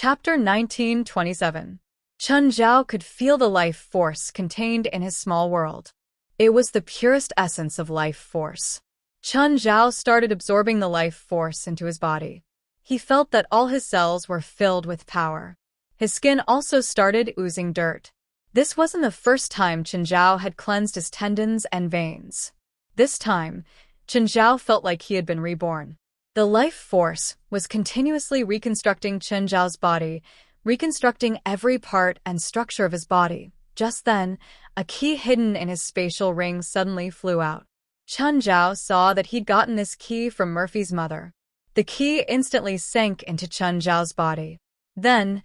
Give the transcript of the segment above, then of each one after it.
Chapter 1927. Chen Zhao could feel the life force contained in his small world. It was the purest essence of life force. Chen Zhao started absorbing the life force into his body. He felt that all his cells were filled with power. His skin also started oozing dirt. This wasn't the first time Chen Zhao had cleansed his tendons and veins. This time, Chen Zhao felt like he had been reborn. The life force was continuously reconstructing Chen Zhao's body, reconstructing every part and structure of his body. Just then, a key hidden in his spatial ring suddenly flew out. Chen Zhao saw that he'd gotten this key from Murphy's mother. The key instantly sank into Chen Zhao's body. Then,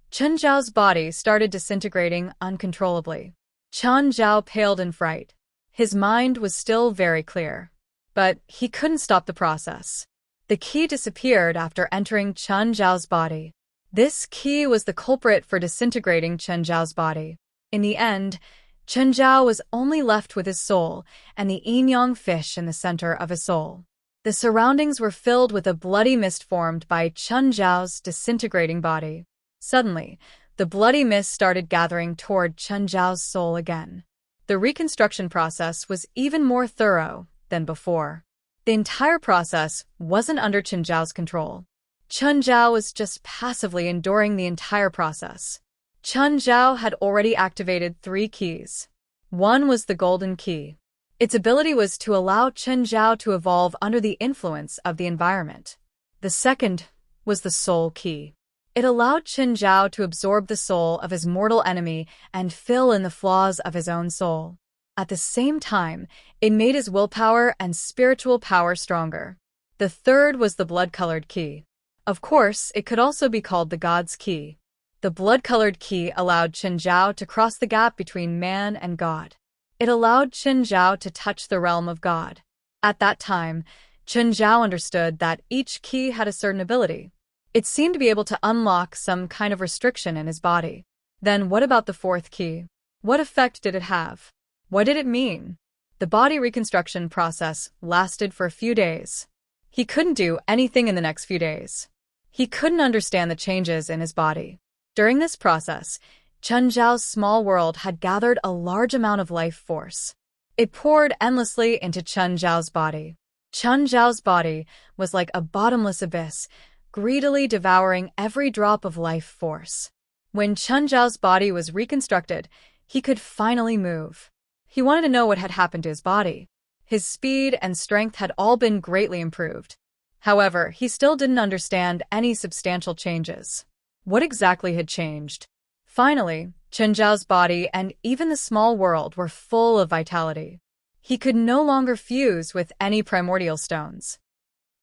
Chen Zhao's body started disintegrating uncontrollably. Chen Zhao paled in fright. His mind was still very clear, but he couldn't stop the process. The key disappeared after entering Chen Zhao's body. This key was the culprit for disintegrating Chen Zhao's body. In the end, Chen Zhao was only left with his soul and the yin-yang fish in the center of his soul. The surroundings were filled with a bloody mist formed by Chen Zhao's disintegrating body. Suddenly, the bloody mist started gathering toward Chen Zhao's soul again. The reconstruction process was even more thorough than before. The entire process wasn't under Chen Zhao's control. Chen Zhao was just passively enduring the entire process. Chen Zhao had already activated 3 keys. One was the golden key. Its ability was to allow Chen Zhao to evolve under the influence of the environment. The second was the soul key. It allowed Chen Zhao to absorb the soul of his mortal enemy and fill in the flaws of his own soul. At the same time, it made his willpower and spiritual power stronger. The third was the blood-colored key. Of course, it could also be called the God's key. The blood-colored key allowed Chen Zhao to cross the gap between man and God. It allowed Chen Zhao to touch the realm of God. At that time, Chen Zhao understood that each key had a certain ability. It seemed to be able to unlock some kind of restriction in his body. Then what about the 4th key? What effect did it have? What did it mean? The body reconstruction process lasted for a few days. He couldn't do anything in the next few days. He couldn't understand the changes in his body. During this process, Chen Zhao's small world had gathered a large amount of life force. It poured endlessly into Chen Zhao's body. Chen Zhao's body was like a bottomless abyss, greedily devouring every drop of life force. When Chen Zhao's body was reconstructed, he could finally move. He wanted to know what had happened to his body. His speed and strength had all been greatly improved. However, he still didn't understand any substantial changes. What exactly had changed? Finally, Chen Zhao's body and even the small world were full of vitality. He could no longer fuse with any primordial stones.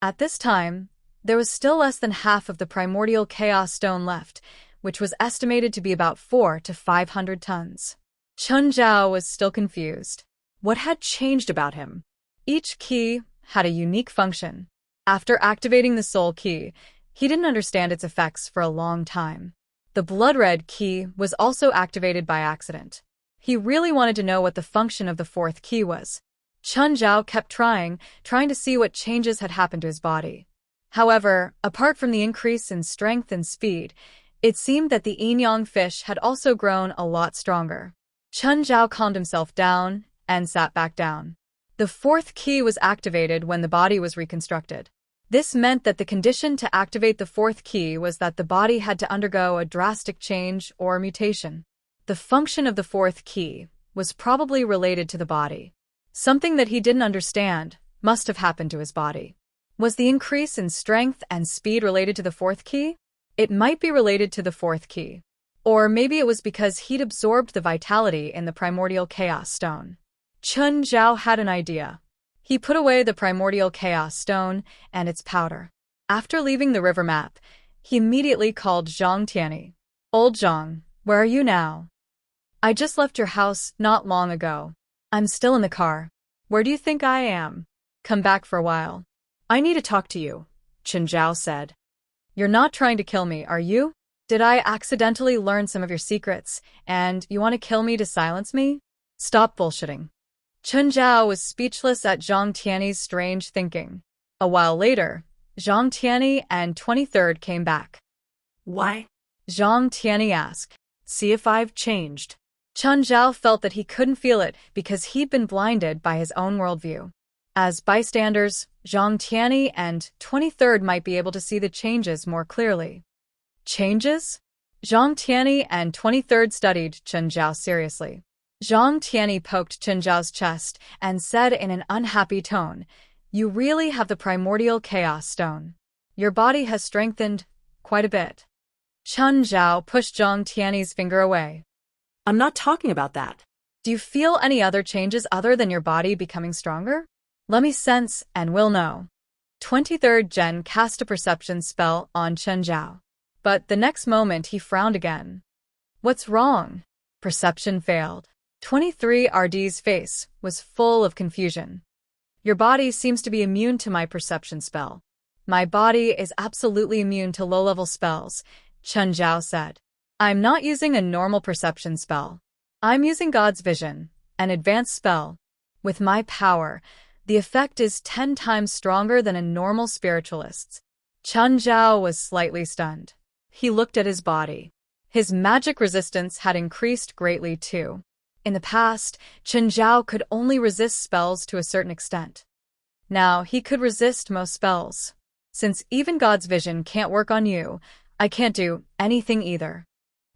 At this time, there was still less than half of the primordial chaos stone left, which was estimated to be about 400 to 500 tons. Chen Zhao was still confused. What had changed about him? Each key had a unique function. After activating the soul key, he didn't understand its effects for a long time. The blood-red key was also activated by accident. He really wanted to know what the function of the 4th key was. Chen Zhao kept trying to see what changes had happened to his body. However, apart from the increase in strength and speed, it seemed that the yin-yang fish had also grown a lot stronger. Chen Zhao calmed himself down and sat back down. The 4th key was activated when the body was reconstructed. This meant that the condition to activate the 4th key was that the body had to undergo a drastic change or mutation. The function of the 4th key was probably related to the body. Something that he didn't understand must have happened to his body. Was the increase in strength and speed related to the 4th key? It might be related to the 4th key. Or maybe it was because he'd absorbed the vitality in the primordial chaos stone. Chen Zhao had an idea. He put away the primordial chaos stone and its powder. After leaving the river map, he immediately called Zhang Tianyi. "Old Zhang, where are you now?" "I just left your house not long ago. I'm still in the car." "Where do you think I am?" "Come back for a while." "I need to talk to you," Chen Zhao said. "You're not trying to kill me, are you? Did I accidentally learn some of your secrets, and you want to kill me to silence me? Stop bullshitting." Chen Zhao was speechless at Zhang Tianyi's strange thinking. A while later, Zhang Tianyi and 23rd came back. "Why Zhang Tianyi asked. See if I've changed. Chen Zhao felt that he couldn't feel it because he'd been blinded by his own worldview. As bystanders, Zhang Tianyi and 23rd might be able to see the changes more clearly. Changes? Zhang Tianyi and 23rd studied Chen Zhao seriously. Zhang Tianyi poked Chen Zhao's chest and said in an unhappy tone, "You really have the primordial chaos stone. Your body has strengthened quite a bit." Chen Zhao pushed Zhang Tianyi's finger away. I'm not talking about that. Do you feel any other changes other than your body becoming stronger? Let me sense and we'll know. 23rd Gen cast a perception spell on Chen Zhao. But the next moment he frowned again. What's wrong? Perception failed. 23RD's face was full of confusion. Your body seems to be immune to my perception spell. My body is absolutely immune to low-level spells, Chen Zhao said. I'm not using a normal perception spell. I'm using God's vision, an advanced spell. With my power, the effect is 10 times stronger than a normal spiritualist's. Chen Zhao was slightly stunned. He looked at his body. His magic resistance had increased greatly too. In the past, Chen Zhao could only resist spells to a certain extent. Now he could resist most spells. Since even God's vision can't work on you, I can't do anything either.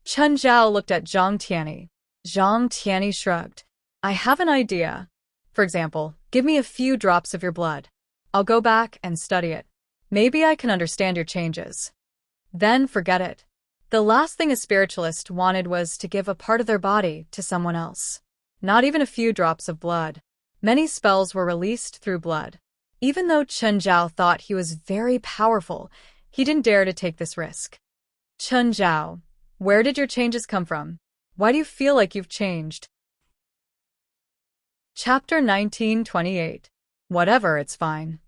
Chen Zhao looked at Zhang Tianyi. Zhang Tianyi shrugged. I have an idea. For example, give me a few drops of your blood. I'll go back and study it. Maybe I can understand your changes. Then forget it. The last thing a spiritualist wanted was to give a part of their body to someone else. Not even a few drops of blood. Many spells were released through blood. Even though Chen Zhao thought he was very powerful, he didn't dare to take this risk. Chen Zhao, where did your changes come from? Why do you feel like you've changed? Chapter 1928. Whatever, it's fine.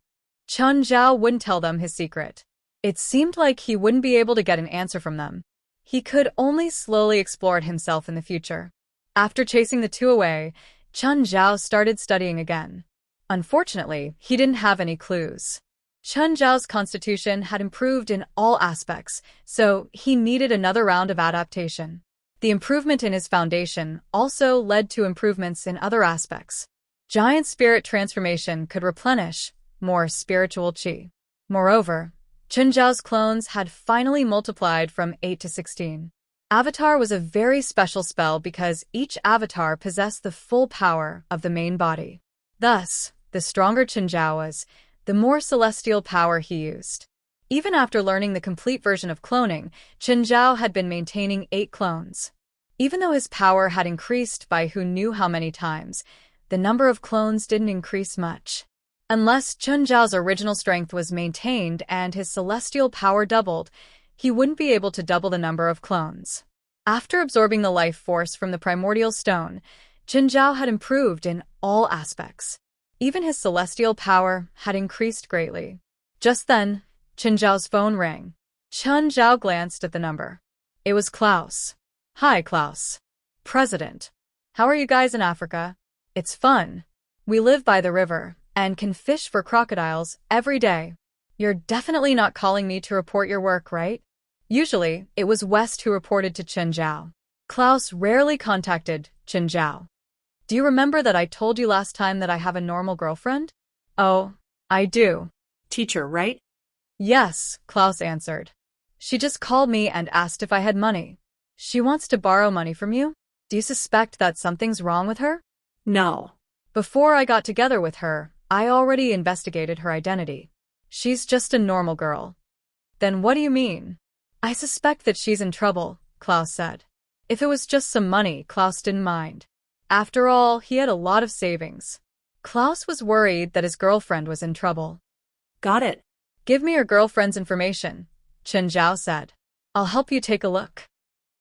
Chen Zhao wouldn't tell them his secret. It seemed like he wouldn't be able to get an answer from them. He could only slowly explore it himself in the future. After chasing the two away, Chen Zhao started studying again. Unfortunately, he didn't have any clues. Chen Zhao's constitution had improved in all aspects, so he needed another round of adaptation. The improvement in his foundation also led to improvements in other aspects. Giant spirit transformation could replenish more spiritual qi. Moreover, Chen Zhao's clones had finally multiplied from 8 to 16. Avatar was a very special spell because each avatar possessed the full power of the main body. Thus, the stronger Chen Zhao was, the more celestial power he used. Even after learning the complete version of cloning, Chen Zhao had been maintaining 8 clones. Even though his power had increased by who knew how many times, the number of clones didn't increase much. Unless Chen Zhao's original strength was maintained and his celestial power doubled, he wouldn't be able to double the number of clones. After absorbing the life force from the primordial stone, Chen Zhao had improved in all aspects. Even his celestial power had increased greatly. Just then, Chen Zhao's phone rang. Chen Zhao glanced at the number. It was Klaus. Hi, Klaus. President. How are you guys in Africa? It's fun. We live by the river and can fish for crocodiles every day. You're definitely not calling me to report your work, right? Usually, it was West who reported to Chen Zhao. Klaus rarely contacted Chen Zhao. Do you remember that I told you last time that I have a normal girlfriend? Oh, I do. Teacher, right? Yes, Klaus answered. She just called me and asked if I had money. She wants to borrow money from you? Do you suspect that something's wrong with her? No. Before I got together with her, I already investigated her identity. She's just a normal girl. Then what do you mean? I suspect that she's in trouble, Klaus said. If it was just some money, Klaus didn't mind. After all, he had a lot of savings. Klaus was worried that his girlfriend was in trouble. Got it. Give me your girlfriend's information, Chen Zhao said. I'll help you take a look.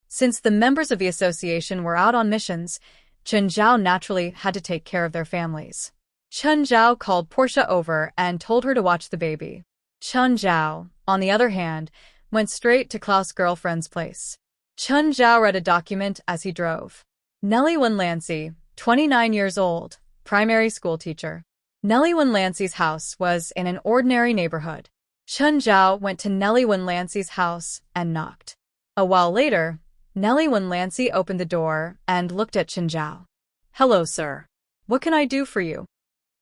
Since the members of the association were out on missions, Chen Zhao naturally had to take care of their families. Chen Zhao called Portia over and told her to watch the baby. Chen Zhao, on the other hand, went straight to Klaus' girlfriend's place. Chen Zhao read a document as he drove. Nellie Winlancy, 29 years old, primary school teacher. Nellie Winlancy's house was in an ordinary neighborhood. Chen Zhao went to Nellie Winlancy's house and knocked. A while later, Nellie Wenlancy opened the door and looked at Chenjiao. "Hello, sir. What can I do for you?"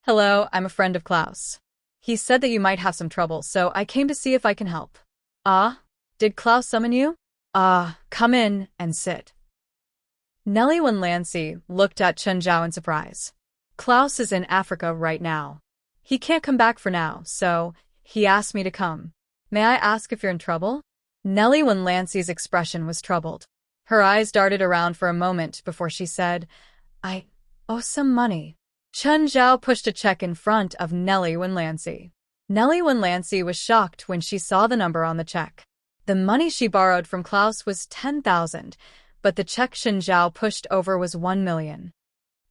"Hello, I'm a friend of Klaus. He said that you might have some trouble, so I came to see if I can help." "Ah? Did Klaus summon you?" Come in and sit." Nellie Wenlancy looked at Chenjiao in surprise. "Klaus is in Africa right now. He can't come back for now, so he asked me to come. May I ask if you're in trouble?" Nellie Wenlancy's expression was troubled. Her eyes darted around for a moment before she said, "I owe some money." Chenjiao pushed a check in front of Nellie Wenlancy. Nellie Wenlancy was shocked when she saw the number on the check. The money she borrowed from Klaus was 10,000, but the check Chenjiao pushed over was 1 million.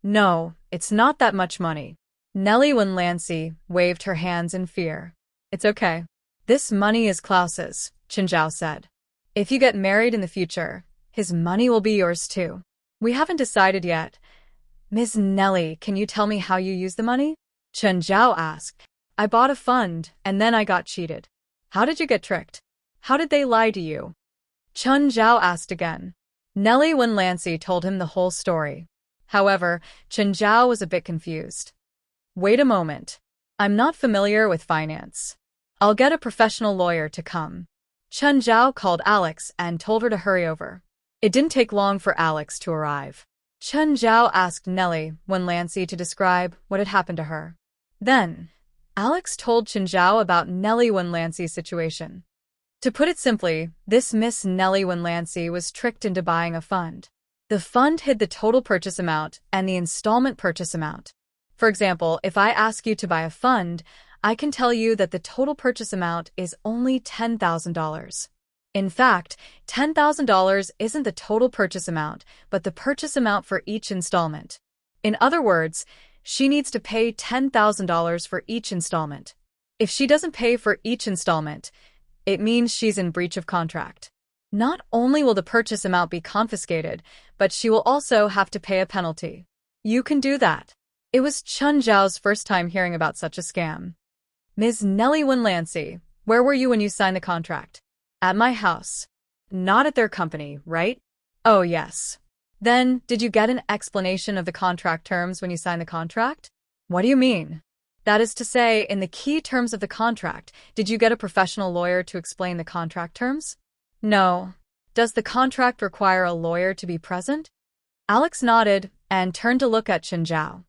"No, it's not that much money." Nellie Wenlancy waved her hands in fear. "It's okay. This money is Klaus's," Chenjiao said. "If you get married in the future, his money will be yours too. We haven't decided yet. Ms. Nellie, can you tell me how you use the money?" Chenjiao asked. "I bought a fund, and then I got cheated." "How did you get tricked? How did they lie to you?" Chenjiao asked again. Nellie Wenlancy told him the whole story. However, Chenjiao was a bit confused. "Wait a moment. I'm not familiar with finance. I'll get a professional lawyer to come." Chenjiao called Alex and told her to hurry over. It didn't take long for Alex to arrive. Chenjiao asked Nellie Wenlancy to describe what had happened to her. Then, Alex told Chenjiao about Nellie Wenlancy's situation. To put it simply, this Miss Nellie Wenlancy was tricked into buying a fund. The fund hid the total purchase amount and the installment purchase amount. For example, if I ask you to buy a fund, I can tell you that the total purchase amount is only $10,000. In fact, $10,000 isn't the total purchase amount, but the purchase amount for each installment. In other words, she needs to pay $10,000 for each installment. If she doesn't pay for each installment, it means she's in breach of contract. Not only will the purchase amount be confiscated, but she will also have to pay a penalty. You can do that. It was Chenjiao's first time hearing about such a scam. "Ms. Nellie Wenlancy, where were you when you signed the contract?" "At my house." "Not at their company, right?" "Oh, yes." "Then, did you get an explanation of the contract terms when you signed the contract?" "What do you mean?" "That is to say, in the key terms of the contract, did you get a professional lawyer to explain the contract terms?" "No." "Does the contract require a lawyer to be present?" Alex nodded and turned to look at Chenjiao.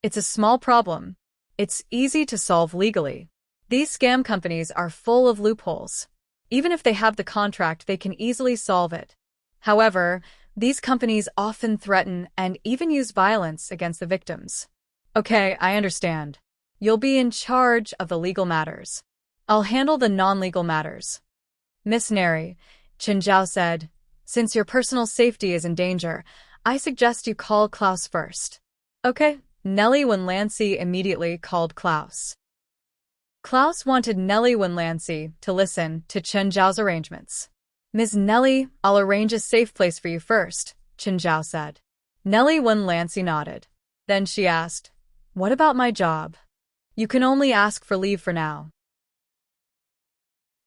"It's a small problem. It's easy to solve legally. These scam companies are full of loopholes. Even if they have the contract, they can easily solve it. However, these companies often threaten and even use violence against the victims." "Okay, I understand. You'll be in charge of the legal matters. I'll handle the non-legal matters." "Miss Neri," Chenjiao said, "since your personal safety is in danger, I suggest you call Klaus first." "Okay." Nellie Wenlancy immediately called Klaus. Klaus wanted Nellie Wenlancy to listen to Chenjiao's arrangements. "Ms. Nellie, I'll arrange a safe place for you first," Chenjiao said. Nellie Wenlancy nodded. Then she asked, "What about my job?" "You can only ask for leave for now."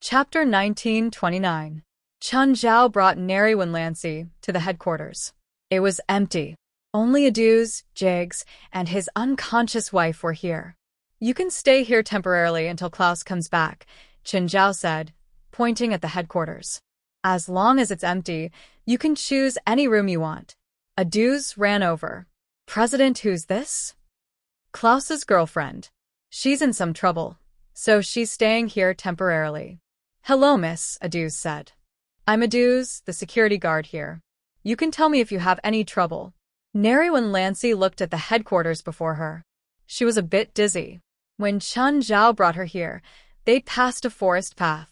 Chapter 1929. Chenjiao brought Nellie Wenlancy to the headquarters. It was empty. Only Aduz, Jigs, and his unconscious wife were here. "You can stay here temporarily until Klaus comes back," Chenjiao said, pointing at the headquarters. "As long as it's empty, you can choose any room you want." Aduz ran over. "President, who's this?" "Klaus's girlfriend. She's in some trouble, so she's staying here temporarily." "Hello, miss," Aduz said. "I'm Aduz, the security guard here. You can tell me if you have any trouble." Nellie Wenlancy looked at the headquarters before her. She was a bit dizzy. When Chenjiao brought her here, they'd passed a forest path.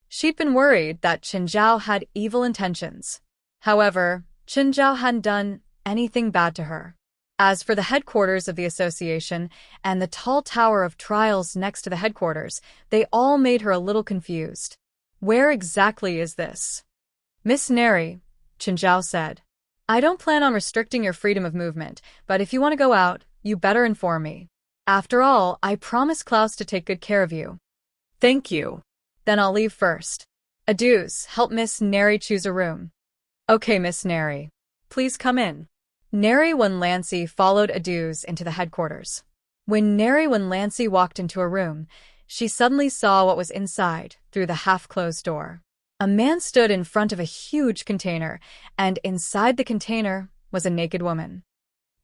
She'd been worried that Chenjiao had evil intentions. However, Chenjiao hadn't done anything bad to her. As for the headquarters of the association and the tall tower of trials next to the headquarters, they all made her a little confused. "Where exactly is this?" "Miss Neri," Chenjiao said. "I don't plan on restricting your freedom of movement, but if you want to go out, you better inform me. After all, I promised Klaus to take good care of you." "Thank you." "Then I'll leave first." Aduce, help Miss Neri choose a room. Okay, Miss Neri. Please come in. Neri Lancey followed Aduce into the headquarters. When Neri Lancey walked into a room, she suddenly saw what was inside through the half-closed door. A man stood in front of a huge container, and inside the container was a naked woman.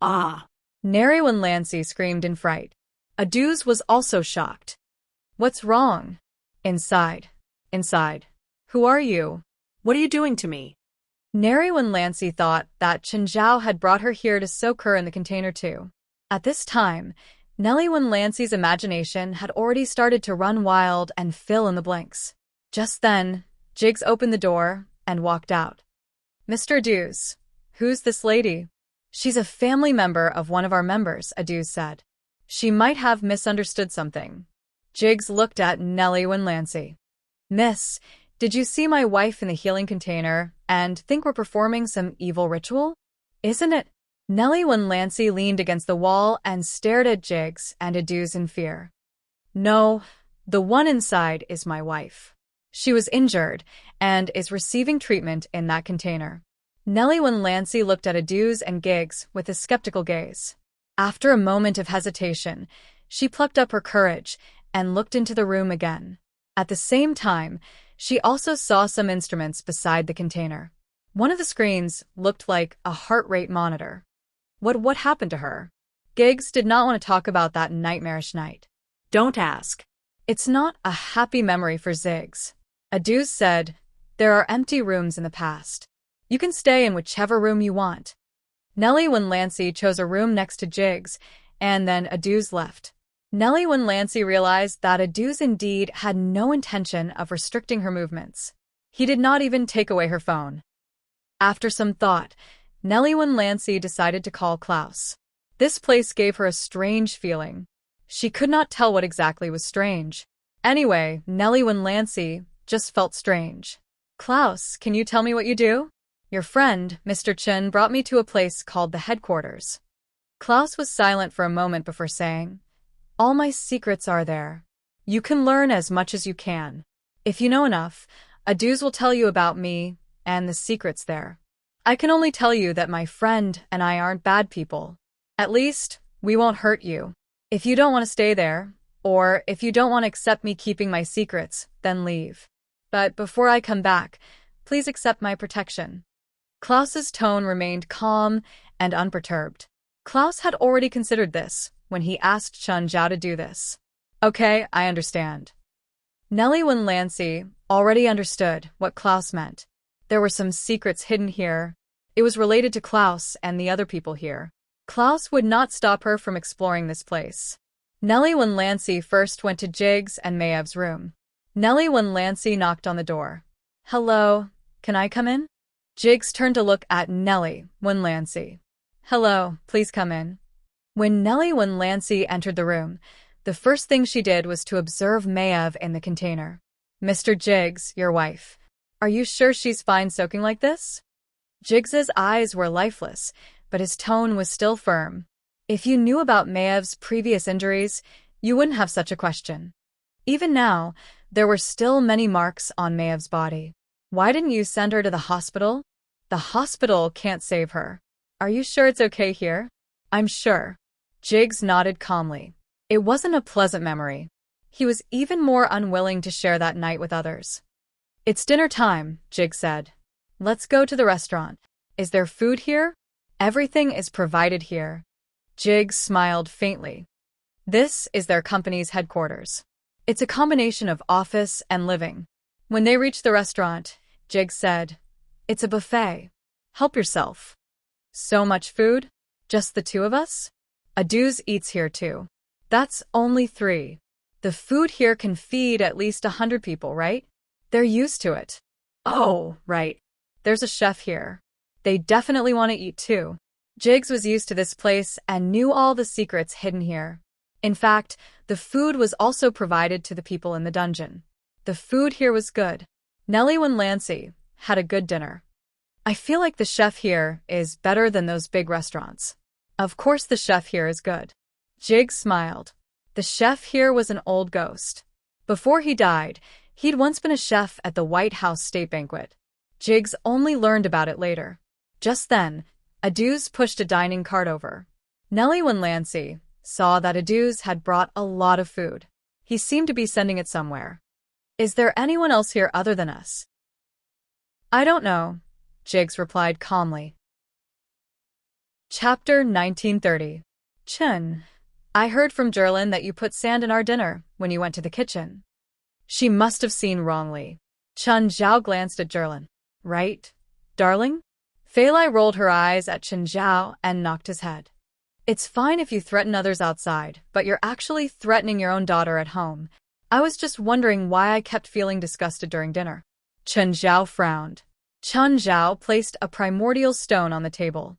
Ah! Neri Lancey screamed in fright. Aduce was also shocked. What's wrong? Inside. Who are you? What are you doing to me? Neri Lancey thought that Chen Zhao had brought her here to soak her in the container too. At this time, Nellie Lancey's imagination had already started to run wild and fill in the blanks. Just then, Jiggs opened the door and walked out. Mr. Aduce, who's this lady? She's a family member of one of our members, Aduce said. She might have misunderstood something. Jiggs looked at Nellie Lancey. Miss, did you see my wife in the healing container and think we're performing some evil ritual? Isn't it? Nellie Lancey leaned against the wall and stared at Jiggs and Aduce in fear. No, the one inside is my wife. She was injured and is receiving treatment in that container. Nellie Lancey looked at Aduce and Jiggs with a skeptical gaze. After a moment of hesitation, she plucked up her courage and looked into the room again. At the same time, she also saw some instruments beside the container. One of the screens looked like a heart rate monitor. What happened to her? Jiggs did not want to talk about that nightmarish night. Don't ask. It's not a happy memory for Jiggs. Aduce said, there are empty rooms in the past. You can stay in whichever room you want. Nellie Lancey chose a room next to Jiggs, and then Aduce left. Nellie Lancey realized that Aduce indeed had no intention of restricting her movements. He did not even take away her phone. After some thought, Nellie Lancey decided to call Klaus. This place gave her a strange feeling. She could not tell what exactly was strange. Anyway, Nellie Lancey just felt strange. Klaus, can you tell me what you do? Your friend, Mr. Chen, brought me to a place called the headquarters. Klaus was silent for a moment before saying, all my secrets are there. You can learn as much as you can. If you know enough, Aduce will tell you about me and the secrets there. I can only tell you that my friend and I aren't bad people. At least, we won't hurt you. If you don't want to stay there, or if you don't want to accept me keeping my secrets, then leave. But before I come back, please accept my protection. Klaus's tone remained calm and unperturbed. Klaus had already considered this when he asked Chen Zhao to do this. Okay, I understand. Nellie Lancey already understood what Klaus meant. There were some secrets hidden here. It was related to Klaus and the other people here. Klaus would not stop her from exploring this place. Nellie Lancey first went to Jiggs and Mayev's room. Nellie Lancey knocked on the door. Hello, can I come in? Jiggs turned to look at Nellie Lancey. Hello, please come in. When Nellie Lancey entered the room, the first thing she did was to observe Mayev in the container. Mr. Jiggs, your wife. Are you sure she's fine soaking like this? Jiggs's eyes were lifeless, but his tone was still firm. If you knew about Mayev's previous injuries, you wouldn't have such a question. Even now, there were still many marks on Mayev's body. Why didn't you send her to the hospital? The hospital can't save her. Are you sure it's okay here? I'm sure. Jiggs nodded calmly. It wasn't a pleasant memory. He was even more unwilling to share that night with others. It's dinner time, Jiggs said. Let's go to the restaurant. Is there food here? Everything is provided here. Jiggs smiled faintly. This is their company's headquarters. It's a combination of office and living. When they reached the restaurant, Jiggs said, it's a buffet. Help yourself. So much food? Just the two of us? Aduce eats here too. That's only 3. The food here can feed at least 100 people, right? They're used to it. Oh, right. There's a chef here. They definitely want to eat too. Jiggs was used to this place and knew all the secrets hidden here. In fact, the food was also provided to the people in the dungeon. The food here was good. Nellie Lancey had a good dinner. I feel like the chef here is better than those big restaurants. Of course the chef here is good. Jiggs smiled. The chef here was an old ghost. Before he died, He'd once been a chef at the White House State Banquet. Jiggs only learned about it later. Just then, Aduz pushed a dining cart over. Nellie Winlancy saw that Aduz had brought a lot of food. He seemed to be sending it somewhere. Is there anyone else here other than us? I don't know, Jiggs replied calmly. Chapter 1930. Chun. I heard from Jerlin that you put sand in our dinner when you went to the kitchen. She must have seen wrongly. Chun Zhao glanced at Jerlin. Right, darling? Fei Lai rolled her eyes at Chun Zhao and knocked his head. It's fine if you threaten others outside, but you're actually threatening your own daughter at home. I was just wondering why I kept feeling disgusted during dinner. Chun Zhao frowned. Chun Zhao placed a primordial stone on the table.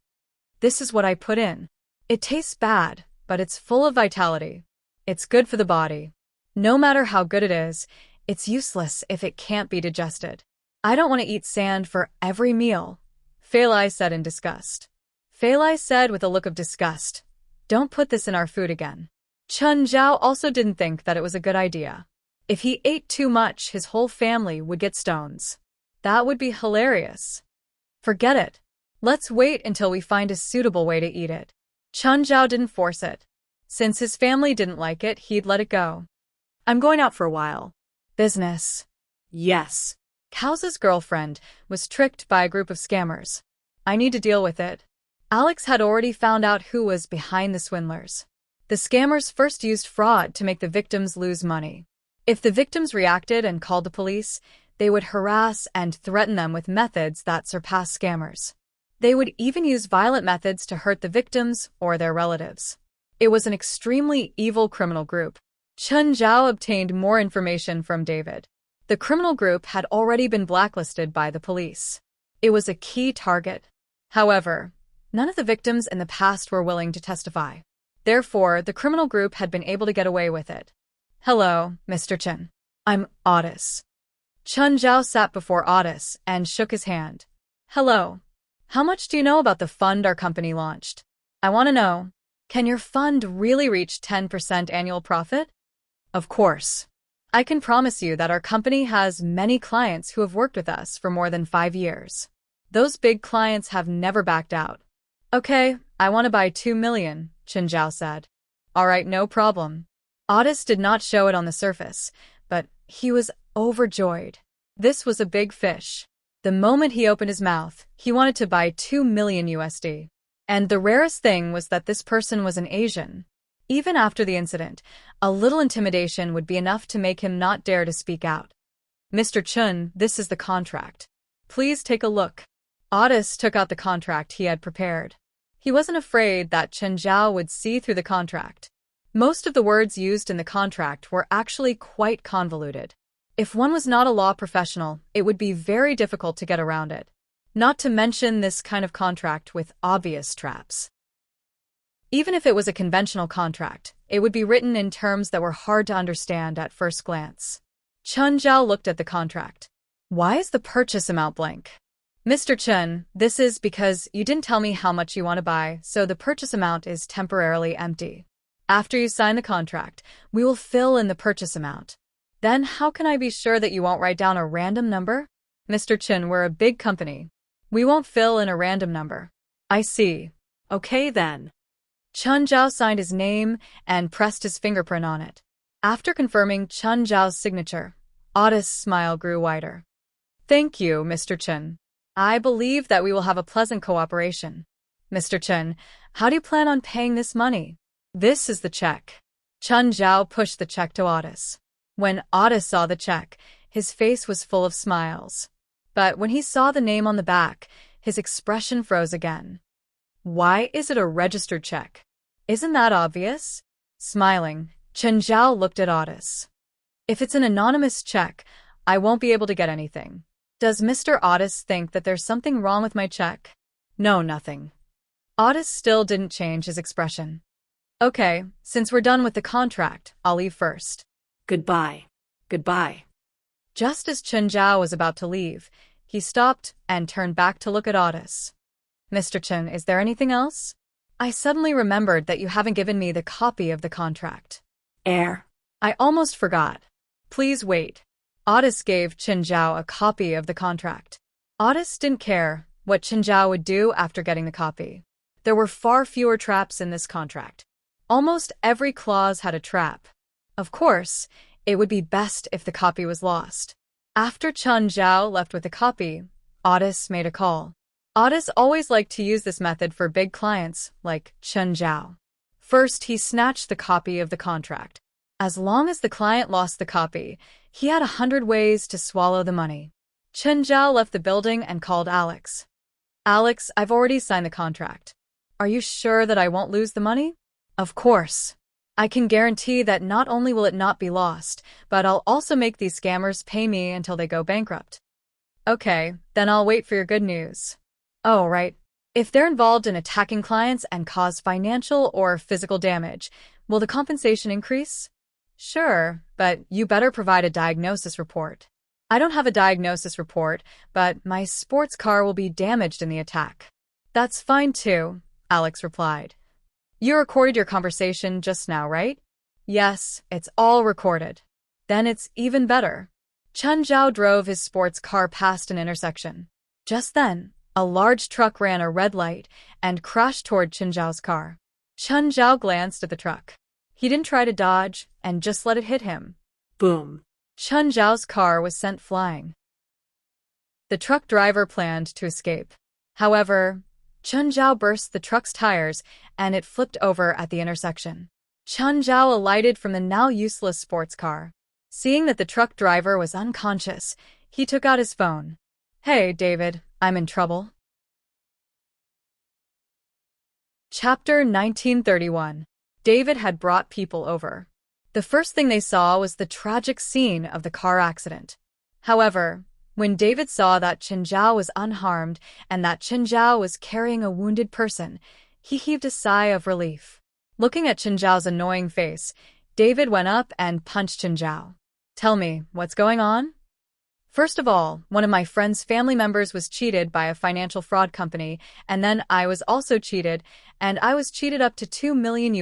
This is what I put in. It tastes bad, but it's full of vitality. It's good for the body. No matter how good it is, it's useless if it can't be digested. I don't want to eat sand for every meal, Fei Lai said in disgust. Fei Lai said with a look of disgust, don't put this in our food again. Chun Zhao also didn't think that it was a good idea. If he ate too much, his whole family would get stones. That would be hilarious. Forget it. Let's wait until we find a suitable way to eat it. Chun Zhao didn't force it. Since his family didn't like it, he'd let it go. I'm going out for a while. Business. Yes. Kao's girlfriend was tricked by a group of scammers. I need to deal with it. Alex had already found out who was behind the swindlers. The scammers first used fraud to make the victims lose money. If the victims reacted and called the police, they would harass and threaten them with methods that surpass scammers. They would even use violent methods to hurt the victims or their relatives. It was an extremely evil criminal group. Chun Zhao obtained more information from David. The criminal group had already been blacklisted by the police. It was a key target. However, none of the victims in the past were willing to testify. Therefore, the criminal group had been able to get away with it. Hello, Mr. Chen. I'm Otis. Chun Zhao sat before Otis and shook his hand. Hello. How much do you know about the fund our company launched? I want to know. Can your fund really reach 10% annual profit? Of course. I can promise you that our company has many clients who have worked with us for more than 5 years. Those big clients have never backed out. Okay, I want to buy 2 million, Chun Zhao said. All right, no problem. Otis did not show it on the surface, but he was overjoyed. This was a big fish. The moment he opened his mouth, he wanted to buy 2 million USD. And the rarest thing was that this person was an Asian. Even after the incident, a little intimidation would be enough to make him not dare to speak out. Mr. Chun, this is the contract. Please take a look. Otis took out the contract he had prepared. He wasn't afraid that Chun Zhao would see through the contract. Most of the words used in the contract were actually quite convoluted. If one was not a law professional, it would be very difficult to get around it. Not to mention this kind of contract with obvious traps. Even if it was a conventional contract, it would be written in terms that were hard to understand at first glance. Chun Zhao looked at the contract. Why is the purchase amount blank? Mr. Chun, this is because you didn't tell me how much you want to buy, so the purchase amount is temporarily empty. After you sign the contract, we will fill in the purchase amount. Then how can I be sure that you won't write down a random number? Mr. Chun, we're a big company. We won't fill in a random number. I see. Okay then. Chun Zhao signed his name and pressed his fingerprint on it. After confirming Chun Zhao's signature, Otis' smile grew wider. Thank you, Mr. Chun. I believe that we will have a pleasant cooperation. Mr. Chun, how do you plan on paying this money? This is the check. Chun Zhao pushed the check to Otis. When Otis saw the check, his face was full of smiles. But when he saw the name on the back, his expression froze again. Why is it a registered check? Isn't that obvious? Smiling, Chun Zhao looked at Otis. If it's an anonymous check, I won't be able to get anything. Does Mr. Otis think that there's something wrong with my check? No, nothing. Otis still didn't change his expression. Okay, since we're done with the contract, I'll leave first. Goodbye. Goodbye. Just as Chun Zhao was about to leave, he stopped and turned back to look at Otis. Mr. Chun, is there anything else? I suddenly remembered that you haven't given me the copy of the contract. I almost forgot. Please wait. Otis gave Chen Zhao a copy of the contract. Otis didn't care what Chen Zhao would do after getting the copy. There were far fewer traps in this contract. Almost every clause had a trap. Of course, it would be best if the copy was lost. After Chen Zhao left with the copy, Otis made a call. Otis always liked to use this method for big clients like Chen Zhao. First, he snatched the copy of the contract. As long as the client lost the copy, he had 100 ways to swallow the money. Chen Zhao left the building and called Alex. Alex, I've already signed the contract. Are you sure that I won't lose the money? Of course. I can guarantee that not only will it not be lost, but I'll also make these scammers pay me until they go bankrupt. Okay, then I'll wait for your good news. Oh, right. If they're involved in attacking clients and cause financial or physical damage, will the compensation increase? Sure, but you better provide a diagnosis report. I don't have a diagnosis report, but my sports car will be damaged in the attack. That's fine too, Alex replied. You recorded your conversation just now, right? Yes, it's all recorded. Then it's even better. Chen Zhao drove his sports car past an intersection. Just then, a large truck ran a red light and crashed toward Chen Zhao's car. Chen Zhao glanced at the truck. He didn't try to dodge and just let it hit him. Boom. Chen Zhao's car was sent flying. The truck driver planned to escape. However, Chen Zhao burst the truck's tires and it flipped over at the intersection. Chen Zhao alighted from the now useless sports car. Seeing that the truck driver was unconscious, he took out his phone. Hey, David, I'm in trouble. Chapter 1931. David had brought people over. The first thing they saw was the tragic scene of the car accident. However, when David saw that Chen Zhao was unharmed and that Chen Zhao was carrying a wounded person, he heaved a sigh of relief. Looking at Chen Zhao's annoying face, David went up and punched Chen Zhao. Tell me, what's going on? First of all, one of my friend's family members was cheated by a financial fraud company, and then I was also cheated, and I was cheated up to $2 million.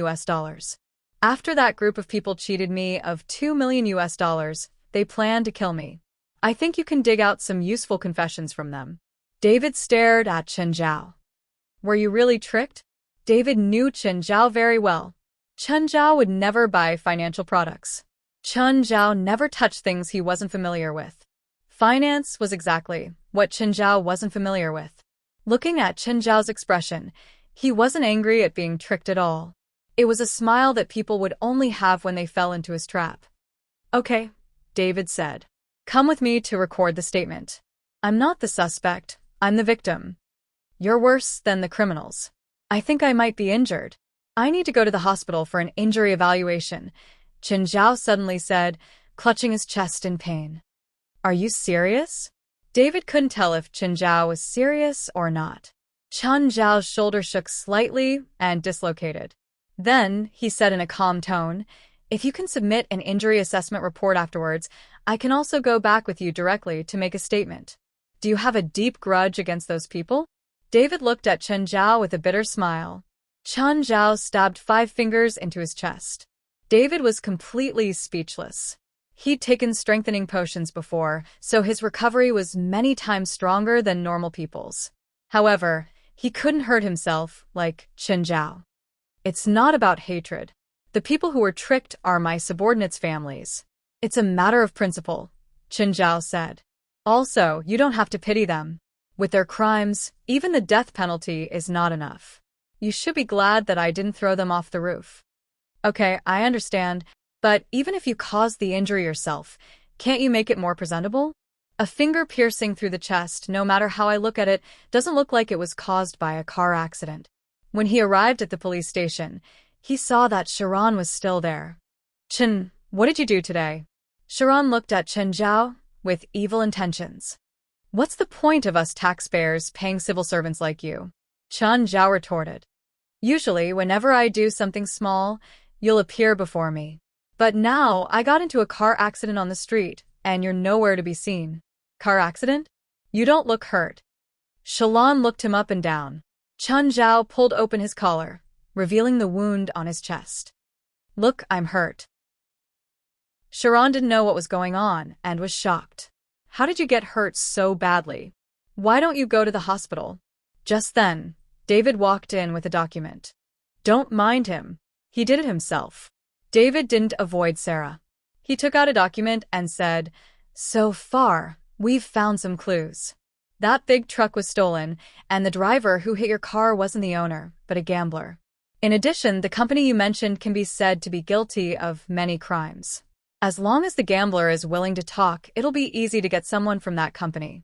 After that group of people cheated me of $2 million, they planned to kill me. I think you can dig out some useful confessions from them. David stared at Chen Zhao. Were you really tricked? David knew Chen Zhao very well. Chen Zhao would never buy financial products. Chen Zhao never touched things he wasn't familiar with. Finance was exactly what Chen Zhao wasn't familiar with. Looking at Chen Zhao's expression, he wasn't angry at being tricked at all. It was a smile that people would only have when they fell into his trap. Okay, David said. Come with me to record the statement. I'm not the suspect, I'm the victim. You're worse than the criminals. I think I might be injured. I need to go to the hospital for an injury evaluation, Chen Zhao suddenly said, clutching his chest in pain. Are you serious? David couldn't tell if Chen Zhao was serious or not. Chen Zhao's shoulder shook slightly and dislocated. Then, he said in a calm tone, if you can submit an injury assessment report afterwards, I can also go back with you directly to make a statement. Do you have a deep grudge against those people? David looked at Chen Zhao with a bitter smile. Chen Zhao stabbed 5 fingers into his chest. David was completely speechless. He'd taken strengthening potions before, so his recovery was many times stronger than normal people's. However, he couldn't hurt himself like Chen Zhao. It's not about hatred. The people who were tricked are my subordinates' families. It's a matter of principle, Chen Zhao said. Also, you don't have to pity them. With their crimes, even the death penalty is not enough. You should be glad that I didn't throw them off the roof. Okay, I understand, but even if you caused the injury yourself, can't you make it more presentable? A finger piercing through the chest, no matter how I look at it, doesn't look like it was caused by a car accident. When he arrived at the police station, he saw that Sharon was still there. Chen, what did you do today? Sharon looked at Chen Zhao with evil intentions. What's the point of us taxpayers paying civil servants like you? Chen Zhao retorted. Usually, whenever I do something small, you'll appear before me. But now, I got into a car accident on the street, and you're nowhere to be seen. Car accident? You don't look hurt. Shalon looked him up and down. Chen Zhao pulled open his collar, revealing the wound on his chest. Look, I'm hurt. Sharon didn't know what was going on and was shocked. How did you get hurt so badly? Why don't you go to the hospital? Just then, David walked in with a document. Don't mind him. He did it himself. David didn't avoid Sarah. He took out a document and said, "So far, we've found some clues. That big truck was stolen, and the driver who hit your car wasn't the owner, but a gambler. In addition, the company you mentioned can be said to be guilty of many crimes. As long as the gambler is willing to talk, it'll be easy to get someone from that company."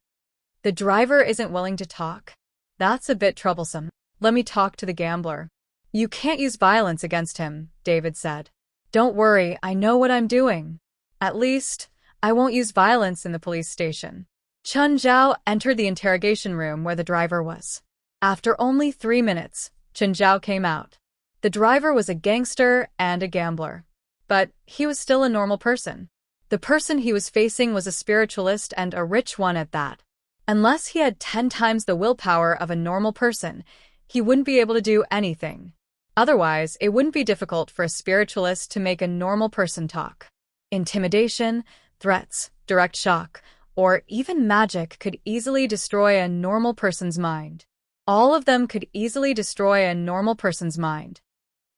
The driver isn't willing to talk? That's a bit troublesome. Let me talk to the gambler. You can't use violence against him, David said. Don't worry, I know what I'm doing. At least, I won't use violence in the police station. Chun Zhao entered the interrogation room where the driver was. After only 3 minutes, Chun Zhao came out. The driver was a gangster and a gambler. But he was still a normal person. The person he was facing was a spiritualist and a rich one at that. Unless he had 10 times the willpower of a normal person, he wouldn't be able to do anything. Otherwise, it wouldn't be difficult for a spiritualist to make a normal person talk. Intimidation, threats, direct shock, or even magic could easily destroy a normal person's mind. All of them could easily destroy a normal person's mind.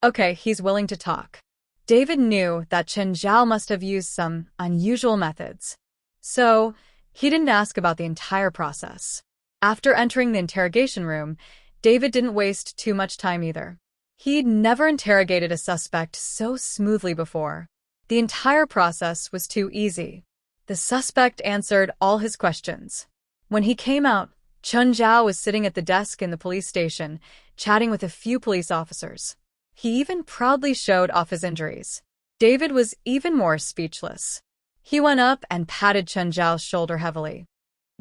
Okay, he's willing to talk. David knew that Chen Zhao must have used some unusual methods. So, he didn't ask about the entire process. After entering the interrogation room, David didn't waste too much time either. He'd never interrogated a suspect so smoothly before. The entire process was too easy. The suspect answered all his questions. When he came out, Chun Zhao was sitting at the desk in the police station, chatting with a few police officers. He even proudly showed off his injuries. David was even more speechless. He went up and patted Chun Zhao's shoulder heavily.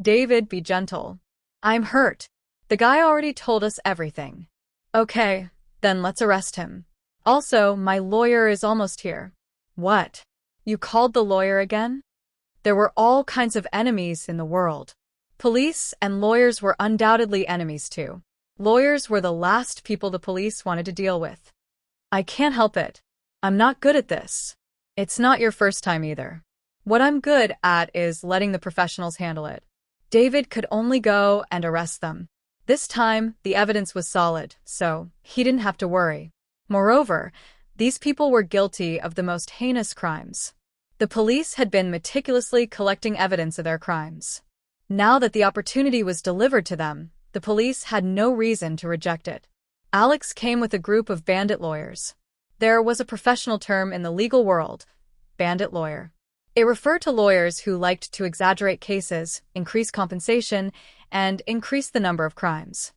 David, be gentle. I'm hurt. The guy already told us everything. Okay, then let's arrest him. Also, my lawyer is almost here. What? You called the lawyer again? There were all kinds of enemies in the world. Police and lawyers were undoubtedly enemies too. Lawyers were the last people the police wanted to deal with. I can't help it. I'm not good at this. It's not your first time either. What I'm good at is letting the professionals handle it. David could only go and arrest them. This time, the evidence was solid, so he didn't have to worry. Moreover, these people were guilty of the most heinous crimes. The police had been meticulously collecting evidence of their crimes. Now that the opportunity was delivered to them, the police had no reason to reject it. Alex came with a group of bandit lawyers. There was a professional term in the legal world, bandit lawyer. It referred to lawyers who liked to exaggerate cases, increase compensation, and increase the number of crimes.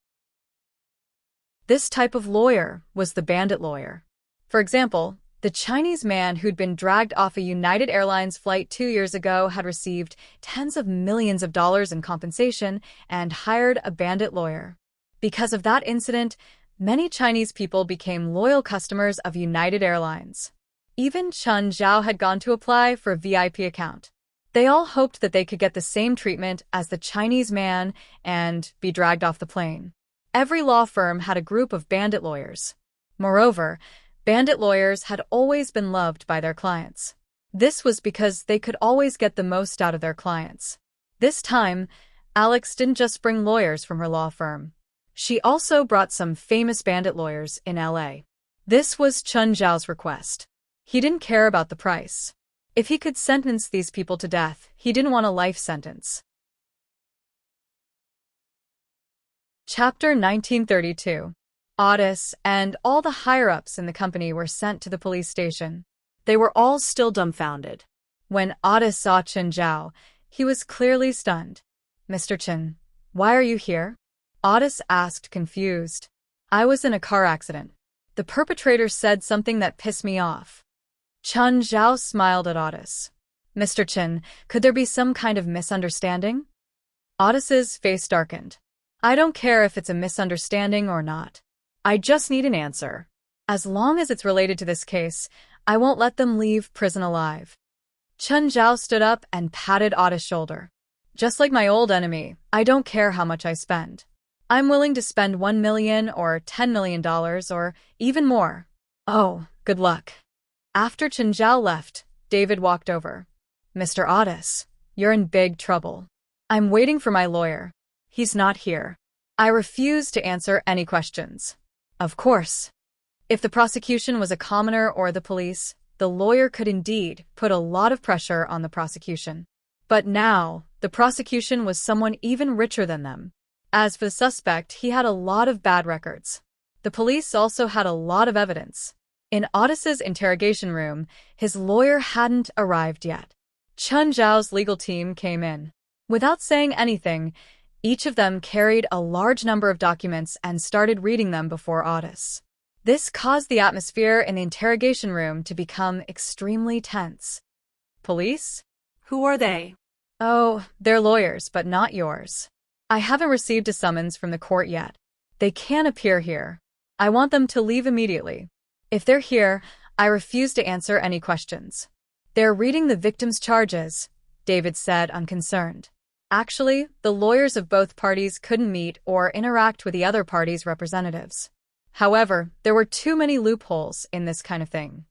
This type of lawyer was the bandit lawyer. For example, the Chinese man who'd been dragged off a United Airlines flight 2 years ago had received tens of millions of dollars in compensation and hired a bandit lawyer. Because of that incident, many Chinese people became loyal customers of United Airlines. Even Chun Zhao had gone to apply for a VIP account. They all hoped that they could get the same treatment as the Chinese man and be dragged off the plane. Every law firm had a group of bandit lawyers. Moreover, bandit lawyers had always been loved by their clients. This was because they could always get the most out of their clients. This time, Alex didn't just bring lawyers from her law firm. She also brought some famous bandit lawyers in LA. This was Chun Zhao's request. He didn't care about the price. If he could sentence these people to death, he didn't want a life sentence. Chapter 1932. Otis and all the higher-ups in the company were sent to the police station. They were all still dumbfounded. When Otis saw Chun Zhao, he was clearly stunned. Mr. Chen, why are you here? Otis asked, confused. I was in a car accident. The perpetrator said something that pissed me off. Chun Zhao smiled at Otis. Mr. Chen, could there be some kind of misunderstanding? Otis's face darkened. I don't care if it's a misunderstanding or not. I just need an answer. As long as it's related to this case, I won't let them leave prison alive. Chun Zhao stood up and patted Otis' shoulder. Just like my old enemy, I don't care how much I spend. I'm willing to spend $1 million or $10 million or even more. Oh, good luck. After Chun Zhao left, David walked over. Mr. Otis, you're in big trouble. I'm waiting for my lawyer. He's not here. I refuse to answer any questions. Of course. If the prosecution was a commoner or the police, the lawyer could indeed put a lot of pressure on the prosecution. But now, the prosecution was someone even richer than them. As for the suspect, he had a lot of bad records. The police also had a lot of evidence. In Otis's interrogation room, his lawyer hadn't arrived yet. Chun Zhao's legal team came in. Without saying anything, each of them carried a large number of documents and started reading them before Otis. This caused the atmosphere in the interrogation room to become extremely tense. Police? Who are they? Oh, they're lawyers, but not yours. I haven't received a summons from the court yet. They can't appear here. I want them to leave immediately. If they're here, I refuse to answer any questions. They're reading the victim's charges, David said, unconcerned. Actually, the lawyers of both parties couldn't meet or interact with the other party's representatives. However, there were too many loopholes in this kind of thing.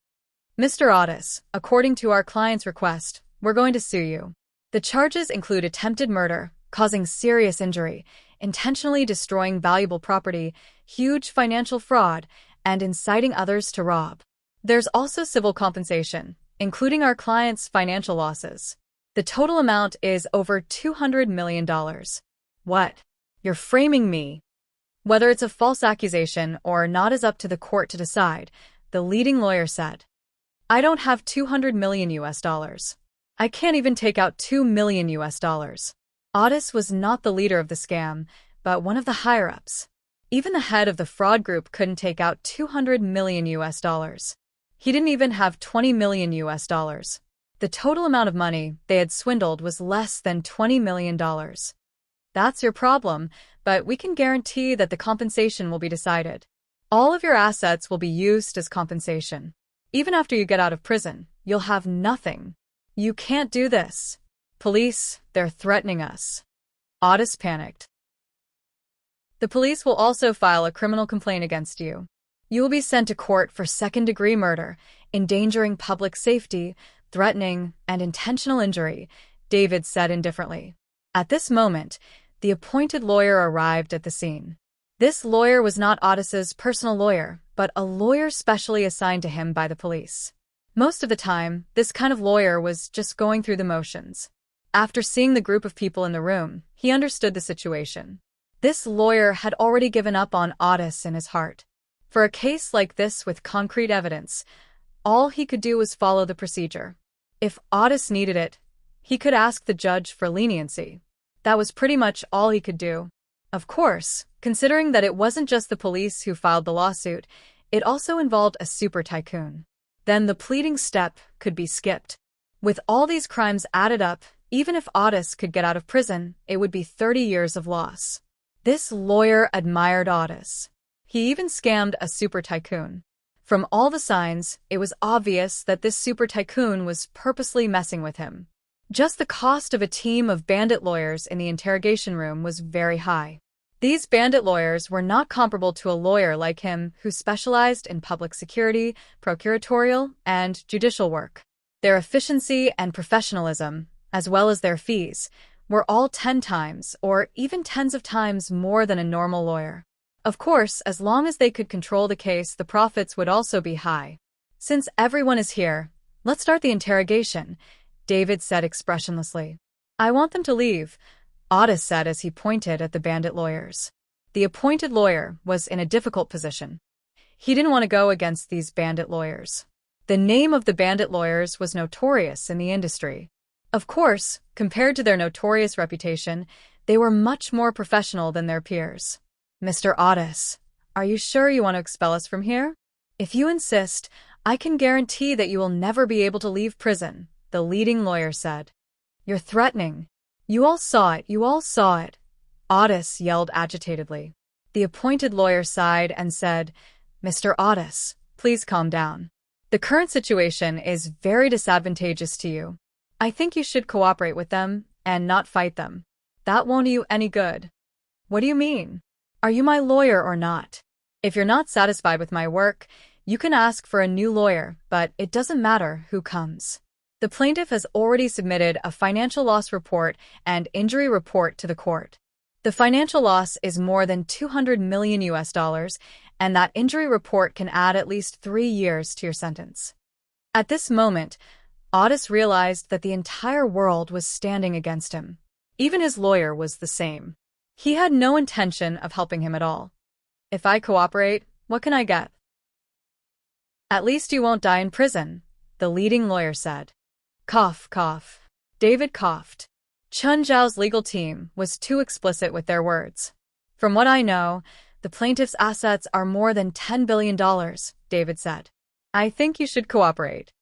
Mr. Otis, according to our client's request, we're going to sue you. The charges include attempted murder, causing serious injury, intentionally destroying valuable property, huge financial fraud, and inciting others to rob. There's also civil compensation, including our client's financial losses. The total amount is over $200 million. What? You're framing me. Whether it's a false accusation or not is up to the court to decide, the leading lawyer said. I don't have $200 million US dollars. I can't even take out $2 million US dollars. Otis was not the leader of the scam, but one of the higher-ups. Even the head of the fraud group couldn't take out $200 million US dollars. He didn't even have $20 million US dollars. The total amount of money they had swindled was less than $20 million. That's your problem, but we can guarantee that the compensation will be decided. All of your assets will be used as compensation. Even after you get out of prison, you'll have nothing. You can't do this. Police, they're threatening us. Otis panicked. The police will also file a criminal complaint against you. You will be sent to court for second-degree murder, endangering public safety, threatening, and intentional injury, David said indifferently. At this moment, the appointed lawyer arrived at the scene. This lawyer was not Otis's personal lawyer, but a lawyer specially assigned to him by the police. Most of the time, this kind of lawyer was just going through the motions. After seeing the group of people in the room, he understood the situation. This lawyer had already given up on Otis in his heart. For a case like this with concrete evidence, all he could do was follow the procedure. If Otis needed it, he could ask the judge for leniency. That was pretty much all he could do. Of course, considering that it wasn't just the police who filed the lawsuit, it also involved a super tycoon. Then the pleading step could be skipped. With all these crimes added up, even if Otis could get out of prison, it would be 30 years of loss. This lawyer admired Otis. He even scammed a super tycoon. From all the signs, it was obvious that this super tycoon was purposely messing with him. Just the cost of a team of bandit lawyers in the interrogation room was very high. These bandit lawyers were not comparable to a lawyer like him who specialized in public security, procuratorial, and judicial work. Their efficiency and professionalism, as well as their fees, were all 10 times or even tens of times more than a normal lawyer. Of course, as long as they could control the case, the profits would also be high. Since everyone is here, let's start the interrogation, David said expressionlessly. I want them to leave, Otis said as he pointed at the bandit lawyers. The appointed lawyer was in a difficult position. He didn't want to go against these bandit lawyers. The name of the bandit lawyers was notorious in the industry. Of course, compared to their notorious reputation, they were much more professional than their peers. Mr. Otis, are you sure you want to expel us from here? If you insist, I can guarantee that you will never be able to leave prison, the leading lawyer said. You're threatening. You all saw it, you all saw it, Otis yelled agitatedly. The appointed lawyer sighed and said, Mr. Otis, please calm down. The current situation is very disadvantageous to you. I think you should cooperate with them and not fight them. That won't do you any good. What do you mean? Are you my lawyer or not? If you're not satisfied with my work, you can ask for a new lawyer, but it doesn't matter who comes. The plaintiff has already submitted a financial loss report and injury report to the court. The financial loss is more than 200 million US dollars, and that injury report can add at least 3 years to your sentence. At this moment, Audis realized that the entire world was standing against him. Even his lawyer was the same. He had no intention of helping him at all. If I cooperate, what can I get? At least you won't die in prison, the leading lawyer said. Cough, cough. David coughed. Chun Zhao's legal team was too explicit with their words. From what I know, the plaintiff's assets are more than $10 billion, David said. I think you should cooperate.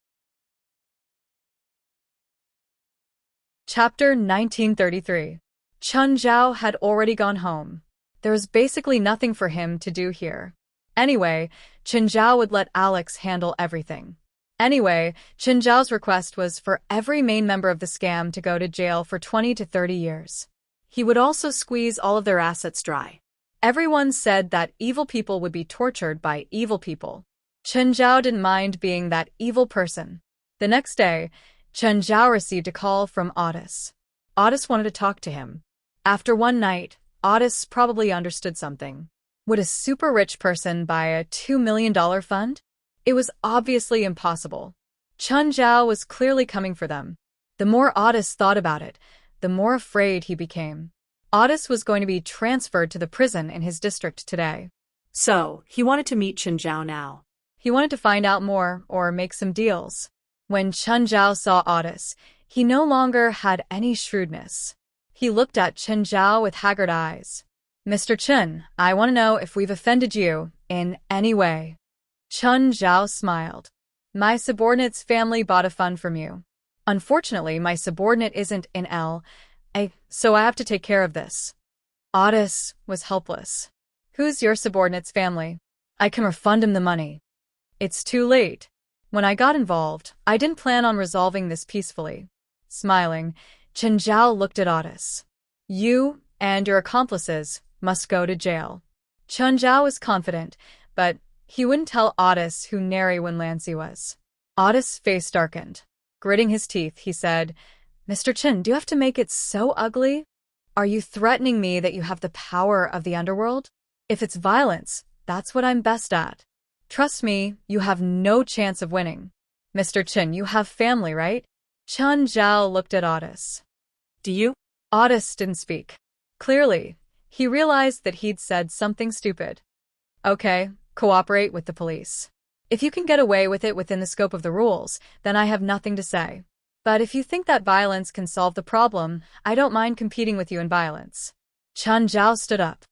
Chapter 1933. Chun Zhao had already gone home. There was basically nothing for him to do here. Anyway, Chun Zhao would let Alex handle everything. Chun Zhao's request was for every main member of the scam to go to jail for 20 to 30 years. He would also squeeze all of their assets dry. Everyone said that evil people would be tortured by evil people. Chun Zhao didn't mind being that evil person. The next day, Chun Zhao received a call from Audis. Audis wanted to talk to him. After one night, Audis probably understood something. Would a super rich person buy a $2 million fund? It was obviously impossible. Chun Zhao was clearly coming for them. The more Audis thought about it, the more afraid he became. Audis was going to be transferred to the prison in his district today. So, he wanted to meet Chun Zhao now. He wanted to find out more or make some deals. When Chun Zhao saw Audis, he no longer had any shrewdness. He looked at Chun Zhao with haggard eyes. Mr. Chun, I want to know if we've offended you in any way. Chun Zhao smiled. My subordinate's family bought a fund from you. Unfortunately, my subordinate isn't in so I have to take care of this. Audis was helpless. Who's your subordinate's family? I can refund him the money. It's too late. When I got involved, I didn't plan on resolving this peacefully. Smiling, Chun Zhao looked at Audis. You and your accomplices must go to jail. Chun Zhao was confident, but he wouldn't tell Audis who Neri Wenlancy was. Audis' face darkened. Gritting his teeth, he said, Mr. Chun, do you have to make it so ugly? Are you threatening me that you have the power of the underworld? If it's violence, that's what I'm best at. Trust me, you have no chance of winning. Mr. Chun, you have family, right? Chun Zhao looked at Audis. Do you? Audis didn't speak. Clearly, he realized that he'd said something stupid. Okay, cooperate with the police. If you can get away with it within the scope of the rules, then I have nothing to say. But if you think that violence can solve the problem, I don't mind competing with you in violence. Chun Zhao stood up.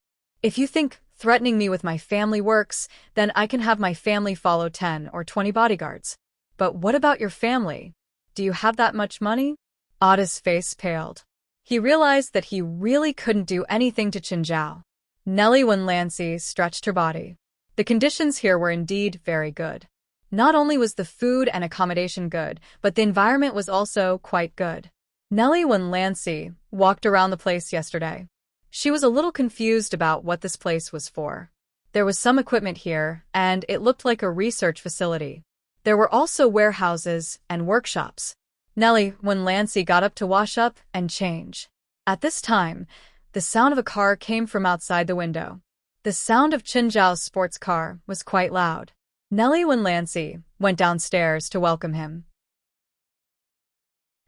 If you think threatening me with my family works, then I can have my family follow 10 or 20 bodyguards. But what about your family? Do you have that much money? Audis' face paled. He realized that he really couldn't do anything to Chun Zhao. Nellie Wenlancy stretched her body. The conditions here were indeed very good. Not only was the food and accommodation good, but the environment was also quite good. Nellie Wenlancy walked around the place yesterday. She was a little confused about what this place was for. There was some equipment here, and it looked like a research facility. There were also warehouses and workshops. Nellie Wenlancy got up to wash up and change. At this time, the sound of a car came from outside the window. The sound of Chun Zhao's sports car was quite loud. Nellie Wenlancy went downstairs to welcome him.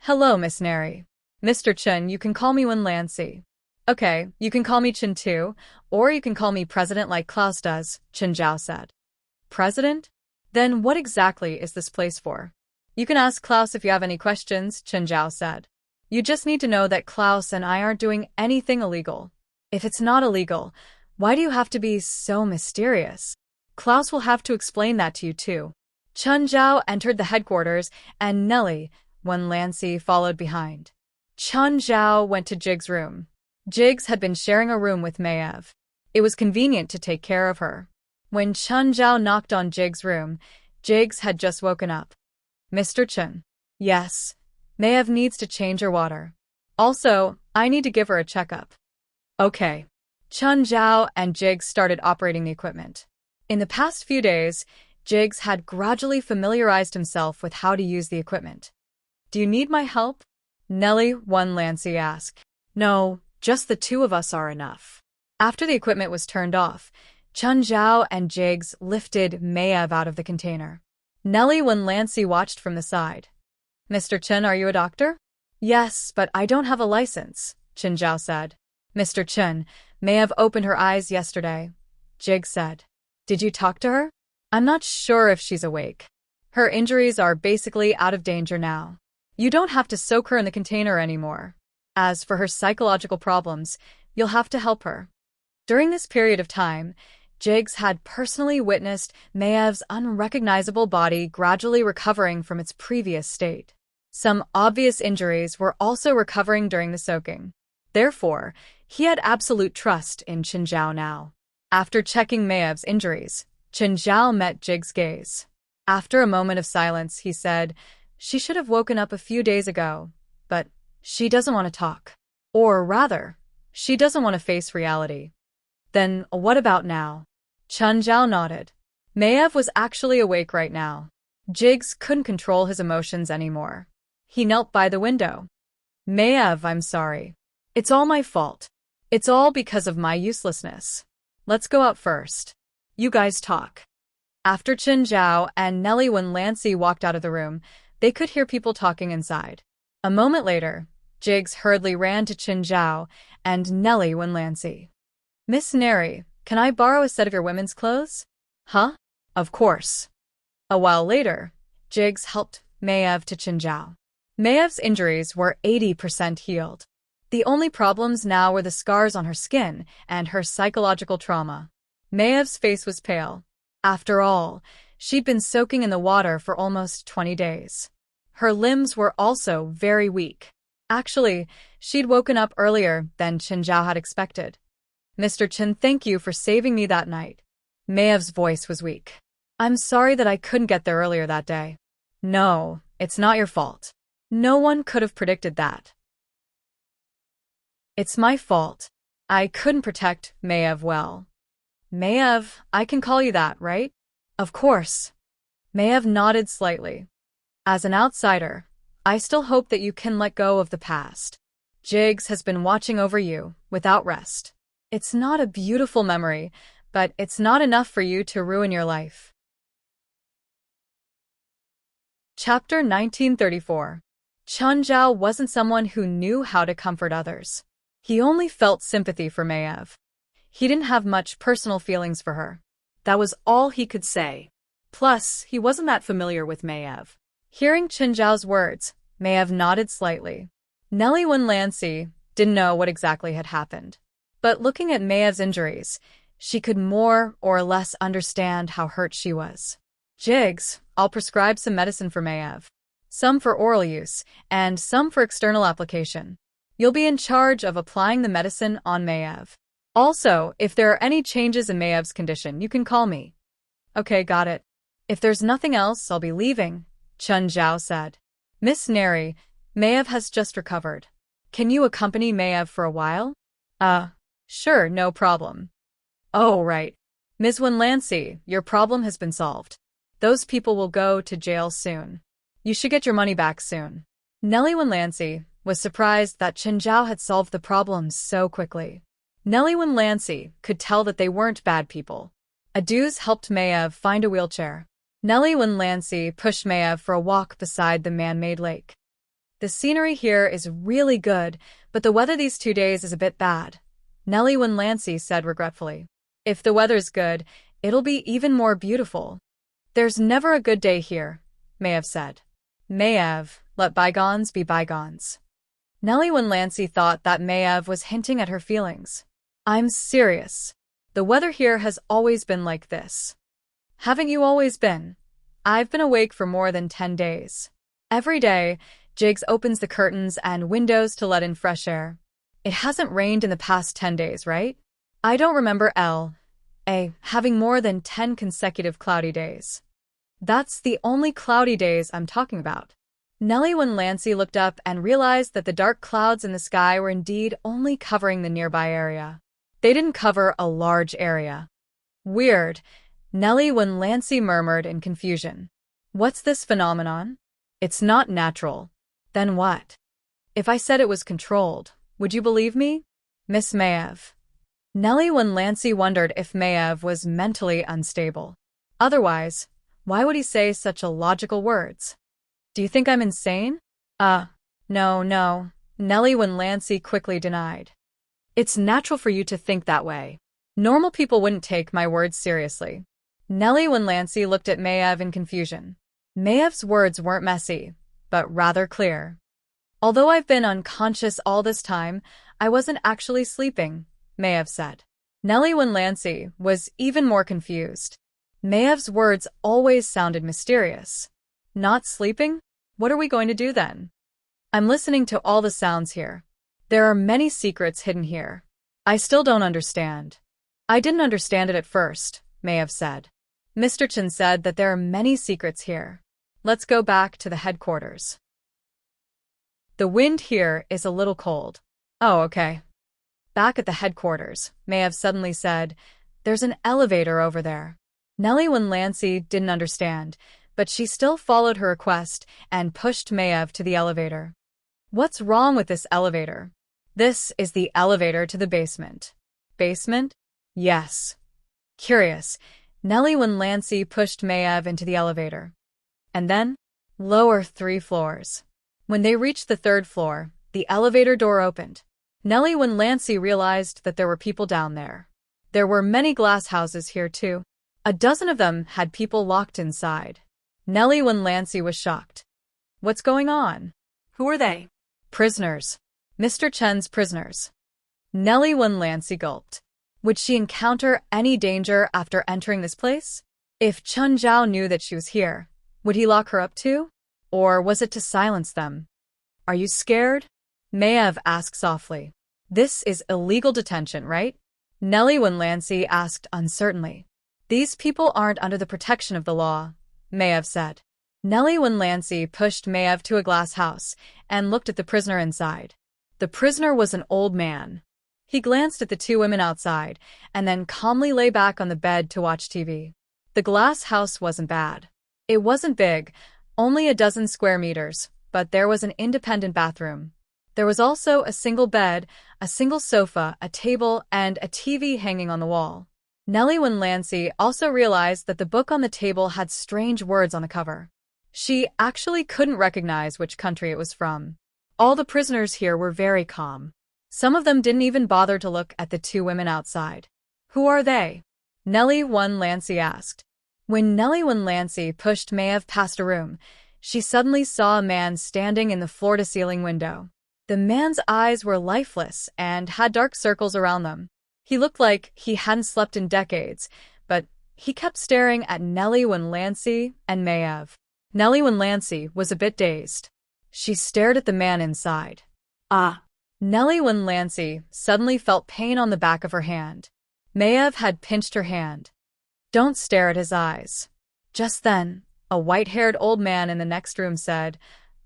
Hello, Miss Neri. Mr. Chun, you can call me Wenlancy. Okay, you can call me Chun too, or you can call me President like Klaus does, Chun Zhao said. President? Then what exactly is this place for? You can ask Klaus if you have any questions, Chun Zhao said. You just need to know that Klaus and I aren't doing anything illegal. If it's not illegal, why do you have to be so mysterious? Klaus will have to explain that to you too. Chun Zhao entered the headquarters and Nellie Wenlancy followed behind. Chun Zhao went to Jig's room. Jiggs had been sharing a room with Maev. It was convenient to take care of her. When Chun Zhao knocked on Jig's room, Jiggs had just woken up. Mr. Chun. Yes. Maev needs to change her water. Also, I need to give her a checkup. Okay. Chun Zhao and Jiggs started operating the equipment. In the past few days, Jiggs had gradually familiarized himself with how to use the equipment. Do you need my help? Nellie One Lancy asked. No, just the two of us are enough. After the equipment was turned off, Chun Zhao and Jigs lifted Mayev out of the container. Nellie One Lancy watched from the side. Mr. Chun, are you a doctor? Yes, but I don't have a license, Chun Zhao said. Mr. Chun, Mayev opened her eyes yesterday, Jigs said. Did you talk to her? I'm not sure if she's awake. Her injuries are basically out of danger now. You don't have to soak her in the container anymore. As for her psychological problems, you'll have to help her. During this period of time, Jigs had personally witnessed Mayev's unrecognizable body gradually recovering from its previous state. Some obvious injuries were also recovering during the soaking. Therefore, he had absolute trust in Chun Zhao now. After checking Mayev's injuries, Chun Zhao met Jigs' gaze. After a moment of silence, he said, she should have woken up a few days ago, but she doesn't want to talk. Or rather, she doesn't want to face reality. Then what about now? Chun Zhao nodded. Mayev was actually awake right now. Jigs couldn't control his emotions anymore. He knelt by the window. Mayev, I'm sorry. It's all my fault. It's all because of my uselessness. Let's go out first. You guys talk. After Chun Zhao and Nellie One Lancy walked out of the room, they could hear people talking inside. A moment later, Jigs hurriedly ran to Chun Zhao and Nellie One Lancy. Miss Neri, can I borrow a set of your women's clothes? Huh? Of course. A while later, Jigs helped Mayev to Chun Zhao. Mayev's injuries were 80% healed. The only problems now were the scars on her skin and her psychological trauma. Mayev's face was pale. After all, she'd been soaking in the water for almost 20 days. Her limbs were also very weak. Actually, she'd woken up earlier than Chun Zhao had expected. Mr. Chun, thank you for saving me that night. Mayev's voice was weak. I'm sorry that I couldn't get there earlier that day. No, it's not your fault. No one could have predicted that. It's my fault. I couldn't protect Mayev well. Mayev, I can call you that, right? Of course. Mayev nodded slightly. As an outsider, I still hope that you can let go of the past. Jigs has been watching over you, without rest. It's not a beautiful memory, but it's not enough for you to ruin your life. Chapter 1934. Chun Zhao wasn't someone who knew how to comfort others. He only felt sympathy for Mayev. He didn't have much personal feelings for her. That was all he could say. Plus, he wasn't that familiar with Mayev. Hearing Chun Zhao's words, Mayev nodded slightly. Nellie One Lancy didn't know what exactly had happened. But looking at Mayev's injuries, she could more or less understand how hurt she was. Jigs, I'll prescribe some medicine for Mayev. Some for oral use, and some for external application. You'll be in charge of applying the medicine on Mayev. Also, if there are any changes in Mayev's condition, you can call me. Okay, got it. If there's nothing else, I'll be leaving, Chun Zhao said. Miss Neri, Mayev has just recovered. Can you accompany Mayev for a while? Sure, no problem. Oh, right. Ms. One Lancy, your problem has been solved. Those people will go to jail soon. You should get your money back soon. Nellie One Lancy was surprised that Chun Zhao had solved the problems so quickly. Nellie One Lancy could tell that they weren't bad people. Aduz helped Mayev find a wheelchair. Nellie One Lancy pushed Mayev for a walk beside the man-made lake. The scenery here is really good, but the weather these 2 days is a bit bad, Nellie One Lancy said regretfully. If the weather's good, it'll be even more beautiful. There's never a good day here, Mayev said. Mayev, let bygones be bygones. Nellie One Lancy thought that Mayev was hinting at her feelings. I'm serious. The weather here has always been like this. Haven't you always been? I've been awake for more than 10 days. Every day, Jigs opens the curtains and windows to let in fresh air. It hasn't rained in the past 10 days, right? I don't remember having more than 10 consecutive cloudy days. That's the only cloudy days I'm talking about. Nellie One Lancy looked up and realized that the dark clouds in the sky were indeed only covering the nearby area. They didn't cover a large area. Weird, Nellie One Lancy murmured in confusion. What's this phenomenon? It's not natural. Then what? If I said it was controlled, would you believe me? Miss Mayev. Nellie Lancey wondered if Mayev was mentally unstable. Otherwise, why would he say such illogical words? Do you think I'm insane? No. Nellie Lancey quickly denied. It's natural for you to think that way. Normal people wouldn't take my words seriously. Nellie Lancey looked at Mayev in confusion. Mayev's words weren't messy, but rather clear. Although I've been unconscious all this time, I wasn't actually sleeping, Mayev said. Nellie Lancey was even more confused. Mayev's words always sounded mysterious. Not sleeping? What are we going to do then? I'm listening to all the sounds here. There are many secrets hidden here. I still don't understand. I didn't understand it at first, Mayev said. Mr. Chen said that there are many secrets here. Let's go back to the headquarters. The wind here is a little cold. Oh, okay. Back at the headquarters, Mayev suddenly said, there's an elevator over there. Nellie Lancey didn't understand, but she still followed her request and pushed Mayev to the elevator. What's wrong with this elevator? This is the elevator to the basement. Basement? Yes. Curious, Nellie Lancey pushed Mayev into the elevator. And then, lower 3 floors. When they reached the 3rd floor, the elevator door opened. Nellie Lancey realized that there were people down there. There were many glass houses here too. A dozen of them had people locked inside. Nellie Lancey was shocked. What's going on? Who are they? Prisoners. Mr. Chen's prisoners. Nellie Lancey gulped. Would she encounter any danger after entering this place? If Chun Zhao knew that she was here, would he lock her up too? Or was it to silence them? Are you scared? Mayev asked softly. This is illegal detention, right? Nellie Lancey asked uncertainly. These people aren't under the protection of the law, Mayev said. Nellie Lancey pushed Mayev to a glass house and looked at the prisoner inside. The prisoner was an old man. He glanced at the 2 women outside and then calmly lay back on the bed to watch TV. The glass house wasn't bad. It wasn't big, only a dozen square meters, but there was an independent bathroom. There was also a single bed, a single sofa, a table, and a TV hanging on the wall. Nellie Lancey also realized that the book on the table had strange words on the cover. She actually couldn't recognize which country it was from. All the prisoners here were very calm. Some of them didn't even bother to look at the 2 women outside. Who are they? Nellie Lancey asked. When Nellie Lancey pushed Mayev past a room, she suddenly saw a man standing in the floor-to-ceiling window. The man's eyes were lifeless and had dark circles around them. He looked like he hadn't slept in decades, but he kept staring at Nellie Lancey and Mayev. Nellie Lancey was a bit dazed. She stared at the man inside. Nellie Lancey suddenly felt pain on the back of her hand. Mayev had pinched her hand. Don't stare at his eyes. Just then, a white-haired old man in the next room said,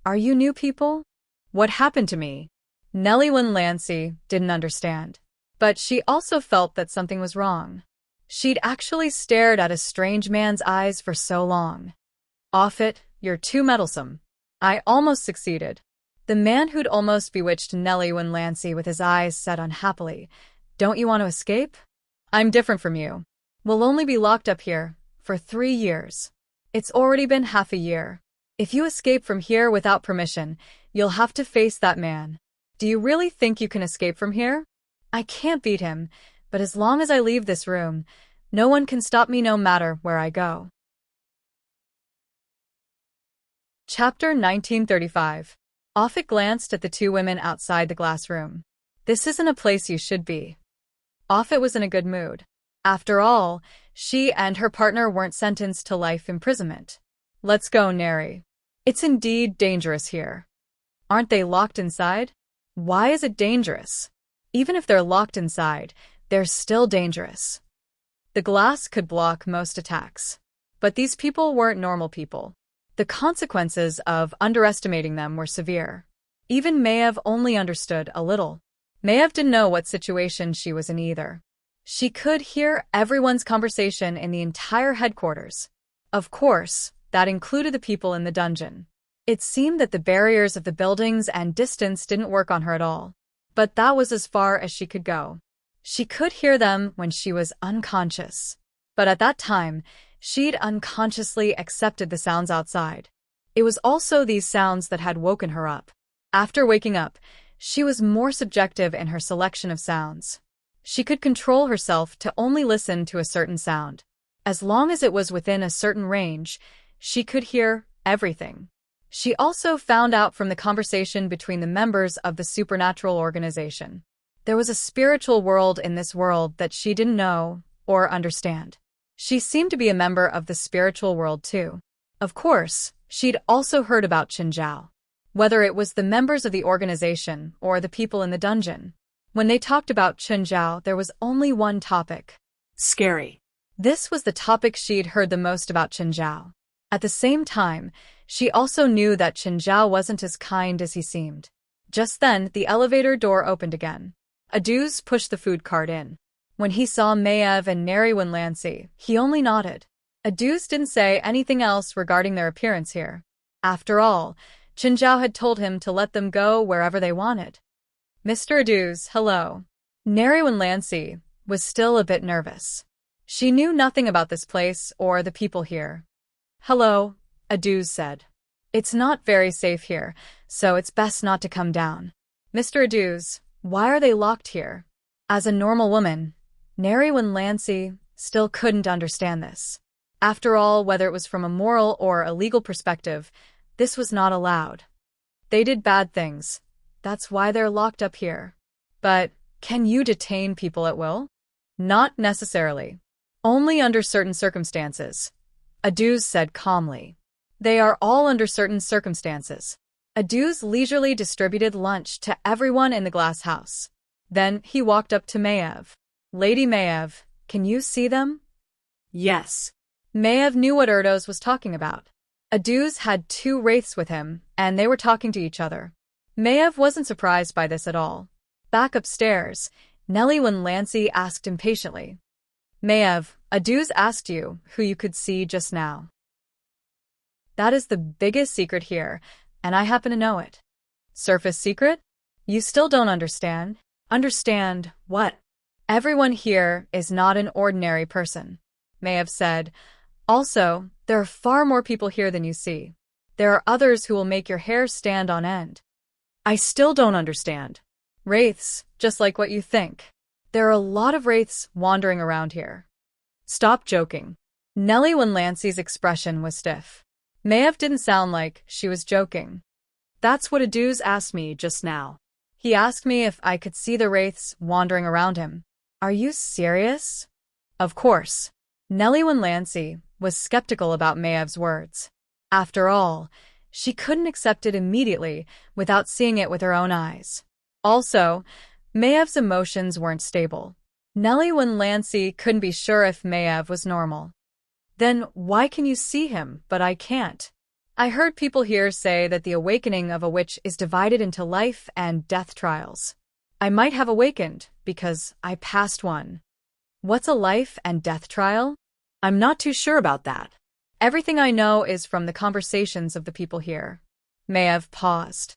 Are you new people? What happened to me? Nellie Lancey didn't understand. But she also felt that something was wrong. She'd actually stared at a strange man's eyes for so long. Off it, you're too meddlesome. I almost succeeded. The man who'd almost bewitched Nellie Lancey with his eyes said unhappily, Don't you want to escape? I'm different from you. We'll only be locked up here for 3 years. It's already been half a year. If you escape from here without permission, you'll have to face that man. Do you really think you can escape from here? I can't beat him, but as long as I leave this room, no one can stop me no matter where I go. Chapter 1935. Offit glanced at the 2 women outside the glass room. This isn't a place you should be. Offit was in a good mood. After all, she and her partner weren't sentenced to life imprisonment. Let's go, Neri. It's indeed dangerous here. Aren't they locked inside? Why is it dangerous? Even if they're locked inside, they're still dangerous. The glass could block most attacks. But these people weren't normal people. The consequences of underestimating them were severe. Even Mayev only understood a little. Mayev didn't know what situation she was in either. She could hear everyone's conversation in the entire headquarters. Of course, that included the people in the dungeon. It seemed that the barriers of the buildings and distance didn't work on her at all. But that was as far as she could go. She could hear them when she was unconscious. But at that time, she'd unconsciously accepted the sounds outside. It was also these sounds that had woken her up. After waking up, she was more subjective in her selection of sounds. She could control herself to only listen to a certain sound. As long as it was within a certain range, she could hear everything. She also found out from the conversation between the members of the supernatural organization. There was a spiritual world in this world that she didn't know or understand. She seemed to be a member of the spiritual world too. Of course, she'd also heard about Chenjiao. Whether it was the members of the organization or the people in the dungeon. When they talked about Chenjiao, there was only one topic. Scary. This was the topic she'd heard the most about Chenjiao. At the same time, she also knew that Chenjiao wasn't as kind as he seemed. Just then, the elevator door opened again. Aduz pushed the food cart in. When he saw Maiev and Neriwen Lancy, he only nodded. Aduz didn't say anything else regarding their appearance here. After all, Chenjiao had told him to let them go wherever they wanted. Mr. Aduz, hello. Neriwen Lancy was still a bit nervous. She knew nothing about this place or the people here. Hello, Aduz said. It's not very safe here, so it's best not to come down. Mr. Aduz, why are they locked here? As a normal woman, Neriwen Lancy still couldn't understand this. After all, whether it was from a moral or a legal perspective, this was not allowed. They did bad things. That's why they're locked up here. But can you detain people at will? Not necessarily. Only under certain circumstances. Aduz said calmly. They are all under certain circumstances. Aduz leisurely distributed lunch to everyone in the glass house. Then he walked up to Maiev. Lady Maiev, can you see them? Yes. Maiev knew what Erdos was talking about. Aduz had 2 wraiths with him, and they were talking to each other. Maiev wasn't surprised by this at all. Back upstairs, Neriwen Lancy asked impatiently. Maiev, Aduz asked you who you could see just now. That is the biggest secret here, and I happen to know it. Surface secret? You still don't understand? Understand what? Everyone here is not an ordinary person, Maiev said. Also, there are far more people here than you see. There are others who will make your hair stand on end. I still don't understand. Wraiths, just like what you think. There are a lot of wraiths wandering around here. Stop joking. Neriwen Lancy's expression was stiff. Maiev didn't sound like she was joking. That's what Aduz asked me just now. He asked me if I could see the wraiths wandering around him. Are you serious? Of course. Neriwen Lancy was skeptical about Maiev's words. After all, she couldn't accept it immediately without seeing it with her own eyes. Also, Maiev's emotions weren't stable. Neriwen Lancy couldn't be sure if Maiev was normal. Then why can you see him, but I can't? I heard people here say that the awakening of a witch is divided into life and death trials. I might have awakened because I passed one. What's a life and death trial? I'm not too sure about that. Everything I know is from the conversations of the people here. Maiev paused.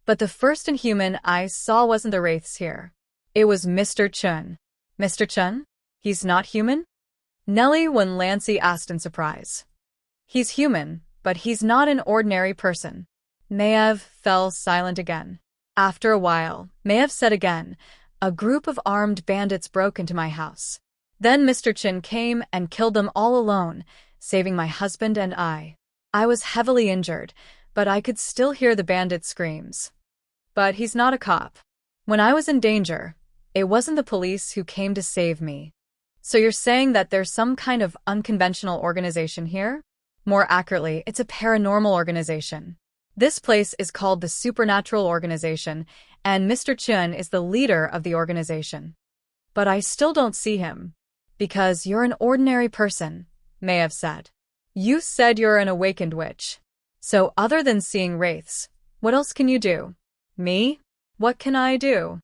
But the first inhuman I saw wasn't the wraiths here. It was Mr. Chun. Mr. Chun? He's not human? Neriwen Lancy asked in surprise. He's human, but he's not an ordinary person. Maiev fell silent again. After a while, Maiev said again, a group of armed bandits broke into my house. Then Mr. Chin came and killed them all alone, saving my husband and I. I was heavily injured, but I could still hear the bandits' screams. But he's not a cop. When I was in danger, it wasn't the police who came to save me. So you're saying that there's some kind of unconventional organization here? More accurately, it's a paranormal organization. This place is called the Supernatural Organization, and Mr. Chun is the leader of the organization. But I still don't see him. Because you're an ordinary person, Maiev said. You said you're an awakened witch. So other than seeing wraiths, what else can you do? Me? What can I do?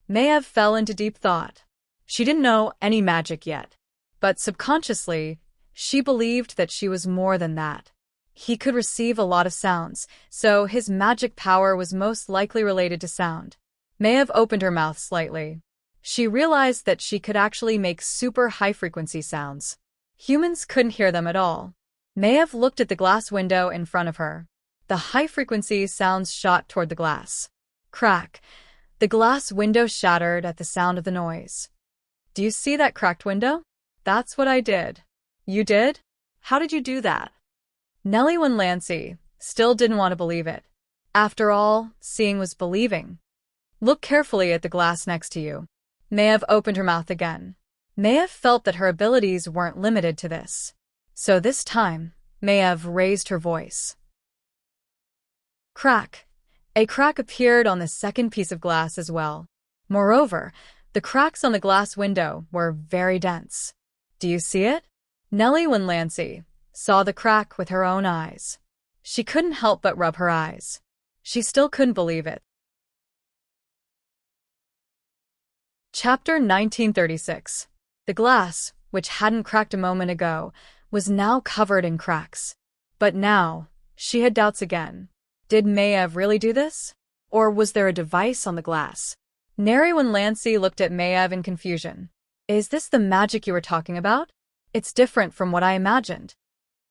Maiev fell into deep thought. She didn't know any magic yet. But subconsciously, she believed that she was more than that. He could receive a lot of sounds, so his magic power was most likely related to sound. Maeve opened her mouth slightly. She realized that she could actually make super high-frequency sounds. Humans couldn't hear them at all. Maeve looked at the glass window in front of her. The high-frequency sounds shot toward the glass. Crack. The glass window shattered at the sound of the noise. Do you see that cracked window? That's what I did. You did? How did you do that? Nellie Winlancey still didn't want to believe it. After all, seeing was believing. Look carefully at the glass next to you. Maeve opened her mouth again. Maeve felt that her abilities weren't limited to this. So this time, Maeve raised her voice. Crack. A crack appeared on the second piece of glass as well. Moreover, the cracks on the glass window were very dense. Do you see it? Nellie Winlancey saw the crack with her own eyes. She couldn't help but rub her eyes. She still couldn't believe it. Chapter 1936. The glass, which hadn't cracked a moment ago, was now covered in cracks. But now, she had doubts again. Did Maeve really do this? Or was there a device on the glass? Nellie Winlancey looked at Maeve in confusion. Is this the magic you were talking about? It's different from what I imagined.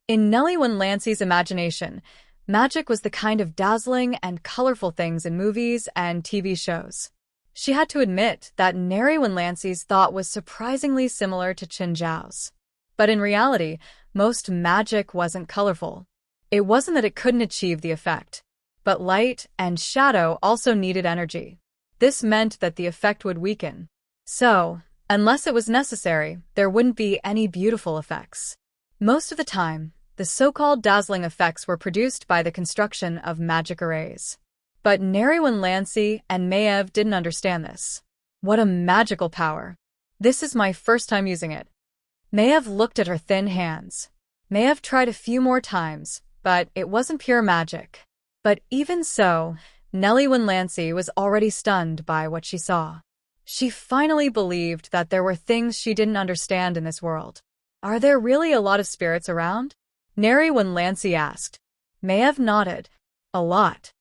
In Nellie Winlancey's imagination, magic was the kind of dazzling and colorful things in movies and TV shows. She had to admit that Nellie Winlancey's thought was surprisingly similar to Chen Zhao's. But in reality, most magic wasn't colorful. It wasn't that it couldn't achieve the effect, but light and shadow also needed energy. This meant that the effect would weaken. So, unless it was necessary, there wouldn't be any beautiful effects. Most of the time, the so-called dazzling effects were produced by the construction of magic arrays. But Nellie Winlancey and Maeve didn't understand this. What a magical power. This is my first time using it. Maeve looked at her thin hands. Maeve tried a few more times, but it wasn't pure magic. But even so, Nellie Winlancey was already stunned by what she saw. She finally believed that there were things she didn't understand in this world. Are there really a lot of spirits around? Nellie Winlancey asked. Maeve nodded. A lot.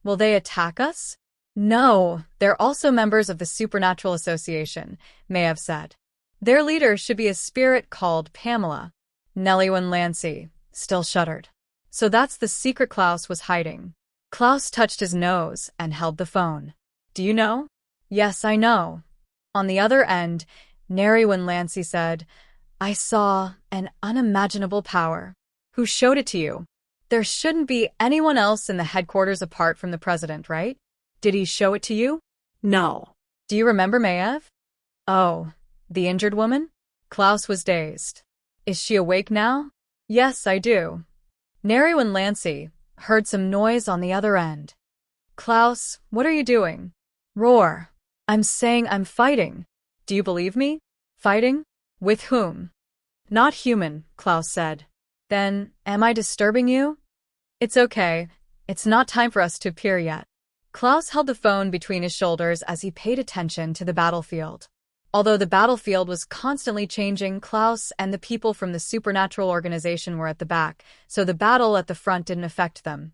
Will they attack us? No, they're also members of the Supernatural Association, Maeve said. Their leader should be a spirit called Pamela. Nellie Winlancey still shuddered. So that's the secret Klaus was hiding. Klaus touched his nose and held the phone. Do you know? Yes, I know. On the other end, Nellie Winlancey said, I saw an unimaginable power. Who showed it to you? There shouldn't be anyone else in the headquarters apart from the president, right? Did he show it to you? No. Do you remember Maeve? Oh, the injured woman? Klaus was dazed. Is she awake now? Yes, I do. Nellie Winlancey heard some noise on the other end. Klaus, what are you doing? Roar. I'm saying I'm fighting. Do you believe me? Fighting? With whom? Not human, Klaus said. Then, am I disturbing you? It's okay. It's not time for us to appear yet. Klaus held the phone between his shoulders as he paid attention to the battlefield. Although the battlefield was constantly changing, Klaus and the people from the Supernatural Organization were at the back, so the battle at the front didn't affect them.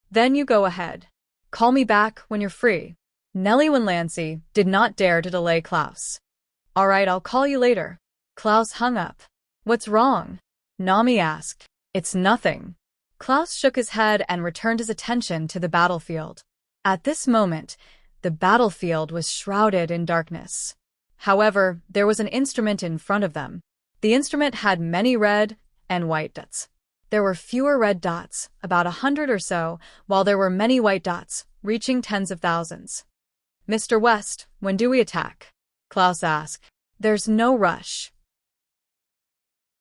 Then you go ahead. Call me back when you're free. Nellie Winlancey did not dare to delay Klaus. All right, I'll call you later. Klaus hung up. What's wrong? Nami asked. It's nothing. Klaus shook his head and returned his attention to the battlefield. At this moment, the battlefield was shrouded in darkness. However, there was an instrument in front of them. The instrument had many red and white dots. There were fewer red dots, about 100 or so, while there were many white dots, reaching tens of thousands. Mr. West, when do we attack? Klaus asked. There's no rush.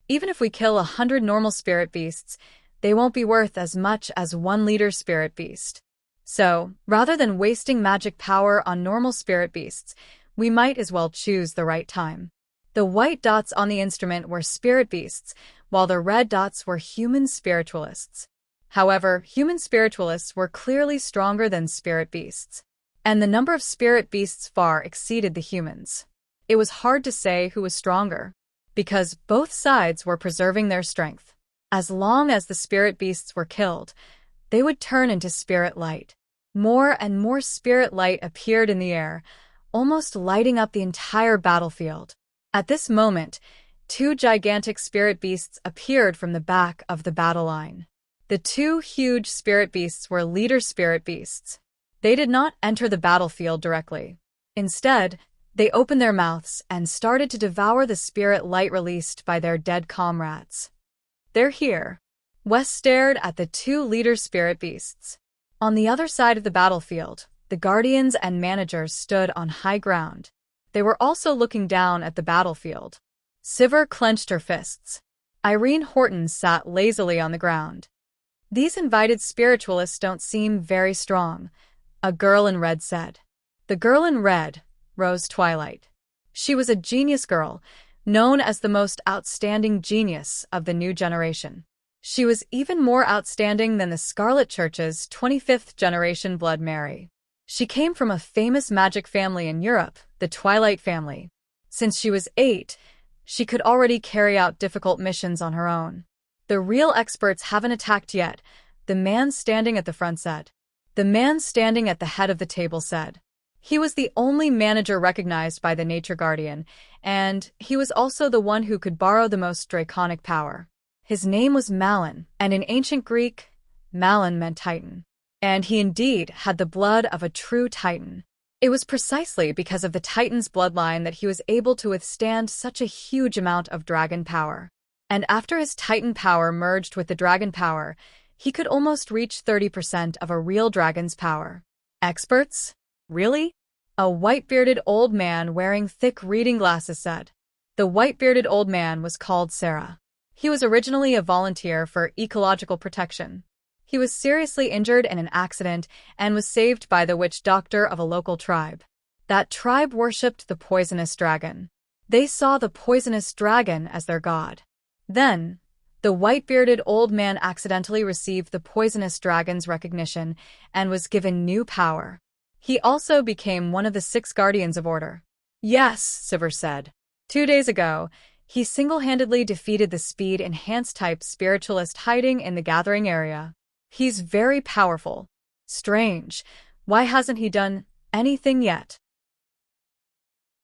Even if we kill 100 normal spirit beasts, they won't be worth as much as one leader spirit beast. So, rather than wasting magic power on normal spirit beasts, we might as well choose the right time. The white dots on the instrument were spirit beasts, while the red dots were human spiritualists. However, human spiritualists were clearly stronger than spirit beasts, and the number of spirit beasts far exceeded the humans. It was hard to say who was stronger, because both sides were preserving their strength. As long as the spirit beasts were killed, they would turn into spirit light. More and more spirit light appeared in the air, almost lighting up the entire battlefield. At this moment, two gigantic spirit beasts appeared from the back of the battle line. The two huge spirit beasts were leader spirit beasts. They did not enter the battlefield directly. Instead, they opened their mouths and started to devour the spirit light released by their dead comrades. "They're here." Wes stared at the two leader spirit beasts. On the other side of the battlefield, the guardians and managers stood on high ground. They were also looking down at the battlefield. Sivir clenched her fists. Irene Horton sat lazily on the ground. "These invited spiritualists don't seem very strong," a girl in red said. The girl in red, Rose Twilight. She was a genius girl, known as the most outstanding genius of the new generation. She was even more outstanding than the Scarlet Church's 25th generation Blood Mary. She came from a famous magic family in Europe, the Twilight family. Since she was 8, she could already carry out difficult missions on her own. "The real experts haven't attacked yet," the man standing at the front said. The man standing at the head of the table said. He was the only manager recognized by the Nature Guardian, and he was also the one who could borrow the most draconic power. His name was Malin, and in ancient Greek, Malin meant Titan. And he indeed had the blood of a true Titan. It was precisely because of the Titan's bloodline that he was able to withstand such a huge amount of dragon power. And after his Titan power merged with the dragon power, he could almost reach 30% of a real dragon's power. "Experts? Really?" a white-bearded old man wearing thick reading glasses said. The white-bearded old man was called Sarah. He was originally a volunteer for ecological protection. He was seriously injured in an accident and was saved by the witch doctor of a local tribe. That tribe worshipped the poisonous dragon. They saw the poisonous dragon as their god. Then, the white-bearded old man accidentally received the poisonous dragon's recognition and was given new power. He also became one of the 6 guardians of order. "Yes," Sivir said. 2 days ago, he single-handedly defeated the speed-enhanced type spiritualist hiding in the gathering area. He's very powerful. Strange. Why hasn't he done anything yet?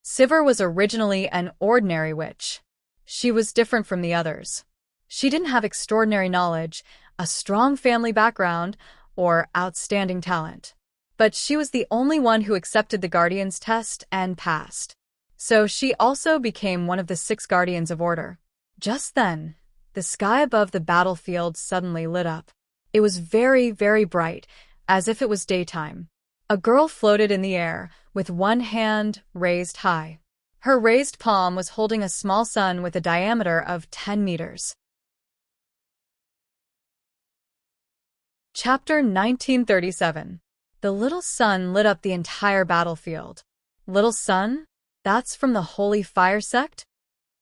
Sivir was originally an ordinary witch. She was different from the others. She didn't have extraordinary knowledge, a strong family background, or outstanding talent. But she was the only one who accepted the Guardian's test and passed. So she also became one of the 6 Guardians of Order. Just then, the sky above the battlefield suddenly lit up. It was very, very bright, as if it was daytime. A girl floated in the air, with one hand raised high. Her raised palm was holding a small sun with a diameter of 10 meters. Chapter 1937. The little sun lit up the entire battlefield. Little sun? That's from the Holy Fire sect?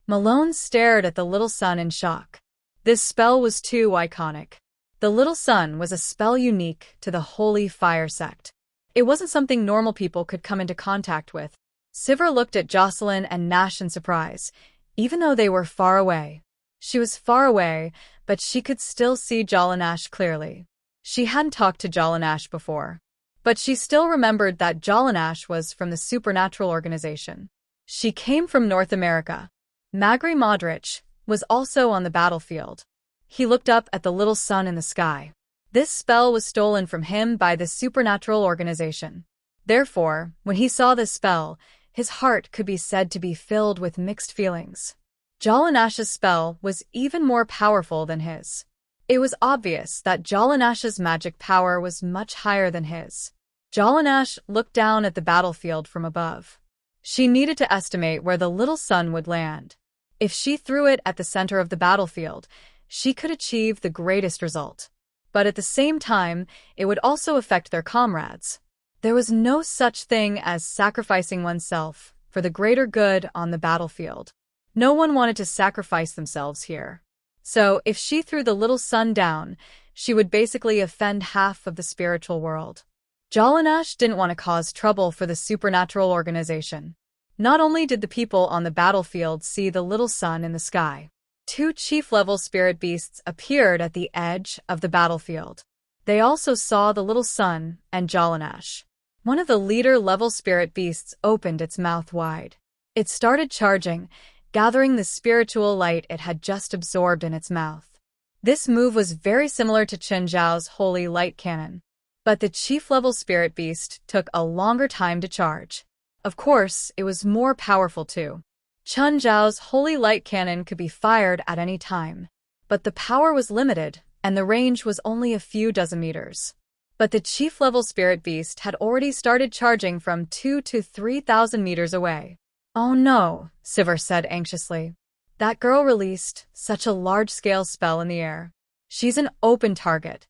Malone stared at the little sun in shock. This spell was too iconic. The little sun was a spell unique to the Holy Fire sect. It wasn't something normal people could come into contact with. Sivir looked at Jocelyn and Nash in surprise, even though they were far away. She was far away, but she could still see Jolanash clearly. She hadn't talked to Jolanash before. But she still remembered that Jolanash was from the Supernatural Organization. She came from North America. Magri Modrich was also on the battlefield. He looked up at the little sun in the sky. This spell was stolen from him by the Supernatural Organization. Therefore, when he saw this spell, his heart could be said to be filled with mixed feelings. Jolanash's spell was even more powerful than his. It was obvious that Jolanash's magic power was much higher than his. Jolanash looked down at the battlefield from above. She needed to estimate where the little sun would land. If she threw it at the center of the battlefield, she could achieve the greatest result. But at the same time, it would also affect their comrades. There was no such thing as sacrificing oneself for the greater good on the battlefield. No one wanted to sacrifice themselves here. So, if she threw the little sun down, she would basically offend half of the spiritual world. Jolanash didn't want to cause trouble for the Supernatural Organization. Not only did the people on the battlefield see the little sun in the sky, Two chief-level spirit beasts appeared at the edge of the battlefield. They also saw the little sun and Jalanash. One of the leader-level spirit beasts opened its mouth wide. It started charging, gathering the spiritual light it had just absorbed in its mouth. This move was very similar to Chen Zhao's holy light cannon. But the chief-level spirit beast took a longer time to charge. Of course, it was more powerful too. Chen Zhao's holy light cannon could be fired at any time. But the power was limited, and the range was only a few dozen meters. But the chief-level spirit beast had already started charging from 2,000 to 3,000 meters away. "Oh no," Sivir said anxiously. "That girl released such a large-scale spell in the air. She's an open target."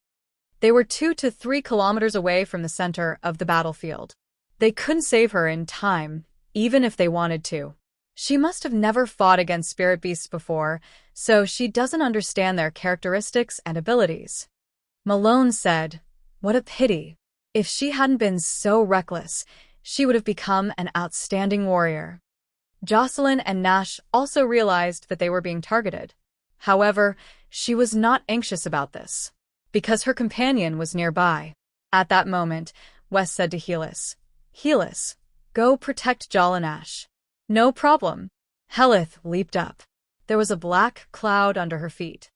They were 2 to 3 kilometers away from the center of the battlefield. They couldn't save her in time, even if they wanted to. She must have never fought against spirit beasts before, so she doesn't understand their characteristics and abilities. Malone said, "What a pity. If she hadn't been so reckless, she would have become an outstanding warrior." Jocelyn and Nash also realized that they were being targeted. However, she was not anxious about this, because her companion was nearby. At that moment, Wes said to Helis, "Helis, go protect Jalanash." "No problem." Helith leaped up. There was a black cloud under her feet.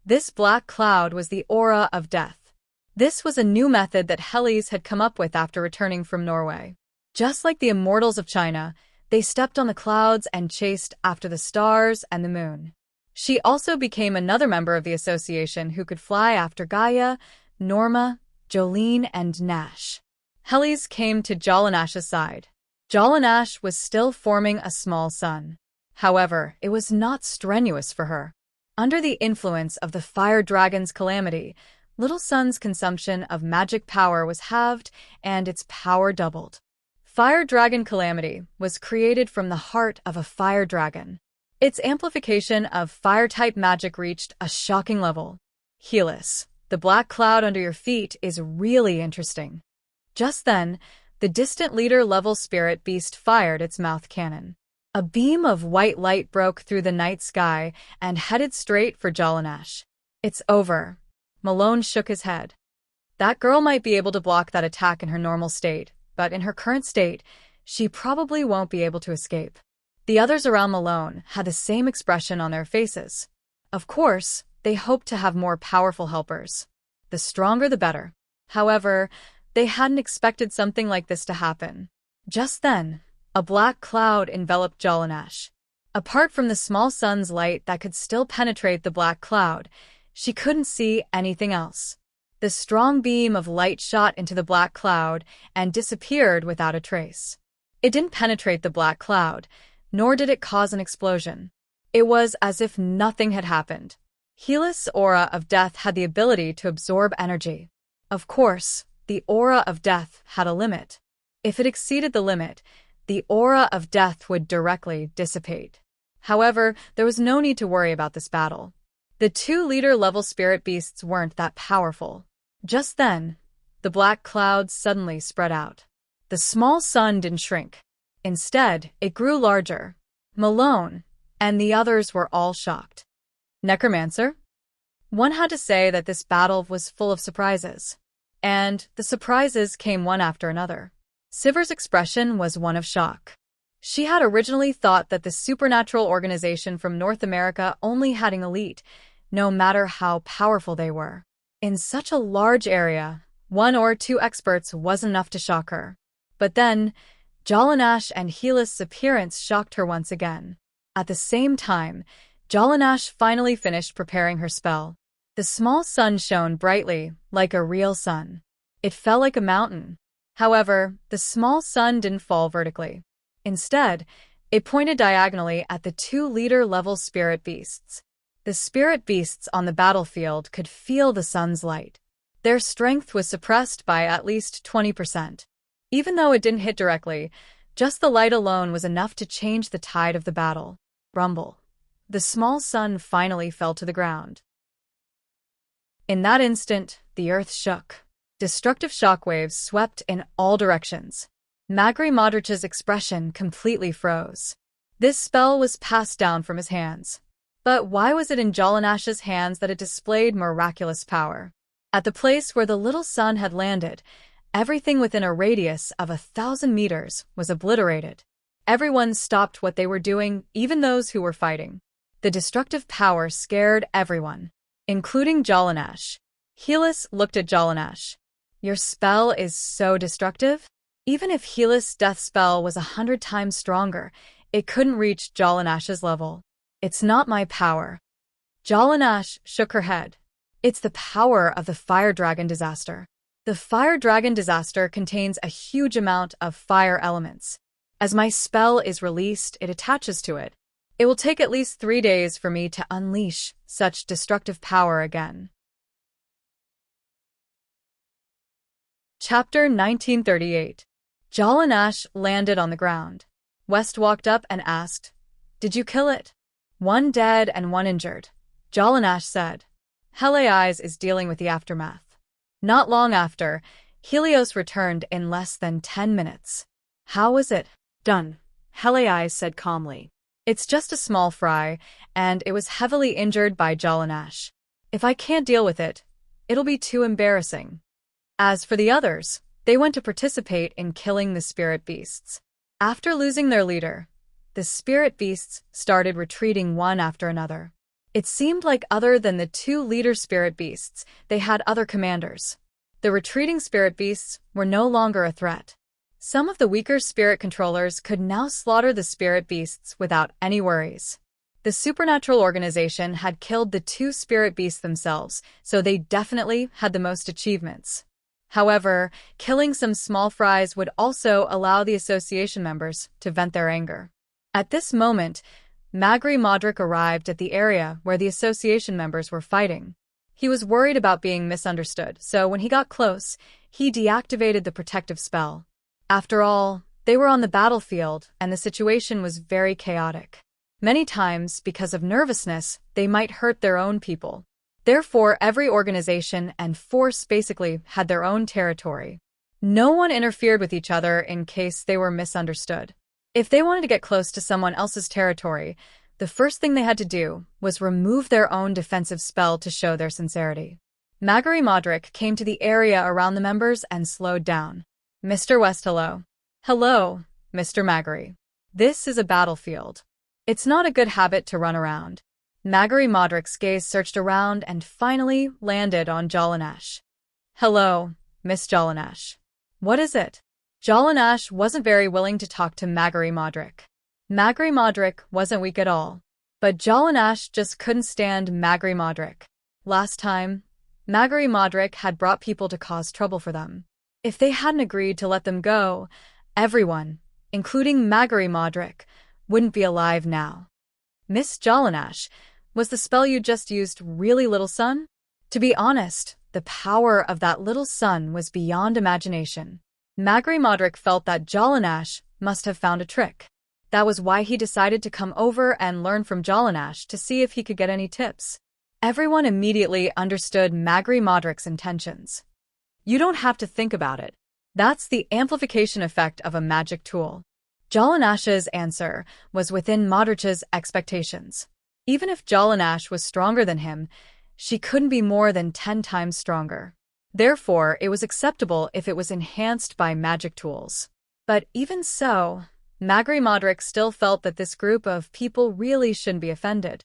This black cloud was the aura of death. This was a new method that Helis had come up with after returning from Norway. Just like the immortals of China, they stepped on the clouds and chased after the stars and the moon. She also became another member of the association who could fly after Gaia, Norma, Jolene, and Nash. Helis came to Jalanash's side. Jalanash was still forming a small sun. However, it was not strenuous for her. Under the influence of the fire dragon's calamity, Little Sun's consumption of magic power was halved and its power doubled. Fire Dragon Calamity was created from the heart of a fire dragon. Its amplification of fire-type magic reached a shocking level. Helis, the black cloud under your feet is really interesting. Just then, the distant leader-level spirit beast fired its mouth cannon. A beam of white light broke through the night sky and headed straight for Jalanash. "It's over." Malone shook his head. That girl might be able to block that attack in her normal state, but in her current state, she probably won't be able to escape. The others around Malone had the same expression on their faces. Of course, they hoped to have more powerful helpers. The stronger the better. However, they hadn't expected something like this to happen. Just then, a black cloud enveloped Jalanash. Apart from the small sun's light that could still penetrate the black cloud, she couldn't see anything else. The strong beam of light shot into the black cloud and disappeared without a trace. It didn't penetrate the black cloud, nor did it cause an explosion. It was as if nothing had happened. Helis' aura of death had the ability to absorb energy. Of course, the aura of death had a limit. If it exceeded the limit, the aura of death would directly dissipate. However, there was no need to worry about this battle. The two leader-level spirit beasts weren't that powerful. Just then, the black cloud suddenly spread out. The small sun didn't shrink. Instead, it grew larger. Malone and the others were all shocked. Necromancer? One had to say that this battle was full of surprises. And the surprises came one after another. Sivir's expression was one of shock. She had originally thought that the supernatural organization from North America only had an elite, no matter how powerful they were. In such a large area, 1 or 2 experts wasn't enough to shock her. But then, Jalanash and Helis' appearance shocked her once again. At the same time, Jalanash finally finished preparing her spell. The small sun shone brightly, like a real sun. It fell like a mountain. However, the small sun didn't fall vertically. Instead, it pointed diagonally at the 2 leader-level spirit beasts. The spirit beasts on the battlefield could feel the sun's light. Their strength was suppressed by at least 20%. Even though it didn't hit directly, just the light alone was enough to change the tide of the battle. Rumble. The small sun finally fell to the ground. In that instant, the earth shook. Destructive shockwaves swept in all directions. Magri Modric's expression completely froze. This spell was passed down from his hands. But why was it in Jallanash's hands that it displayed miraculous power? At the place where the little sun had landed, everything within a radius of 1,000 meters was obliterated. Everyone stopped what they were doing, even those who were fighting. The destructive power scared everyone, including Jallanash. Helis looked at Jallanash. Your spell is so destructive? Even if Helis' death spell was 100 times stronger, it couldn't reach Jallanash's level. It's not my power. Jallanash shook her head. It's the power of the fire dragon disaster. The fire dragon disaster contains a huge amount of fire elements. As my spell is released, it attaches to it. It will take at least 3 days for me to unleash such destructive power again. Chapter 1938. Jallanash landed on the ground. West walked up and asked, "Did you kill it?" "1 dead and 1 injured," Jallanash said. Helios is dealing with the aftermath. Not long after, Helios returned in less than 10 minutes. "How was it?" "Done," Helios said calmly. "It's just a small fry, and it was heavily injured by Jallanash. If I can't deal with it, it'll be too embarrassing." As for the others, they went to participate in killing the spirit beasts. After losing their leader, the spirit beasts started retreating one after another. It seemed like other than the 2 leader spirit beasts, they had other commanders. The retreating spirit beasts were no longer a threat. Some of the weaker spirit controllers could now slaughter the spirit beasts without any worries. The supernatural organization had killed the 2 spirit beasts themselves, so they definitely had the most achievements. However, killing some small fries would also allow the association members to vent their anger. At this moment, Magri Modric arrived at the area where the association members were fighting. He was worried about being misunderstood, so when he got close, he deactivated the protective spell. After all, they were on the battlefield, and the situation was very chaotic. Many times, because of nervousness, they might hurt their own people. Therefore, every organization and force basically had their own territory. No one interfered with each other in case they were misunderstood. If they wanted to get close to someone else's territory, the first thing they had to do was remove their own defensive spell to show their sincerity. Magari Modric came to the area around the members and slowed down. "Mr. West, hello." "Hello, Mr. Magari. This is a battlefield. It's not a good habit to run around." Magari Modric's gaze searched around and finally landed on Jallanash. "Hello, Miss Jallanash. What is it?" Jallanash wasn't very willing to talk to Magari Modric. Magari Modric wasn't weak at all, but Jallanash just couldn't stand Magari Modric. Last time, Magari Modric had brought people to cause trouble for them. If they hadn't agreed to let them go, everyone, including Magari Modric, wouldn't be alive now. "Miss Jallanash, was the spell you just used really little sun?" To be honest, the power of that little sun was beyond imagination. Magari Modric felt that Jallanash must have found a trick. That was why he decided to come over and learn from Jallanash to see if he could get any tips. Everyone immediately understood Magari Modric's intentions. "You don't have to think about it. That's the amplification effect of a magic tool." Jallanash's answer was within Modric's expectations. Even if Jallanash was stronger than him, she couldn't be more than 10 times stronger. Therefore, it was acceptable if it was enhanced by magic tools. But even so, Magari Modric still felt that this group of people really shouldn't be offended.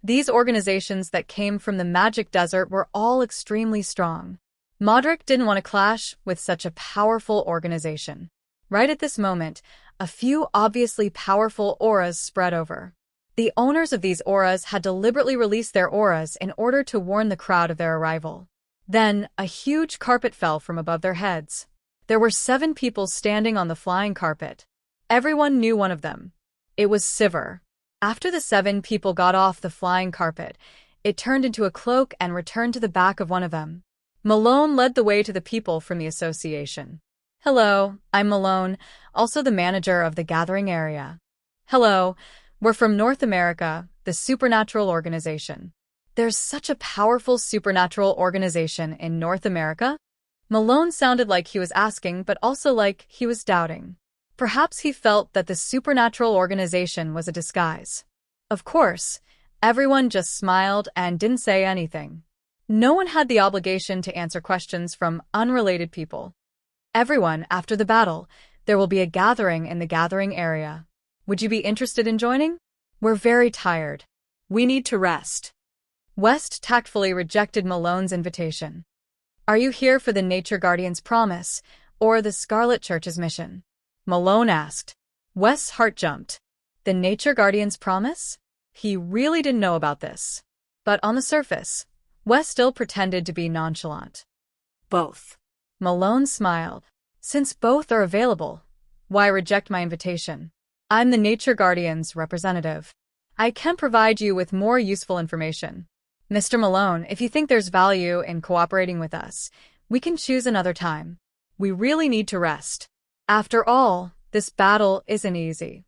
These organizations that came from the magic desert were all extremely strong. Modric didn't want to clash with such a powerful organization. Right at this moment, a few obviously powerful auras spread over. The owners of these auras had deliberately released their auras in order to warn the crowd of their arrival. Then, a huge carpet fell from above their heads. There were 7 people standing on the flying carpet. Everyone knew one of them. It was Sivir. After the 7 people got off the flying carpet, it turned into a cloak and returned to the back of one of them. Malone led the way to the people from the association. "Hello, I'm Malone, also the manager of the gathering area." "Hello, we're from North America, the Supernatural Organization." "There's such a powerful supernatural organization in North America?" Malone sounded like he was asking, but also like he was doubting. Perhaps he felt that the supernatural organization was a disguise. Of course, everyone just smiled and didn't say anything. No one had the obligation to answer questions from unrelated people. Everyone, after the battle, there will be a gathering in the gathering area. Would you be interested in joining? We're very tired. We need to rest. West tactfully rejected Malone's invitation. Are you here for the Nature Guardian's promise, or the Scarlet Church's mission? Malone asked. West's heart jumped. The Nature Guardian's promise? He really didn't know about this. But on the surface, West still pretended to be nonchalant. Both. Malone smiled. Since both are available, why reject my invitation? I'm the Nature Guardian's representative. I can provide you with more useful information. Mr. Malone, if you think there's value in cooperating with us, we can choose another time. We really need to rest. After all, this battle isn't easy.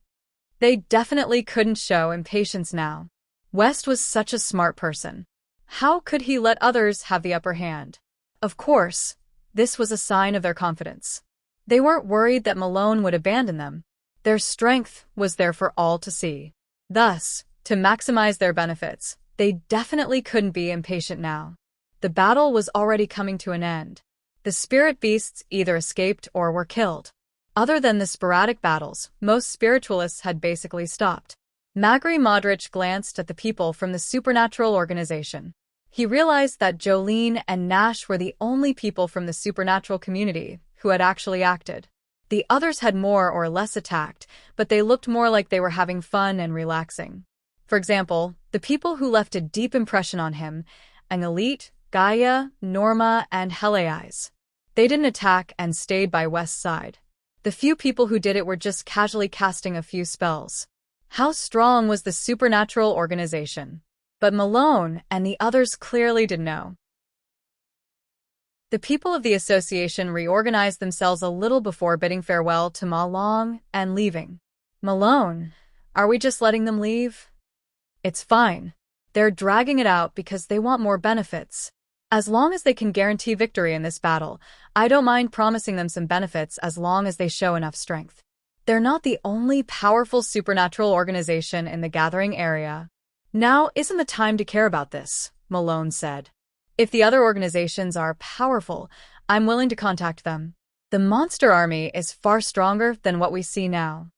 They definitely couldn't show impatience now. West was such a smart person. How could he let others have the upper hand? Of course, this was a sign of their confidence. They weren't worried that Malone would abandon them. Their strength was there for all to see. Thus, to maximize their benefits, they definitely couldn't be impatient now. The battle was already coming to an end. The spirit beasts either escaped or were killed. Other than the sporadic battles, most spiritualists had basically stopped. Magri Modric glanced at the people from the supernatural organization. He realized that Jolene and Nash were the only people from the supernatural community who had actually acted. The others had more or less attacked, but they looked more like they were having fun and relaxing. For example, the people who left a deep impression on him, Elite, Gaia, Norma, and Heliais. They didn't attack and stayed by West's side. The few people who did it were just casually casting a few spells. How strong was the supernatural organization? But Malone and the others clearly didn't know. The people of the association reorganized themselves a little before bidding farewell to Ma Long and leaving. Malone, are we just letting them leave? It's fine. They're dragging it out because they want more benefits. As long as they can guarantee victory in this battle, I don't mind promising them some benefits as long as they show enough strength. They're not the only powerful supernatural organization in the gathering area. Now isn't the time to care about this, Malone said. If the other organizations are powerful, I'm willing to contact them. The monster army is far stronger than what we see now.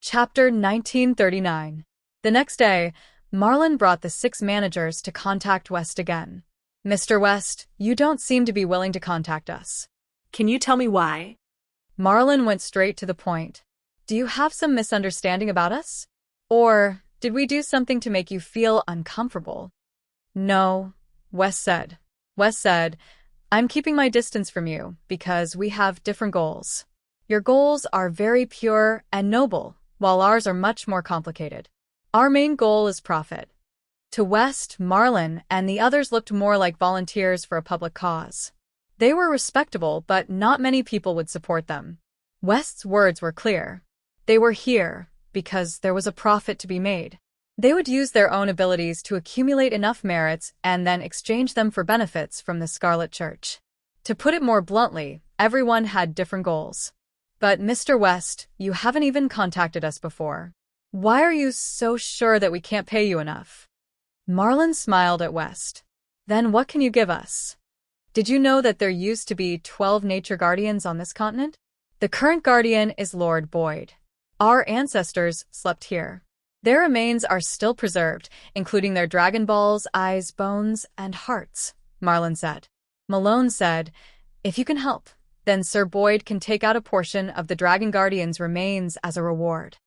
Chapter 1939. The next day, Marlin brought the 6 managers to contact West again. Mr. West, you don't seem to be willing to contact us. Can you tell me why? Marlin went straight to the point. Do you have some misunderstanding about us? Or did we do something to make you feel uncomfortable? No, West said. I'm keeping my distance from you because we have different goals. Your goals are very pure and noble, while ours are much more complicated. Our main goal is profit. To West, Marlin and the others looked more like volunteers for a public cause. They were respectable, but not many people would support them. West's words were clear. They were here because there was a profit to be made. They would use their own abilities to accumulate enough merits and then exchange them for benefits from the Scarlet Church. To put it more bluntly, everyone had different goals. But Mr. West, you haven't even contacted us before. Why are you so sure that we can't pay you enough? Marlin smiled at West. Then what can you give us? Did you know that there used to be 12 nature guardians on this continent? The current guardian is Lord Boyd. Our ancestors slept here. Their remains are still preserved, including their dragon balls, eyes, bones, and hearts, Marlin said. Malone said, if you can help, then Sir Boyd can take out a portion of the Dragon Guardian's remains as a reward.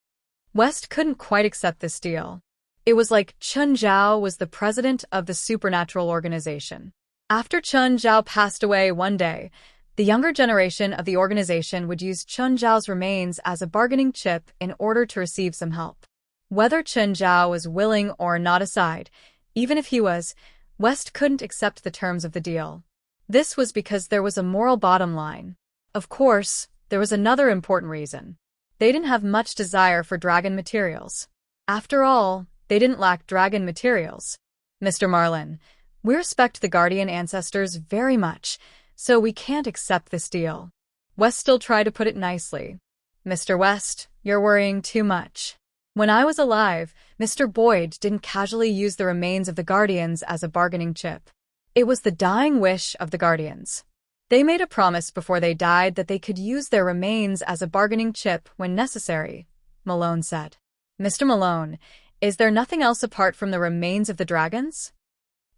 West couldn't quite accept this deal. It was like Chun Zhao was the president of the supernatural organization. After Chun Zhao passed away one day, the younger generation of the organization would use Chun Zhao's remains as a bargaining chip in order to receive some help. Whether Chun Zhao was willing or not aside, even if he was, West couldn't accept the terms of the deal. This was because there was a moral bottom line. Of course, there was another important reason. They didn't have much desire for dragon materials. After all, they didn't lack dragon materials. Mr. Marlin, we respect the Guardian ancestors very much, so we can't accept this deal. West still tried to put it nicely. Mr. West, you're worrying too much. When I was alive, Mr. Boyd didn't casually use the remains of the Guardians as a bargaining chip. It was the dying wish of the Guardians. They made a promise before they died that they could use their remains as a bargaining chip when necessary, Malone said. Mr. Malone, is there nothing else apart from the remains of the dragons?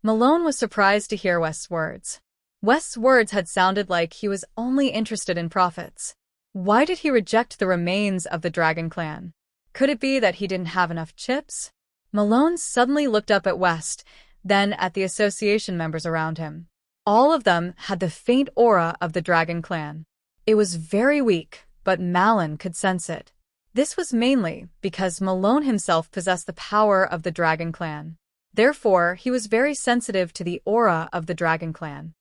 Malone was surprised to hear West's words. West's words had sounded like he was only interested in profits. Why did he reject the remains of the Dragon Clan? Could it be that he didn't have enough chips? Malone suddenly looked up at West, then at the association members around him. All of them had the faint aura of the Dragon Clan. It was very weak, but Malin could sense it. This was mainly because Malone himself possessed the power of the Dragon Clan. Therefore, he was very sensitive to the aura of the Dragon Clan.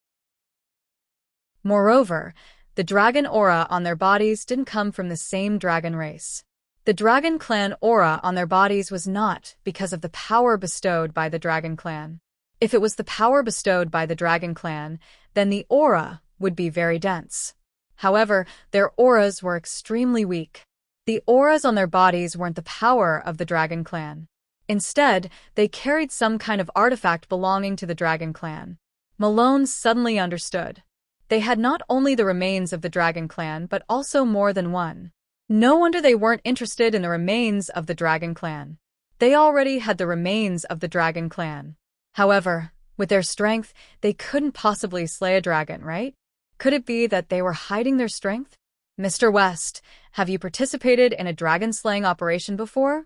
Moreover, the dragon aura on their bodies didn't come from the same dragon race. The Dragon Clan aura on their bodies was not because of the power bestowed by the Dragon Clan. If it was the power bestowed by the Dragon Clan, then the aura would be very dense. However, their auras were extremely weak. The auras on their bodies weren't the power of the Dragon Clan. Instead, they carried some kind of artifact belonging to the Dragon Clan. Malone suddenly understood. They had not only the remains of the Dragon Clan but also more than one. No wonder they weren't interested in the remains of the Dragon Clan. They already had the remains of the Dragon Clan. However, with their strength, they couldn't possibly slay a dragon, right? Could it be that they were hiding their strength? Mr. West, have you participated in a dragon-slaying operation before?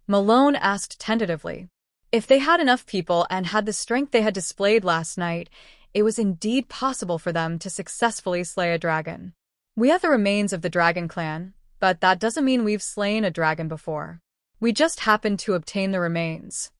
Malone asked tentatively. If they had enough people and had the strength they had displayed last night, it was indeed possible for them to successfully slay a dragon. We have the remains of the Dragon Clan, but that doesn't mean we've slain a dragon before. We just happened to obtain the remains.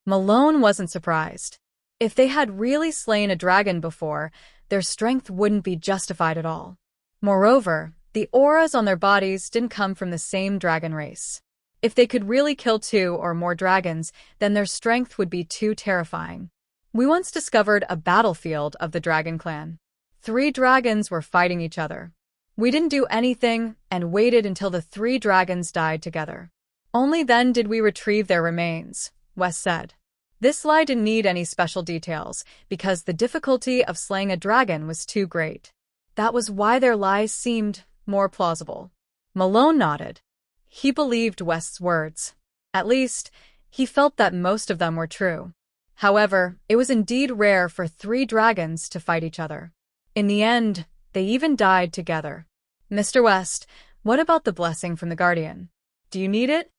Malone wasn't surprised. If they had really slain a dragon before, their strength wouldn't be justified at all. Moreover, the auras on their bodies didn't come from the same dragon race. If they could really kill 2 or more dragons, then their strength would be too terrifying. We once discovered a battlefield of the Dragon Clan. 3 dragons were fighting each other. We didn't do anything and waited until the 3 dragons died together. Only then did we retrieve their remains, West said. This lie didn't need any special details because the difficulty of slaying a dragon was too great. That was why their lies seemed more plausible. Malone nodded. He believed West's words. At least, he felt that most of them were true. However, it was indeed rare for 3 dragons to fight each other. In the end, they even died together. Mr. West, what about the blessing from the Guardian? Do you need it?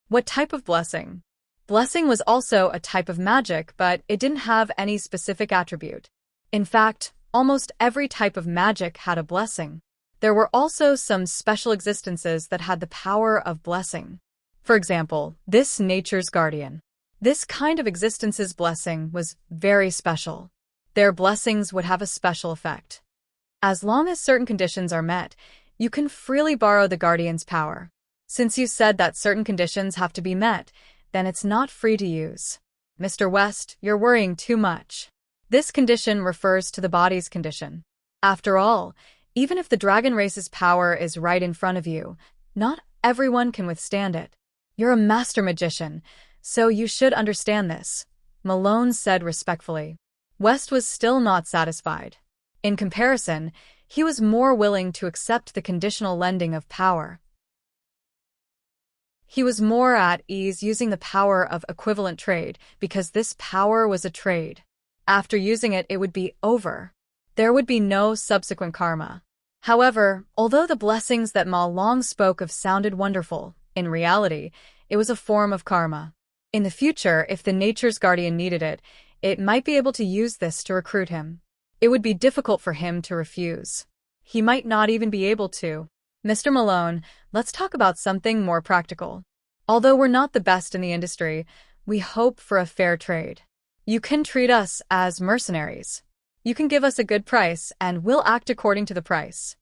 What type of blessing? Blessing was also a type of magic, but it didn't have any specific attribute. In fact, almost every type of magic had a blessing. There were also some special existences that had the power of blessing. For example, this nature's guardian. This kind of existence's blessing was very special. Their blessings would have a special effect. As long as certain conditions are met, you can freely borrow the Guardian's power. Since you said that certain conditions have to be met, then it's not free to use. Mr. West, you're worrying too much. This condition refers to the body's condition. After all, even if the dragon race's power is right in front of you, not everyone can withstand it. You're a master magician, so you should understand this, Malone said respectfully. West was still not satisfied. In comparison, he was more willing to accept the conditional lending of power. He was more at ease using the power of equivalent trade because this power was a trade. After using it, it would be over. There would be no subsequent karma. However, although the blessings that Ma Long spoke of sounded wonderful, in reality, it was a form of karma. In the future, if the Nature's Guardian needed it, it might be able to use this to recruit him. It would be difficult for him to refuse. He might not even be able to. Mr. Malone, let's talk about something more practical. Although we're not the best in the industry, we hope for a fair trade. You can treat us as mercenaries. You can give us a good price, and we'll act according to the price.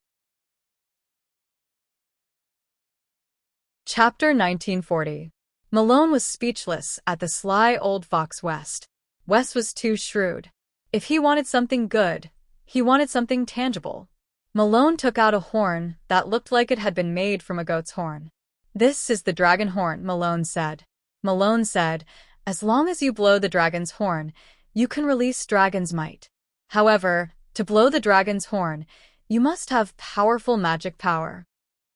Chapter 1940. Malone was speechless at the sly old fox West. West was too shrewd. If he wanted something good, he wanted something tangible. Malone took out a horn that looked like it had been made from a goat's horn. "This is the dragon horn," Malone said. Malone said, "As long as you blow the dragon's horn, you can release dragon's might. However, to blow the dragon's horn, you must have powerful magic power."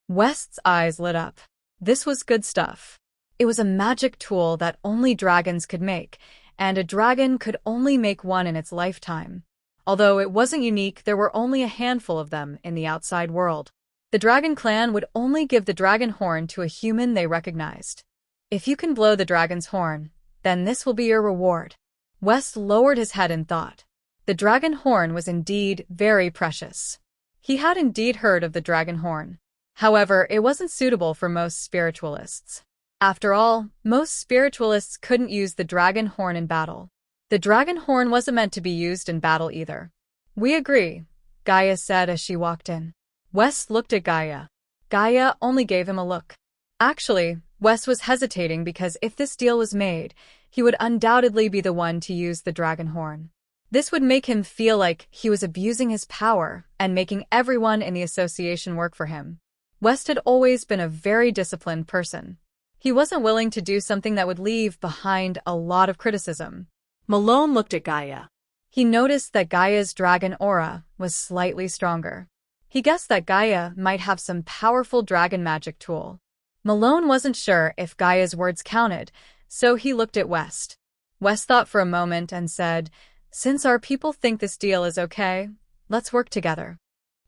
West's eyes lit up. This was good stuff. It was a magic tool that only dragons could make, and a dragon could only make one in its lifetime. Although it wasn't unique, there were only a handful of them in the outside world. The dragon clan would only give the dragon horn to a human they recognized. "If you can blow the dragon's horn, then this will be your reward." West lowered his head in thought. The dragon horn was indeed very precious. He had indeed heard of the dragon horn. However, it wasn't suitable for most spiritualists. After all, most spiritualists couldn't use the dragon horn in battle. The dragon horn wasn't meant to be used in battle either. "We agree," Gaia said as she walked in. West looked at Gaia. Gaia only gave him a look. Actually, West was hesitating because if this deal was made, he would undoubtedly be the one to use the dragon horn. This would make him feel like he was abusing his power and making everyone in the association work for him. West had always been a very disciplined person. He wasn't willing to do something that would leave behind a lot of criticism. Malone looked at Gaia. He noticed that Gaia's dragon aura was slightly stronger. He guessed that Gaia might have some powerful dragon magic tool. Malone wasn't sure if Gaia's words counted, so he looked at West. West thought for a moment and said, "Since our people think this deal is okay, let's work together."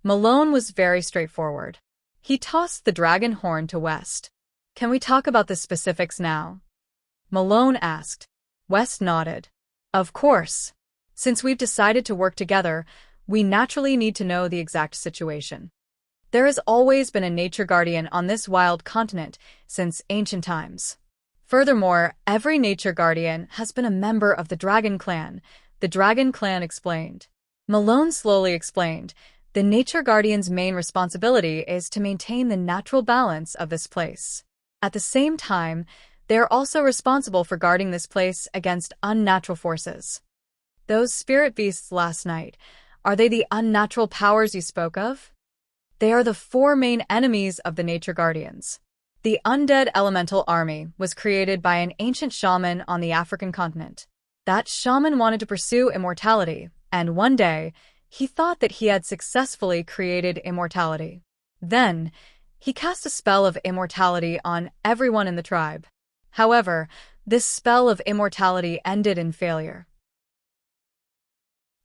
Malone was very straightforward. He tossed the dragon horn to West. "Can we talk about the specifics now?" Malone asked. West nodded. "Of course. Since we've decided to work together, we naturally need to know the exact situation. There has always been a nature guardian on this wild continent since ancient times. Furthermore, every nature guardian has been a member of the Dragon Clan," the Dragon Clan explained. Malone slowly explained, "The nature guardian's main responsibility is to maintain the natural balance of this place. At the same time, they are also responsible for guarding this place against unnatural forces." "Those spirit beasts last night, are they the unnatural powers you spoke of?" "They are the four main enemies of the nature guardians. The undead elemental army was created by an ancient shaman on the African continent. That shaman wanted to pursue immortality, and one day, he thought that he had successfully created immortality. Then, he cast a spell of immortality on everyone in the tribe. However, this spell of immortality ended in failure.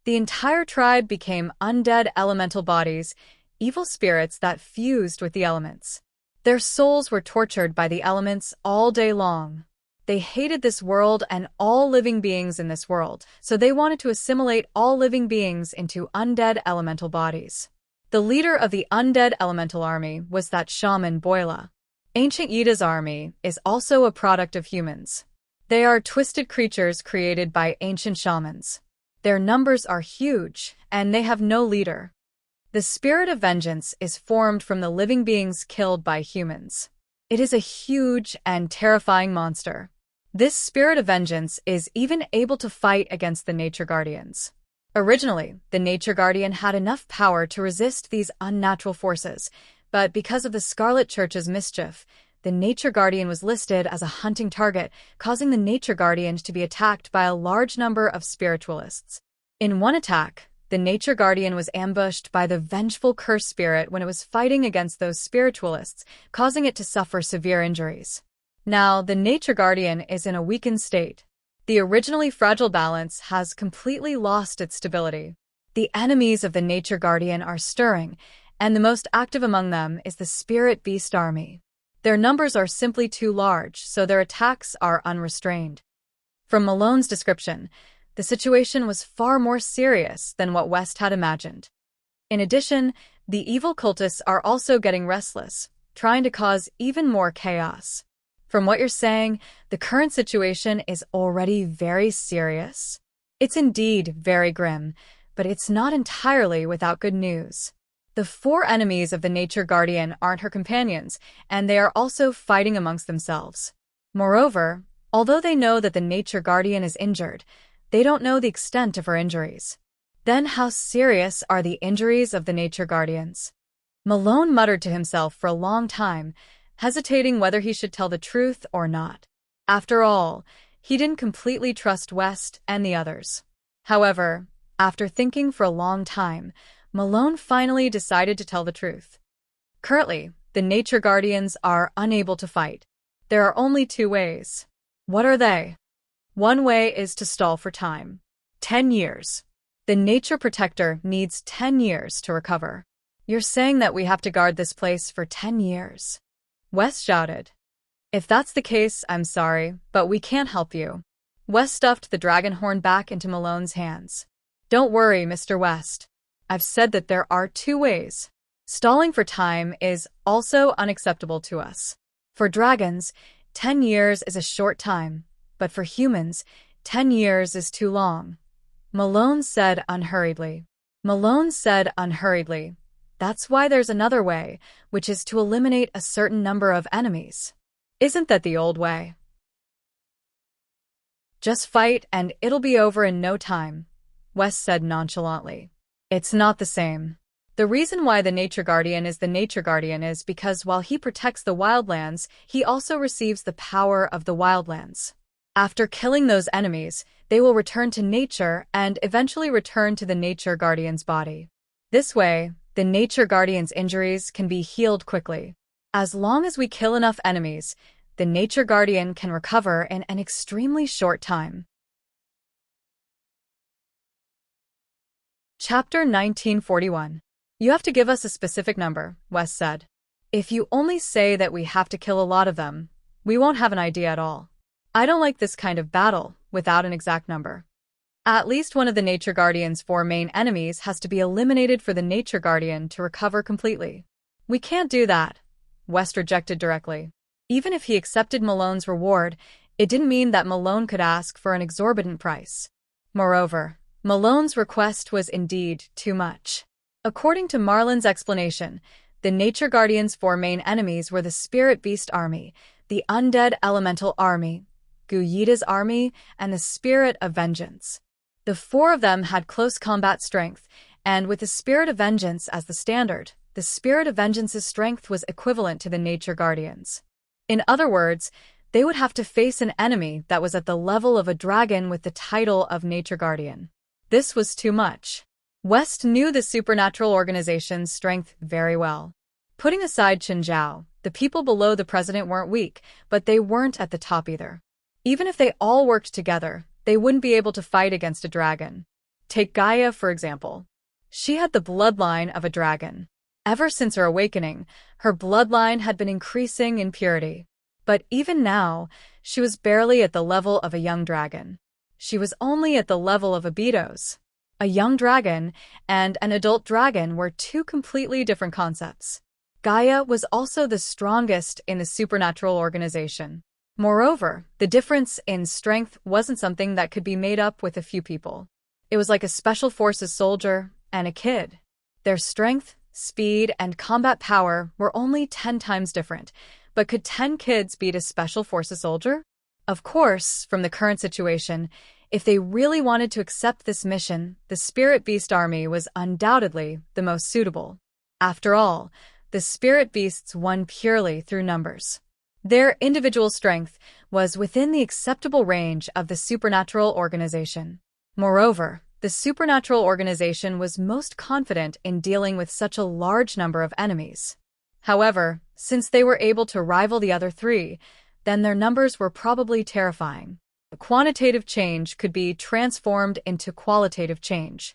The entire tribe became undead elemental bodies, evil spirits that fused with the elements. Their souls were tortured by the elements all day long. They hated this world and all living beings in this world, so they wanted to assimilate all living beings into undead elemental bodies. The leader of the undead elemental army was that shaman Boila. Ancient Yida's army is also a product of humans. They are twisted creatures created by ancient shamans. Their numbers are huge, and they have no leader. The spirit of vengeance is formed from the living beings killed by humans. It is a huge and terrifying monster. This spirit of vengeance is even able to fight against the nature guardians. Originally, the nature guardian had enough power to resist these unnatural forces, but because of the Scarlet Church's mischief, the nature guardian was listed as a hunting target, causing the nature guardian to be attacked by a large number of spiritualists. In one attack, the nature guardian was ambushed by the vengeful curse spirit when it was fighting against those spiritualists, causing it to suffer severe injuries. Now, the nature guardian is in a weakened state. The originally fragile balance has completely lost its stability. The enemies of the nature guardian are stirring, and the most active among them is the spirit beast army. Their numbers are simply too large, so their attacks are unrestrained. From Malone's description, the situation was far more serious than what West had imagined. In addition, the evil cultists are also getting restless, trying to cause even more chaos. From what you're saying, the current situation is already very serious. It's indeed very grim, but it's not entirely without good news. The four enemies of the nature guardian aren't her companions, and they are also fighting amongst themselves. Moreover, although they know that the nature guardian is injured, they don't know the extent of her injuries. Then how serious are the injuries of the nature guardians? Malone muttered to himself for a long time, hesitating whether he should tell the truth or not. After all, he didn't completely trust West and the others. However, after thinking for a long time, Malone finally decided to tell the truth. Currently, the Nature Guardians are unable to fight. There are only two ways. What are they? One way is to stall for time. 10 years. The Nature Protector needs 10 years to recover. You're saying that we have to guard this place for 10 years? Wes shouted. If that's the case, I'm sorry, but we can't help you. Wes stuffed the dragon horn back into Malone's hands. Don't worry, Mr. West. I've said that there are two ways. Stalling for time is also unacceptable to us. For dragons, 10 years is a short time, but for humans, 10 years is too long. Malone said unhurriedly. That's why there's another way, which is to eliminate a certain number of enemies. Isn't that the old way? Just fight and it'll be over in no time, Wes said nonchalantly. It's not the same. The reason why the Nature Guardian is the Nature Guardian is because while he protects the wildlands, he also receives the power of the wildlands. After killing those enemies, they will return to nature and eventually return to the Nature Guardian's body. This way, the Nature Guardian's injuries can be healed quickly. As long as we kill enough enemies, the Nature Guardian can recover in an extremely short time. Chapter 1941. You have to give us a specific number, Wes said. If you only say that we have to kill a lot of them, we won't have an idea at all. I don't like this kind of battle without an exact number. At least one of the Nature Guardian's 4 main enemies has to be eliminated for the Nature Guardian to recover completely. We can't do that, West rejected directly. Even if he accepted Malone's reward, it didn't mean that Malone could ask for an exorbitant price. Moreover, Malone's request was indeed too much. According to Marlin's explanation, the Nature Guardian's 4 main enemies were the Spirit Beast Army, the Undead Elemental Army, Guyida's Army, and the Spirit of Vengeance. The 4 of them had close combat strength, and with the Spirit of Vengeance as the standard, the Spirit of Vengeance's strength was equivalent to the Nature Guardians. In other words, they would have to face an enemy that was at the level of a dragon with the title of Nature Guardian. This was too much. West knew the supernatural organization's strength very well. Putting aside Chenjiao, the people below the president weren't weak, but they weren't at the top either. Even if they all worked together, they wouldn't be able to fight against a dragon. Take Gaia, for example. She had the bloodline of a dragon. Ever since her awakening, her bloodline had been increasing in purity. But even now, she was barely at the level of a young dragon. She was only at the level of a Betos. A young dragon and an adult dragon were two completely different concepts. Gaia was also the strongest in the supernatural organization. Moreover, the difference in strength wasn't something that could be made up with a few people. It was like a special forces soldier and a kid. Their strength, speed, and combat power were only 10 times different, but could 10 kids beat a special forces soldier? Of course, from the current situation, if they really wanted to accept this mission, the Spirit Beast Army was undoubtedly the most suitable. After all, the Spirit Beasts won purely through numbers. Their individual strength was within the acceptable range of the supernatural organization. Moreover, the supernatural organization was most confident in dealing with such a large number of enemies. However, since they were able to rival the other 3, then their numbers were probably terrifying. Quantitative change could be transformed into qualitative change.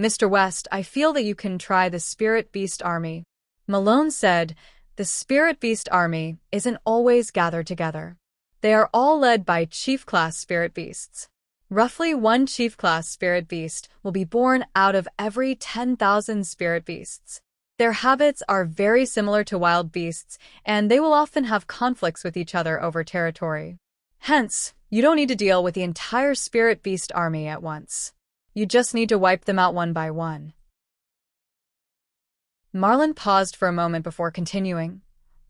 Mr. West, I feel that you can try the Spirit Beast Army. Malone said, the Spirit Beast Army isn't always gathered together. They are all led by Chief-class Spirit Beasts. Roughly 1 Chief-class Spirit Beast will be born out of every 10,000 Spirit Beasts. Their habits are very similar to wild beasts, and they will often have conflicts with each other over territory. Hence, you don't need to deal with the entire Spirit Beast Army at once. You just need to wipe them out one by one. Marlin paused for a moment before continuing.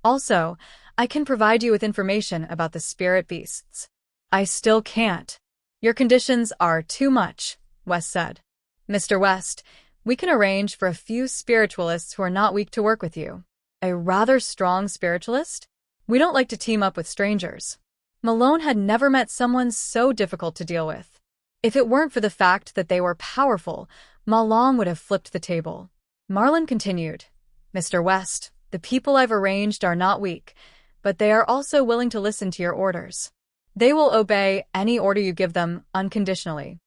Also, I can provide you with information about the Spirit Beasts. I still can't. Your conditions are too much, West said. Mr. West, we can arrange for a few spiritualists who are not weak to work with you. A rather strong spiritualist? We don't like to team up with strangers. Malone had never met someone so difficult to deal with. If it weren't for the fact that they were powerful, Malone would have flipped the table. Marlon continued, Mr. West, the people I've arranged are not weak, but they are also willing to listen to your orders. They will obey any order you give them unconditionally.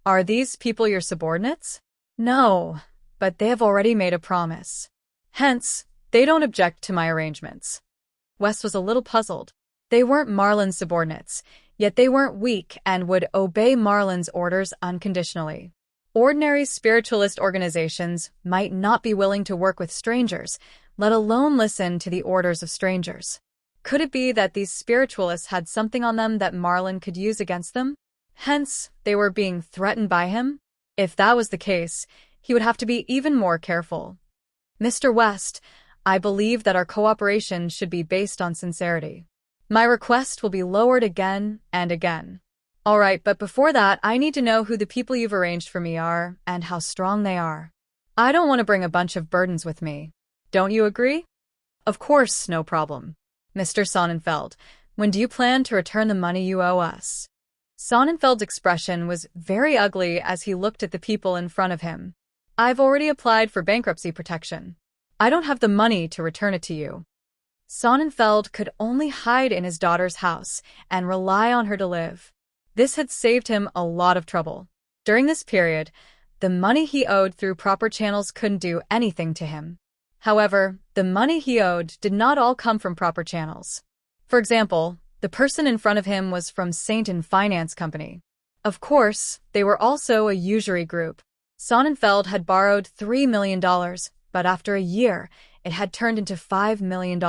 Are these people your subordinates? No, but they have already made a promise. Hence, they don't object to my arrangements. West was a little puzzled. They weren't Marlon's subordinates, yet they weren't weak and would obey Marlon's orders unconditionally. Ordinary spiritualist organizations might not be willing to work with strangers, let alone listen to the orders of strangers. Could it be that these spiritualists had something on them that Marlon could use against them? Hence, they were being threatened by him? If that was the case, he would have to be even more careful. Mr. West, I believe that our cooperation should be based on sincerity. My request will be lowered again and again. All right, but before that, I need to know who the people you've arranged for me are and how strong they are. I don't want to bring a bunch of burdens with me. Don't you agree? Of course, no problem. Mr. Sonnenfeld, when do you plan to return the money you owe us? Sonnenfeld's expression was very ugly as he looked at the people in front of him. I've already applied for bankruptcy protection. I don't have the money to return it to you. Sonnenfeld could only hide in his daughter's house and rely on her to live. This had saved him a lot of trouble. During this period, the money he owed through proper channels couldn't do anything to him. However, the money he owed did not all come from proper channels. For example, the person in front of him was from Enchanting Finance Company. Of course, they were also a usury group. Sonnenfeld had borrowed $3 million, but after a year, it had turned into $5 million.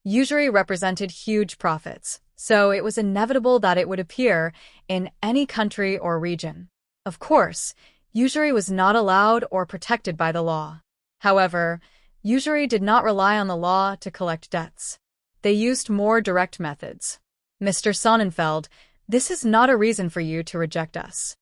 Usury represented huge profits, so it was inevitable that it would appear in any country or region. Of course, usury was not allowed or protected by the law. However, usury did not rely on the law to collect debts. They used more direct methods. Mr. Sonnenfeld, this is not a reason for you to reject us.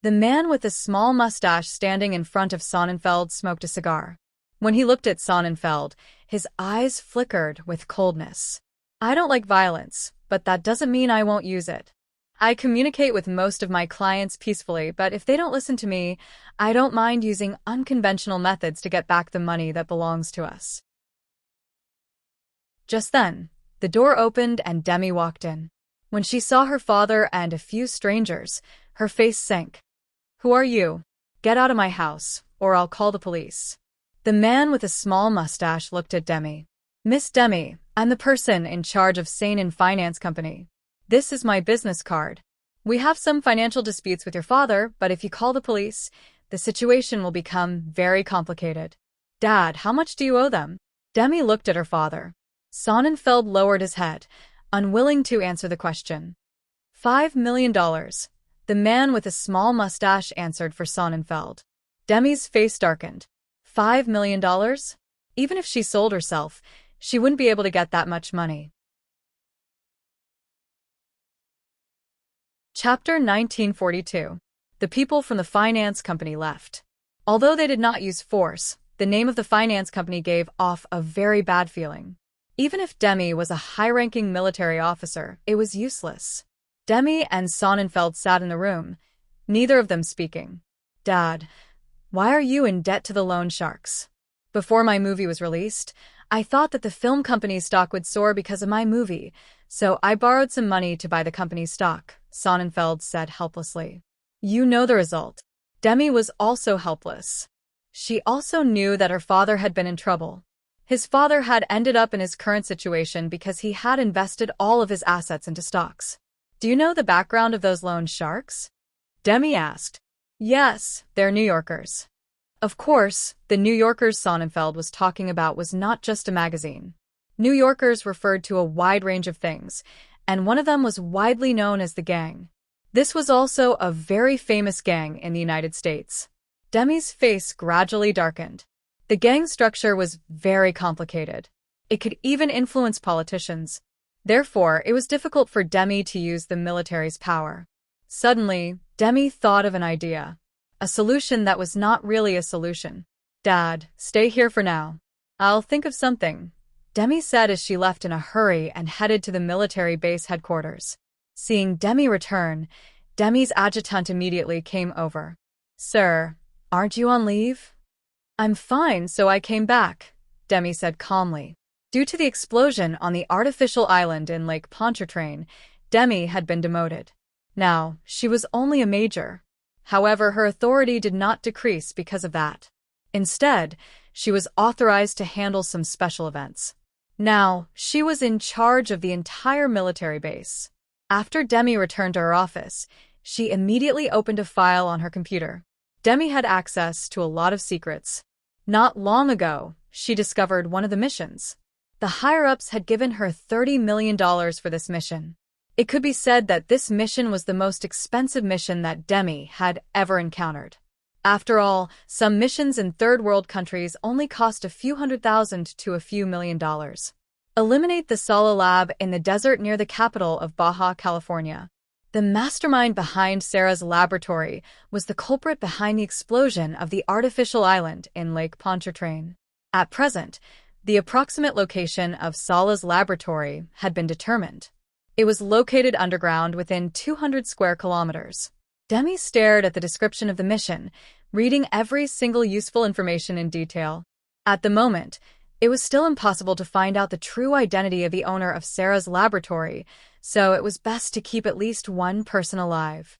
The man with the small mustache standing in front of Sonnenfeld smoked a cigar. When he looked at Sonnenfeld, his eyes flickered with coldness. I don't like violence, but that doesn't mean I won't use it. I communicate with most of my clients peacefully, but if they don't listen to me, I don't mind using unconventional methods to get back the money that belongs to us. Just then, the door opened and Demi walked in. When she saw her father and a few strangers, her face sank. Who are you? Get out of my house, or I'll call the police. The man with a small mustache looked at Demi. Miss Demi, I'm the person in charge of Enchanting Finance Company. This is my business card. We have some financial disputes with your father, but if you call the police, the situation will become very complicated. Dad, how much do you owe them? Demi looked at her father. Sonnenfeld lowered his head, unwilling to answer the question. $5 million. The man with a small mustache answered for Sonnenfeld. Demi's face darkened. $5 million? Even if she sold herself, she wouldn't be able to get that much money. Chapter 1942. The people from the finance company left. Although they did not use force, the name of the finance company gave off a very bad feeling. Even if Demi was a high-ranking military officer, it was useless. Demi and Sonnenfeld sat in the room, neither of them speaking. Dad, why are you in debt to the loan sharks? Before my movie was released, I thought that the film company's stock would soar because of my movie, so I borrowed some money to buy the company's stock, Sonnenfeld said helplessly. You know the result. Demi was also helpless. She also knew that her father had been in trouble. His father had ended up in his current situation because he had invested all of his assets into stocks. Do you know the background of those loan sharks? Demi asked. Yes, they're New Yorkers. Of course, the New Yorkers Sonnenfeld was talking about was not just a magazine. New Yorkers referred to a wide range of things, and one of them was widely known as the gang. This was also a very famous gang in the United States. Demi's face gradually darkened. The gang structure was very complicated. It could even influence politicians. Therefore, it was difficult for Demi to use the military's power. Suddenly, Demi thought of an idea. A solution that was not really a solution. Dad, stay here for now. I'll think of something. Demi said as she left in a hurry and headed to the military base headquarters. Seeing Demi return, Demi's adjutant immediately came over. "Sir, aren't you on leave?" "I'm fine, so I came back," Demi said calmly. Due to the explosion on the artificial island in Lake Pontchartrain, Demi had been demoted. Now, she was only a major. However, her authority did not decrease because of that. Instead, she was authorized to handle some special events. Now, she was in charge of the entire military base. After Demi returned to her office, she immediately opened a file on her computer. Demi had access to a lot of secrets. Not long ago, she discovered one of the missions. The higher-ups had given her $30 million for this mission. It could be said that this mission was the most expensive mission that Demi had ever encountered. After all, some missions in third-world countries only cost a few $100,000 to a few $1 million. Eliminate the Sala lab in the desert near the capital of Baja California. The mastermind behind Sarah's laboratory was the culprit behind the explosion of the artificial island in Lake Pontchartrain. At present, the approximate location of Sala's laboratory had been determined. It was located underground within 200 square kilometers. Demi stared at the description of the mission, reading every single useful information in detail. At the moment, it was still impossible to find out the true identity of the owner of Sarah's laboratory, so it was best to keep at least one person alive.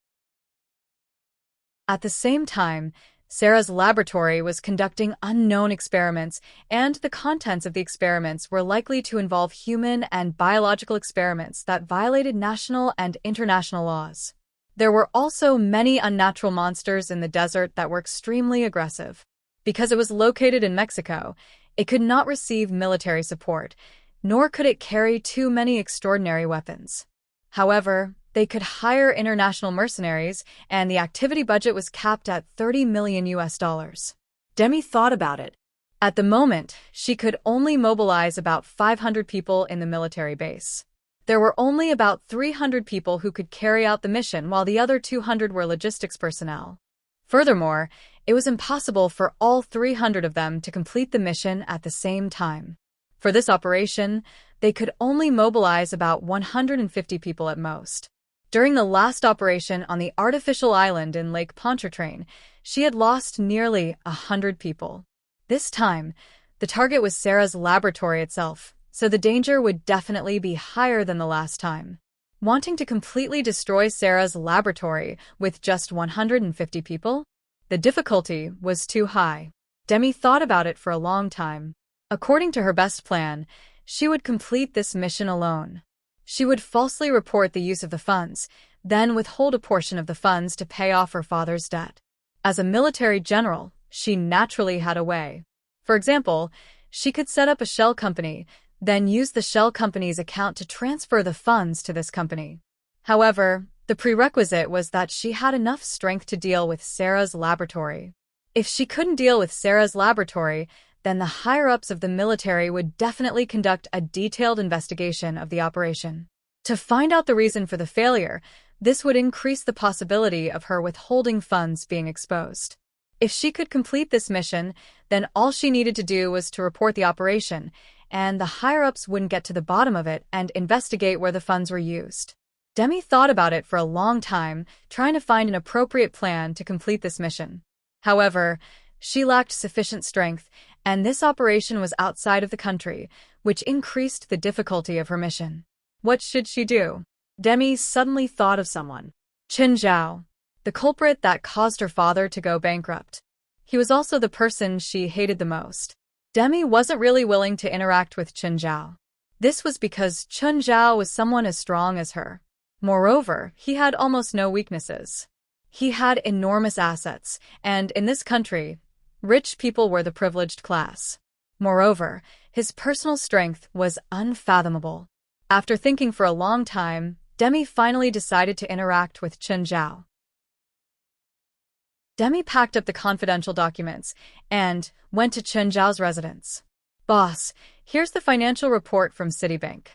At the same time, Sarah's laboratory was conducting unknown experiments, and the contents of the experiments were likely to involve human and biological experiments that violated national and international laws. There were also many unnatural monsters in the desert that were extremely aggressive. Because it was located in Mexico, it could not receive military support, nor could it carry too many extraordinary weapons. However, they could hire international mercenaries, and the activity budget was capped at $30 million. Demi thought about it. At the moment, she could only mobilize about 500 people in the military base. There were only about 300 people who could carry out the mission, while the other 200 were logistics personnel. Furthermore, it was impossible for all 300 of them to complete the mission at the same time. For this operation, they could only mobilize about 150 people at most. During the last operation on the artificial island in Lake Pontchartrain, she had lost nearly 100 people. This time, the target was Sarah's laboratory itself, so the danger would definitely be higher than the last time. Wanting to completely destroy Sarah's laboratory with just 150 people? The difficulty was too high. Demi thought about it for a long time. According to her best plan, she would complete this mission alone. She would falsely report the use of the funds, then withhold a portion of the funds to pay off her father's debt. As a military general, she naturally had a way. For example, she could set up a shell company, then use the shell company's account to transfer the funds to this company. However, the prerequisite was that she had enough strength to deal with Sarah's laboratory. If she couldn't deal with Sarah's laboratory, then the higher-ups of the military would definitely conduct a detailed investigation of the operation. To find out the reason for the failure, this would increase the possibility of her withholding funds being exposed. If she could complete this mission, then all she needed to do was to report the operation, and the higher-ups wouldn't get to the bottom of it and investigate where the funds were used. Demi thought about it for a long time, trying to find an appropriate plan to complete this mission. However, she lacked sufficient strength, and this operation was outside of the country, which increased the difficulty of her mission. What should she do? Demi suddenly thought of someone. Chen Zhao, the culprit that caused her father to go bankrupt. He was also the person she hated the most. Demi wasn't really willing to interact with Chen Zhao. This was because Chen Zhao was someone as strong as her. Moreover, he had almost no weaknesses. He had enormous assets, and in this country, rich people were the privileged class. Moreover, his personal strength was unfathomable. After thinking for a long time, Demi finally decided to interact with Chen Zhao. Demi packed up the confidential documents and went to Chen Zhao's residence. "Boss, here's the financial report from Citibank."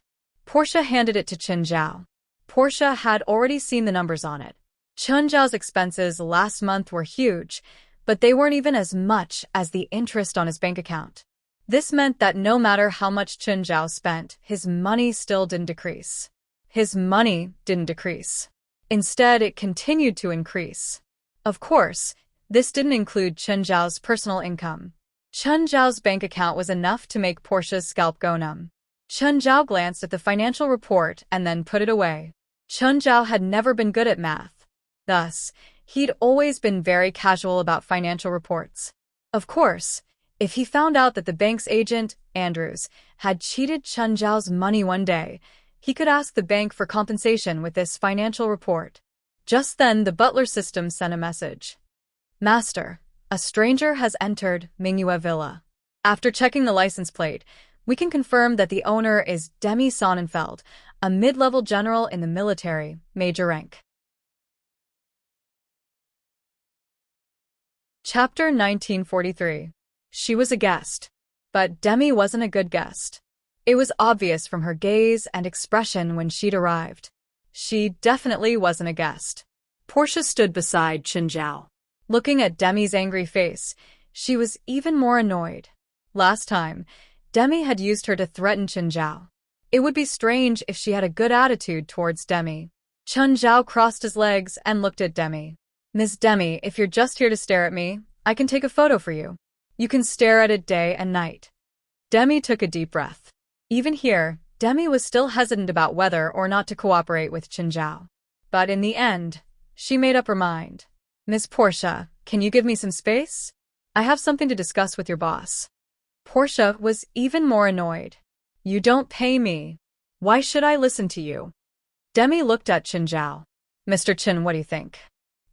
Portia handed it to Chen Zhao. Portia had already seen the numbers on it. Chen Zhao's expenses last month were huge, but they weren't even as much as the interest on his bank account. This meant that no matter how much Chen Zhao spent, his money still didn't decrease. His money didn't decrease. Instead, it continued to increase. Of course, this didn't include Chen Zhao's personal income. Chen Zhao's bank account was enough to make Portia's scalp go numb. Chen Zhao glanced at the financial report and then put it away. Chen Zhao had never been good at math. Thus, he'd always been very casual about financial reports. Of course, if he found out that the bank's agent, Andrews, had cheated Chen Zhao's money one day, he could ask the bank for compensation with this financial report. Just then, the butler system sent a message. Master, a stranger has entered Mingyue Villa. After checking the license plate, we can confirm that the owner is Demi Sonnenfeld, a mid-level general in the military, major rank. Chapter 1943. She was a guest. But Demi wasn't a good guest. It was obvious from her gaze and expression when she'd arrived. She definitely wasn't a guest. Portia stood beside Chen Zhao. Looking at Demi's angry face, she was even more annoyed. Last time, Demi had used her to threaten Chen Zhao. It would be strange if she had a good attitude towards Demi. Chen Zhao crossed his legs and looked at Demi. Miss Demi, if you're just here to stare at me, I can take a photo for you. You can stare at it day and night. Demi took a deep breath. Even here, Demi was still hesitant about whether or not to cooperate with Chen Zhao. But in the end, she made up her mind. Miss Portia, can you give me some space? I have something to discuss with your boss. Portia was even more annoyed. You don't pay me. Why should I listen to you? Demi looked at Chen Zhao. Mr. Chen, what do you think?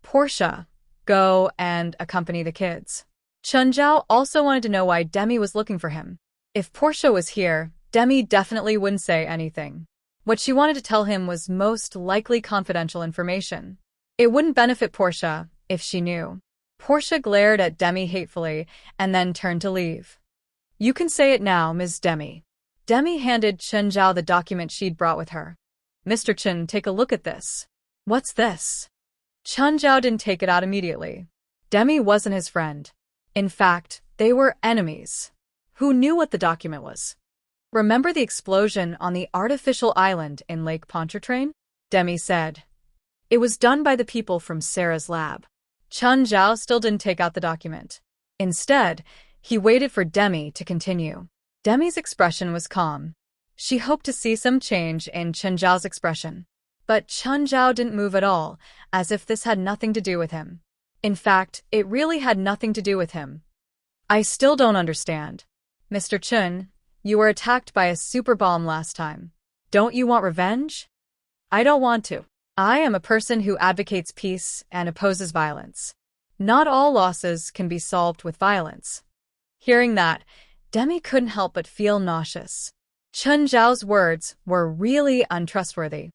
Portia, go and accompany the kids. Chen Zhao also wanted to know why Demi was looking for him. If Portia was here, Demi definitely wouldn't say anything. What she wanted to tell him was most likely confidential information. It wouldn't benefit Portia if she knew. Portia glared at Demi hatefully and then turned to leave. You can say it now, Ms. Demi. Demi handed Chen Zhao the document she'd brought with her. Mr. Chen, take a look at this. What's this? Chen Zhao didn't take it out immediately. Demi wasn't his friend. In fact, they were enemies. Who knew what the document was? Remember the explosion on the artificial island in Lake Pontchartrain? Demi said. It was done by the people from Sarah's lab. Chen Zhao still didn't take out the document. Instead, he waited for Demi to continue. Demi's expression was calm. She hoped to see some change in Chen Zhao's expression. But Chen Zhao didn't move at all, as if this had nothing to do with him. In fact, it really had nothing to do with him. I still don't understand. Mr. Chen, you were attacked by a super bomb last time. Don't you want revenge? I don't want to. I am a person who advocates peace and opposes violence. Not all losses can be solved with violence. Hearing that, Demi couldn't help but feel nauseous. Chen Zhao's words were really untrustworthy.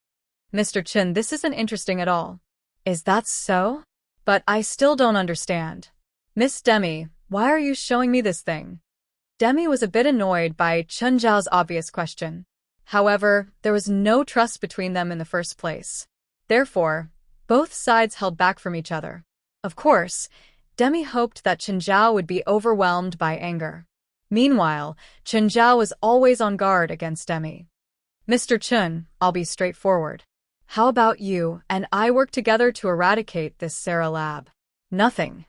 Mr. Chen, this isn't interesting at all. Is that so? But I still don't understand. Miss Demi, why are you showing me this thing? Demi was a bit annoyed by Chen Zhao's obvious question. However, there was no trust between them in the first place. Therefore, both sides held back from each other. Of course, Demi hoped that Chen Zhao would be overwhelmed by anger. Meanwhile, Chen Zhao was always on guard against Demi. Mr. Chen, I'll be straightforward. How about you and I work together to eradicate this Sarah lab? Nothing.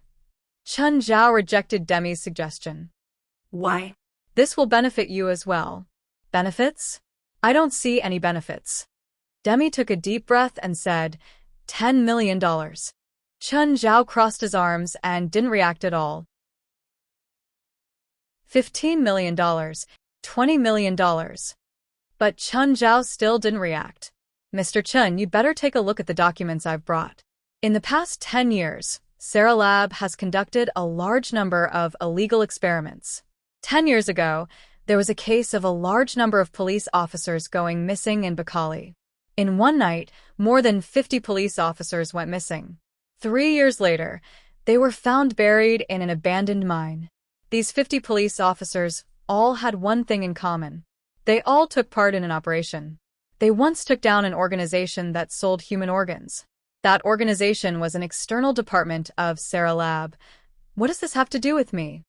Chen Zhao rejected Demi's suggestion. Why? This will benefit you as well. Benefits? I don't see any benefits. Demi took a deep breath and said, $10 million. Chen Zhao crossed his arms and didn't react at all. $15 million, $20 million. But Chen Zhao still didn't react. Mr. Chen, you'd better take a look at the documents I've brought. In the past 10 years, Sarah Lab has conducted a large number of illegal experiments. 10 years ago, there was a case of a large number of police officers going missing in Bakali. In one night, more than 50 police officers went missing. 3 years later, they were found buried in an abandoned mine. These 50 police officers all had one thing in common. They all took part in an operation. They once took down an organization that sold human organs. That organization was an external department of Sarah Lab. What does this have to do with me?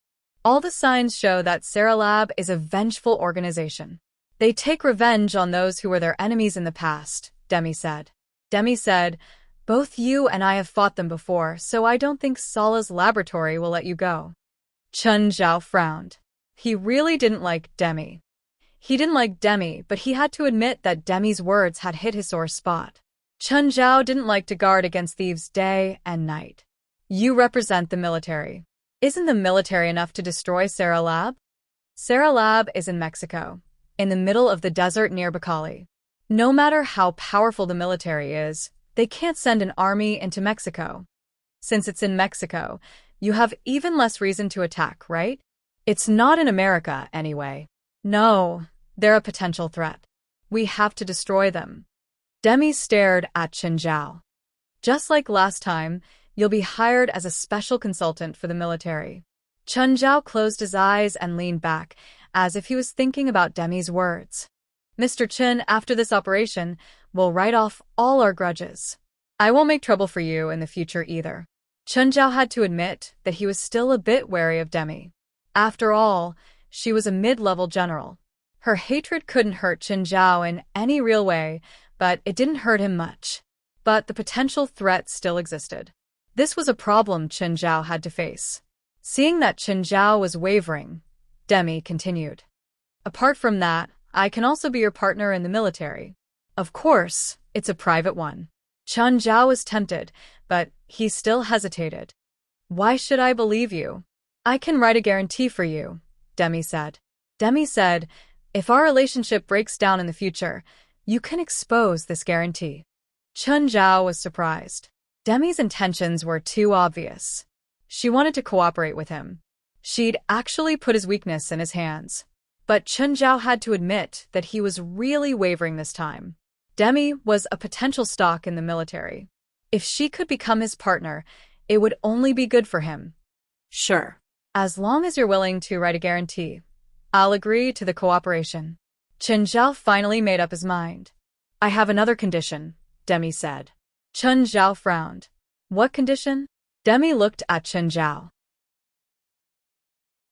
All the signs show that Seralab is a vengeful organization. They take revenge on those who were their enemies in the past, Demi said. Demi said, both you and I have fought them before, so I don't think Sala's laboratory will let you go. Chen Zhao frowned. He really didn't like Demi. He didn't like Demi, but he had to admit that Demi's words had hit his sore spot. Chen Zhao didn't like to guard against thieves day and night. You represent the military. Isn't the military enough to destroy Seralab? Seralab is in Mexico, in the middle of the desert near Bacali. No matter how powerful the military is, they can't send an army into Mexico. Since it's in Mexico, you have even less reason to attack, right? It's not in America, anyway. No, they're a potential threat. We have to destroy them. Demi stared at Chen Zhao. Just like last time, you'll be hired as a special consultant for the military. Chen Zhao closed his eyes and leaned back, as if he was thinking about Demi's words. Mr. Chen, after this operation, we'll write off all our grudges. I won't make trouble for you in the future either. Chen Zhao had to admit that he was still a bit wary of Demi. After all, she was a mid-level general. Her hatred couldn't hurt Chen Zhao in any real way, but it didn't hurt him much. But the potential threat still existed. This was a problem Chen Zhao had to face. Seeing that Chen Zhao was wavering, Demi continued. Apart from that, I can also be your partner in the military. Of course, it's a private one. Chen Zhao was tempted, but he still hesitated. Why should I believe you? I can write a guarantee for you, Demi said. Demi said, if our relationship breaks down in the future, you can expose this guarantee. Chen Zhao was surprised. Demi's intentions were too obvious. She wanted to cooperate with him. She'd actually put his weakness in his hands. But Chen Zhao had to admit that he was really wavering this time. Demi was a potential stock in the military. If she could become his partner, it would only be good for him. Sure. As long as you're willing to write a guarantee, I'll agree to the cooperation. Chen Zhao finally made up his mind. I have another condition, Demi said. Chen Zhao frowned. What condition? Demi looked at Chen Zhao.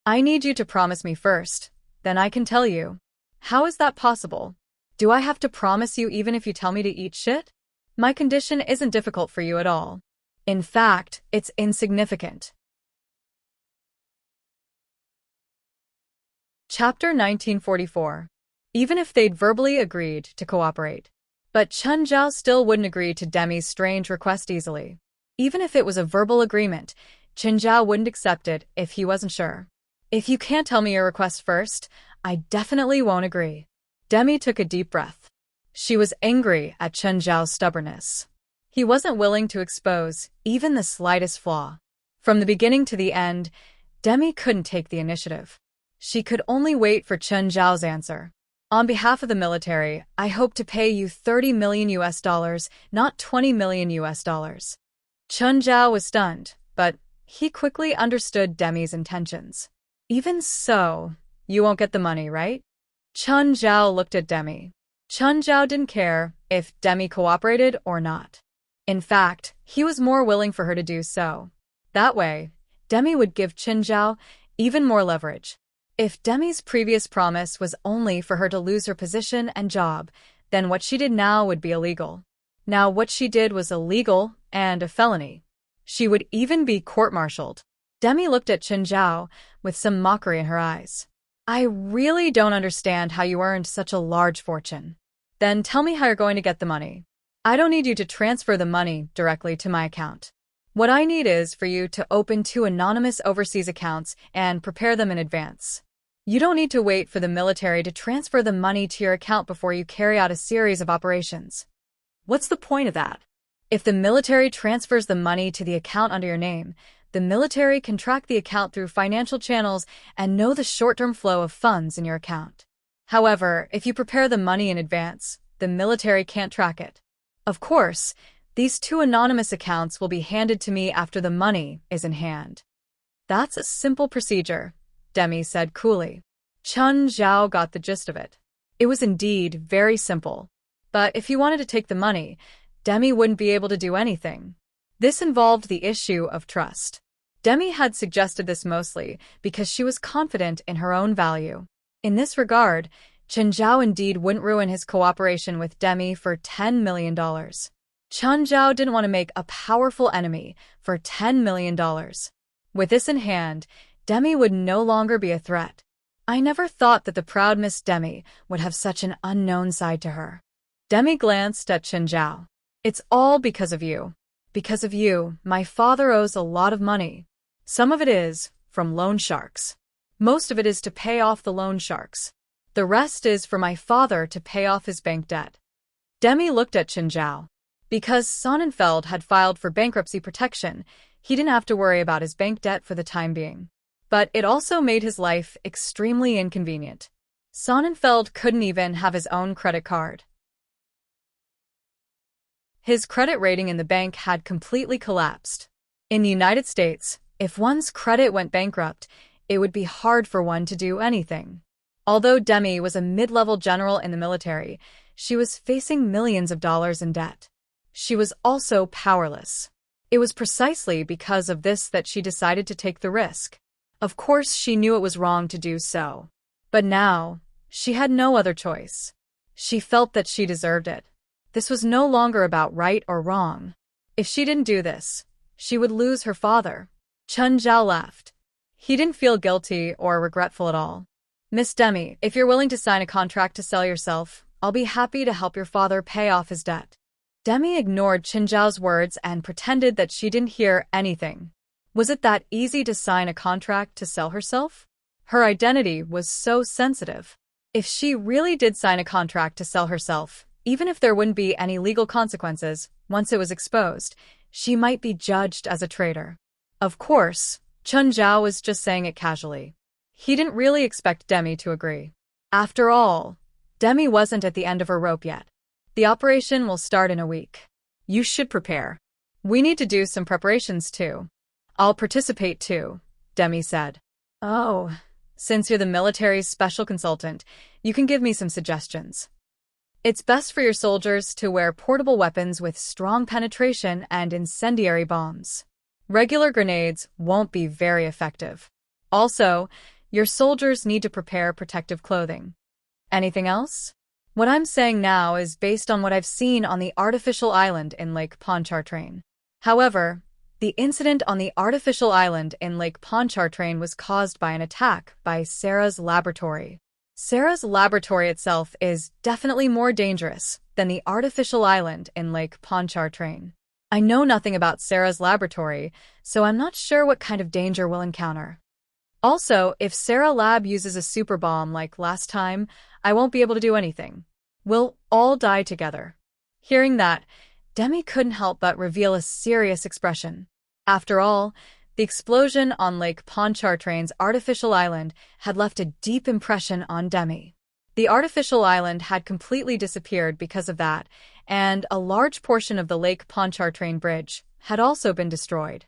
I need you to promise me first, then I can tell you. How is that possible? Do I have to promise you even if you tell me to eat shit? My condition isn't difficult for you at all. In fact, it's insignificant. Chapter 1944. Even if they'd verbally agreed to cooperate. But Chen Zhao still wouldn't agree to Demi's strange request easily. Even if it was a verbal agreement, Chen Zhao wouldn't accept it if he wasn't sure. If you can't tell me your request first, I definitely won't agree. Demi took a deep breath. She was angry at Chen Zhao's stubbornness. He wasn't willing to expose even the slightest flaw. From the beginning to the end, Demi couldn't take the initiative. She could only wait for Chen Zhao's answer. On behalf of the military, I hope to pay you $30 million, not $20 million. Chen Zhao was stunned, but he quickly understood Demi's intentions. Even so, you won't get the money, right? Chen Zhao looked at Demi. Chen Zhao didn't care if Demi cooperated or not. In fact, he was more willing for her to do so. That way, Demi would give Chen Zhao even more leverage. If Demi's previous promise was only for her to lose her position and job, then what she did now would be illegal. Now what she did was illegal and a felony. She would even be court-martialed. Demi looked at Chen Zhao with some mockery in her eyes. I really don't understand how you earned such a large fortune. Then tell me how you're going to get the money. I don't need you to transfer the money directly to my account. What I need is for you to open 2 anonymous overseas accounts and prepare them in advance. You don't need to wait for the military to transfer the money to your account before you carry out a series of operations. What's the point of that? If the military transfers the money to the account under your name, the military can track the account through financial channels and know the short-term flow of funds in your account. However, if you prepare the money in advance, the military can't track it. Of course, these 2 anonymous accounts will be handed to me after the money is in hand. That's a simple procedure, Demi said coolly. Chen Zhao got the gist of it. It was indeed very simple. But if he wanted to take the money, Demi wouldn't be able to do anything. This involved the issue of trust. Demi had suggested this mostly because she was confident in her own value. In this regard, Chen Zhao indeed wouldn't ruin his cooperation with Demi for $10 million. Chen Zhao didn't want to make a powerful enemy for $10 million. With this in hand, Demi would no longer be a threat. I never thought that the proud Miss Demi would have such an unknown side to her. Demi glanced at Chen Zhao. It's all because of you. Because of you, my father owes a lot of money. Some of it is from loan sharks. Most of it is to pay off the loan sharks. The rest is for my father to pay off his bank debt. Demi looked at Chen Zhao. Because Sonnenfeld had filed for bankruptcy protection, he didn't have to worry about his bank debt for the time being. But it also made his life extremely inconvenient. Sonnenfeld couldn't even have his own credit card. His credit rating in the bank had completely collapsed. In the United States, if one's credit went bankrupt, it would be hard for one to do anything. Although Demi was a mid-level general in the military, she was facing millions of dollars in debt. She was also powerless. It was precisely because of this that she decided to take the risk. Of course, she knew it was wrong to do so. But now, she had no other choice. She felt that she deserved it. This was no longer about right or wrong. If she didn't do this, she would lose her father. Chen Zhao laughed. He didn't feel guilty or regretful at all. Miss Demi, if you're willing to sign a contract to sell yourself, I'll be happy to help your father pay off his debt. Demi ignored Chen Zhao's words and pretended that she didn't hear anything. Was it that easy to sign a contract to sell herself? Her identity was so sensitive. If she really did sign a contract to sell herself, even if there wouldn't be any legal consequences, once it was exposed, she might be judged as a traitor. Of course, Chen Zhao was just saying it casually. He didn't really expect Demi to agree. After all, Demi wasn't at the end of her rope yet. The operation will start in a week. You should prepare. We need to do some preparations too. I'll participate too, Demi said. Oh, since you're the military's special consultant, you can give me some suggestions. It's best for your soldiers to wear portable weapons with strong penetration and incendiary bombs. Regular grenades won't be very effective. Also, your soldiers need to prepare protective clothing. Anything else? What I'm saying now is based on what I've seen on the artificial island in Lake Pontchartrain. However, the incident on the artificial island in Lake Pontchartrain was caused by an attack by Sarah's laboratory. Sarah's laboratory itself is definitely more dangerous than the artificial island in Lake Pontchartrain. I know nothing about Sarah's laboratory, so I'm not sure what kind of danger we'll encounter. Also, if Sarah Lab uses a super bomb like last time, I won't be able to do anything. We'll all die together. Hearing that, Demi couldn't help but reveal a serious expression. After all, the explosion on Lake Pontchartrain's artificial island had left a deep impression on Demi. The artificial island had completely disappeared because of that, and a large portion of the Lake Pontchartrain bridge had also been destroyed.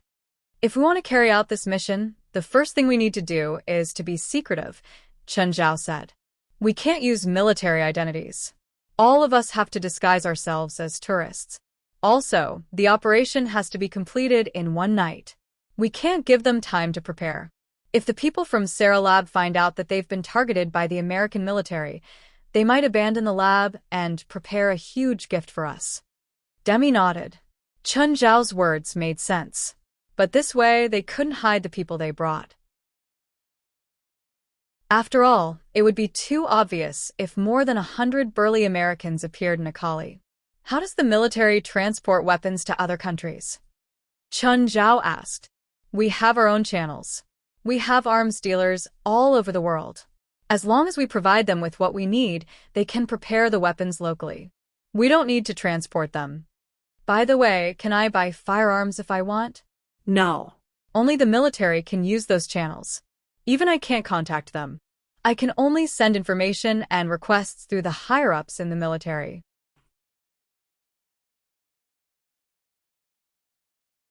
If we want to carry out this mission, the first thing we need to do is to be secretive, Chen Zhao said. We can't use military identities. All of us have to disguise ourselves as tourists. Also, the operation has to be completed in one night. We can't give them time to prepare. If the people from Sarah Lab find out that they've been targeted by the American military, they might abandon the lab and prepare a huge gift for us. Demi nodded. Chen Zhao's words made sense. But this way, they couldn't hide the people they brought. After all, it would be too obvious if more than 100 burly Americans appeared in Akali. How does the military transport weapons to other countries? Chen Zhao asked. We have our own channels. We have arms dealers all over the world. As long as we provide them with what we need, they can prepare the weapons locally. We don't need to transport them. By the way, can I buy firearms if I want? No. Only the military can use those channels. Even I can't contact them. I can only send information and requests through the higher-ups in the military.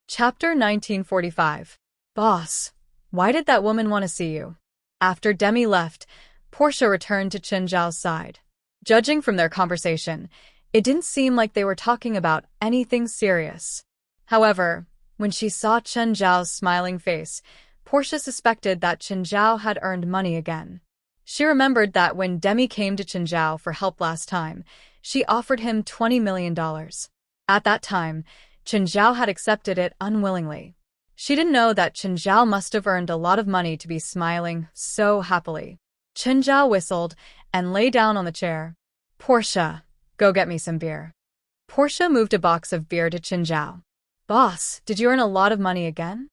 Chapter 1945. Boss, why did that woman want to see you? After Demi left, Portia returned to Chen Zhao's side. Judging from their conversation, it didn't seem like they were talking about anything serious. However, When she saw Chen Zhao's smiling face, Portia suspected that Chen Zhao had earned money again. She remembered that when Demi came to Chen Zhao for help last time, she offered him $20 million. At that time, Chen Zhao had accepted it unwillingly. She didn't know that Chen Zhao must have earned a lot of money to be smiling so happily. Chen Zhao whistled and lay down on the chair. Portia, go get me some beer. Portia moved a box of beer to Chen Zhao. Boss, did you earn a lot of money again?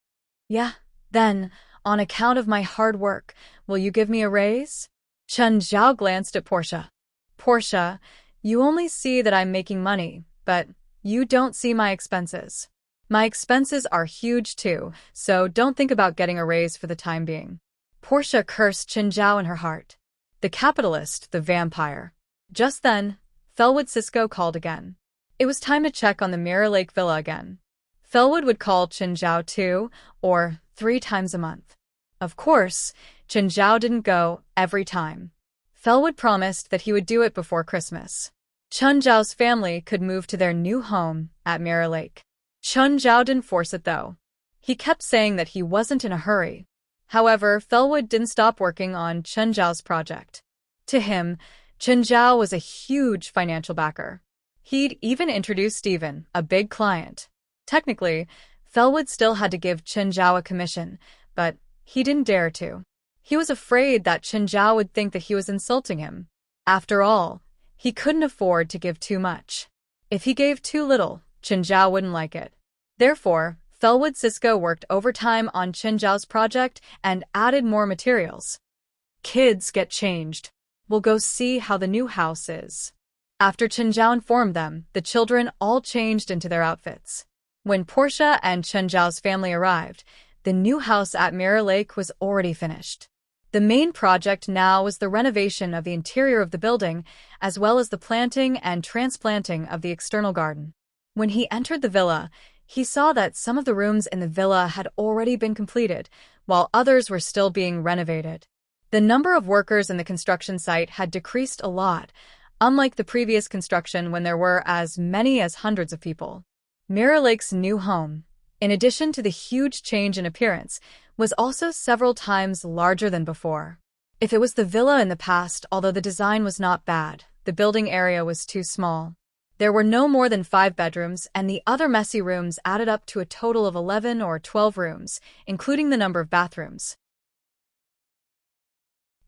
Yeah. Then, on account of my hard work, will you give me a raise? Chen Zhao glanced at Portia. Portia, you only see that I'm making money, but you don't see my expenses. My expenses are huge too, so don't think about getting a raise for the time being. Portia cursed Chen Zhao in her heart. The capitalist, the vampire. Just then, Felwood Cisco called again. It was time to check on the Mirror Lake Villa again. Felwood would call Chen Zhao 2 or 3 times a month. Of course, Chen Zhao didn't go every time. Felwood promised that he would do it before Christmas. Chen Zhao's family could move to their new home at Mirror Lake. Chen Zhao didn't force it though. He kept saying that he wasn't in a hurry. However, Felwood didn't stop working on Chen Zhao's project. To him, Chen Zhao was a huge financial backer. He'd even introduced Steven, a big client. Technically, Felwood still had to give Chen Zhao a commission, but he didn't dare to. He was afraid that Chen Zhao would think that he was insulting him. After all, he couldn't afford to give too much. If he gave too little, Chen Zhao wouldn't like it. Therefore, Felwood Cisco worked overtime on Chen Zhao's project and added more materials. Kids, get changed. We'll go see how the new house is. After Chen Zhao informed them, the children all changed into their outfits. When Portia and Chen Zhao's family arrived, the new house at Mirror Lake was already finished. The main project now was the renovation of the interior of the building, as well as the planting and transplanting of the external garden. When he entered the villa, he saw that some of the rooms in the villa had already been completed, while others were still being renovated. The number of workers in the construction site had decreased a lot, unlike the previous construction when there were as many as hundreds of people. Mirror Lake's new home, in addition to the huge change in appearance, was also several times larger than before. If it was the villa in the past, although the design was not bad, the building area was too small. There were no more than 5 bedrooms, and the other messy rooms added up to a total of 11 or 12 rooms, including the number of bathrooms.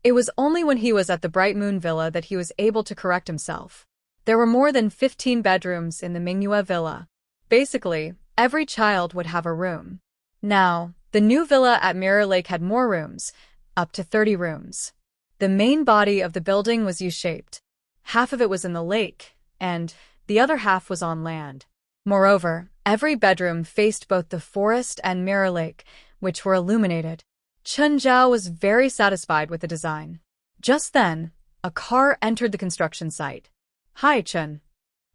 It was only when he was at the Bright Moon Villa that he was able to correct himself. There were more than 15 bedrooms in the Mingyue Villa. Basically, every child would have a room. Now, the new villa at Mirror Lake had more rooms, up to 30 rooms. The main body of the building was U-shaped. Half of it was in the lake, and the other half was on land. Moreover, every bedroom faced both the forest and Mirror Lake, which were illuminated. Chen Zhao was very satisfied with the design. Just then, a car entered the construction site. Hi, Chen.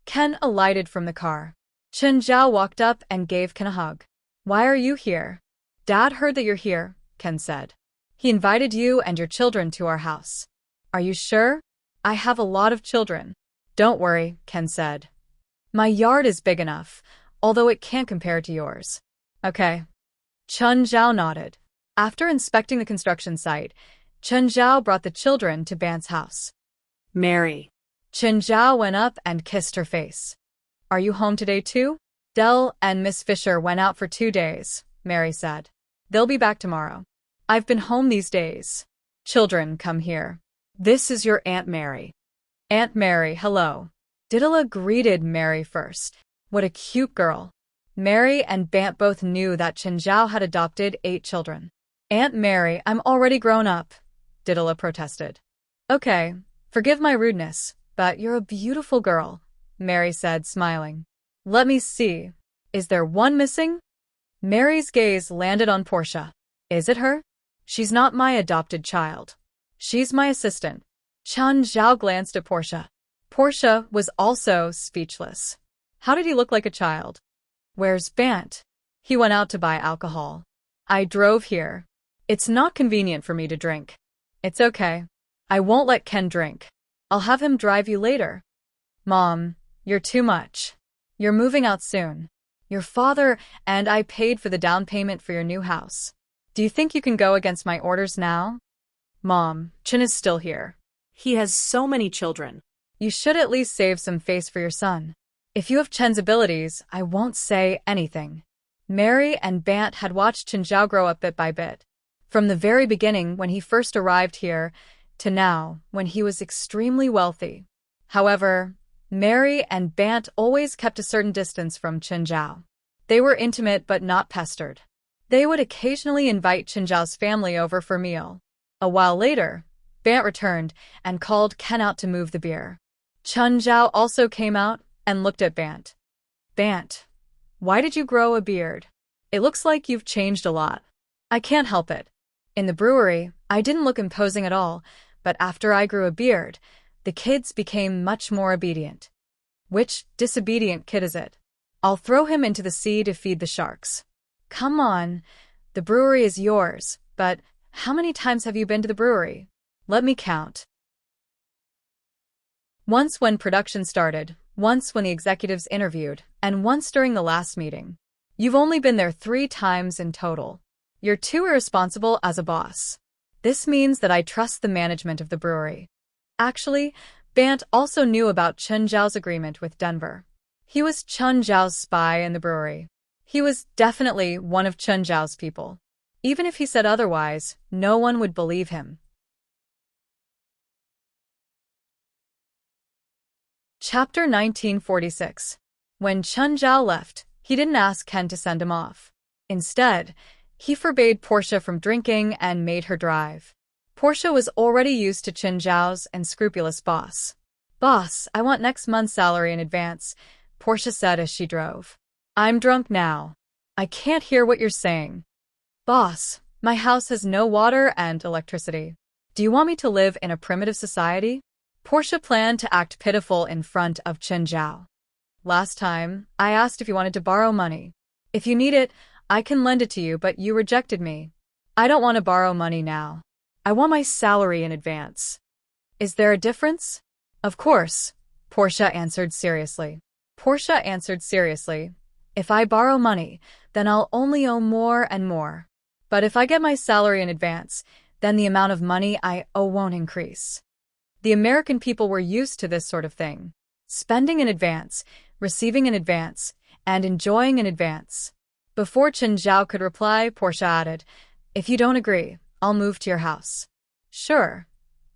Ken alighted from the car. Chen Zhao walked up and gave Ken a hug. Why are you here? Dad heard that you're here, Ken said. He invited you and your children to our house. Are you sure? I have a lot of children. Don't worry, Ken said. My yard is big enough, although it can't compare to yours. Okay. Chen Zhao nodded. After inspecting the construction site, Chen Zhao brought the children to Ban's house. Mary. Chen Zhao went up and kissed her face. Are you home today too? Dell and Miss Fisher went out for 2 days, Mary said. They'll be back tomorrow. I've been home these days. Children, come here. This is your Aunt Mary. Aunt Mary, hello. Diddla greeted Mary first. What a cute girl. Mary and Bant both knew that Chen Zhao had adopted 8 children. Aunt Mary, I'm already grown up, Diddla protested. Okay, forgive my rudeness, but you're a beautiful girl, Mary said, smiling. Let me see. Is there one missing? Mary's gaze landed on Portia. Is it her? She's not my adopted child. She's my assistant. Chen Zhao glanced at Portia. Portia was also speechless. How did he look like a child? Where's Bant? He went out to buy alcohol. I drove here. It's not convenient for me to drink. It's okay. I won't let Ken drink. I'll have him drive you later. Mom, you're too much. You're moving out soon. Your father and I paid for the down payment for your new house. Do you think you can go against my orders now? Mom, Chen is still here. He has so many children. You should at least save some face for your son. If you have Chen's abilities, I won't say anything. Mary and Bant had watched Chen Zhao grow up bit by bit. From the very beginning, when he first arrived here, to now, when he was extremely wealthy. However, Mary and Bant always kept a certain distance from Chen Zhao. They were intimate but not pestered. They would occasionally invite Chen Zhao's family over for a meal. A while later, Bant returned and called Ken out to move the beer. Chen Zhao also came out and looked at Bant. Bant, why did you grow a beard? It looks like you've changed a lot. I can't help it. In the brewery, I didn't look imposing at all, but after I grew a beard, the kids became much more obedient. Which disobedient kid is it? I'll throw him into the sea to feed the sharks. Come on, the brewery is yours, but how many times have you been to the brewery? Let me count. Once when production started, once when the executives interviewed, and once during the last meeting. You've only been there 3 times in total. You're too irresponsible as a boss. This means that I trust the management of the brewery. Actually, Bant also knew about Chen Zhao's agreement with Denver. He was Chen Zhao's spy in the brewery. He was definitely one of Chen Zhao's people. Even if he said otherwise, no one would believe him. Chapter 1946. When Chen Zhao left, he didn't ask Ken to send him off. Instead, he forbade Portia from drinking and made her drive. Portia was already used to Chen Zhao's unscrupulous boss. Boss, I want next month's salary in advance, Portia said as she drove. I'm drunk now. I can't hear what you're saying. Boss, my house has no water and electricity. Do you want me to live in a primitive society? Portia planned to act pitiful in front of Chen Zhao. Last time, I asked if you wanted to borrow money. If you need it, I can lend it to you, but you rejected me. I don't want to borrow money now. I want my salary in advance. Is there a difference? Of course, Portia answered seriously. If I borrow money, then I'll only owe more and more. But if I get my salary in advance, then the amount of money I owe won't increase. The American people were used to this sort of thing. Spending in advance, receiving in advance, and enjoying in advance. Before Chen Zhao could reply, Portia added, If you don't agree, I'll move to your house. Sure.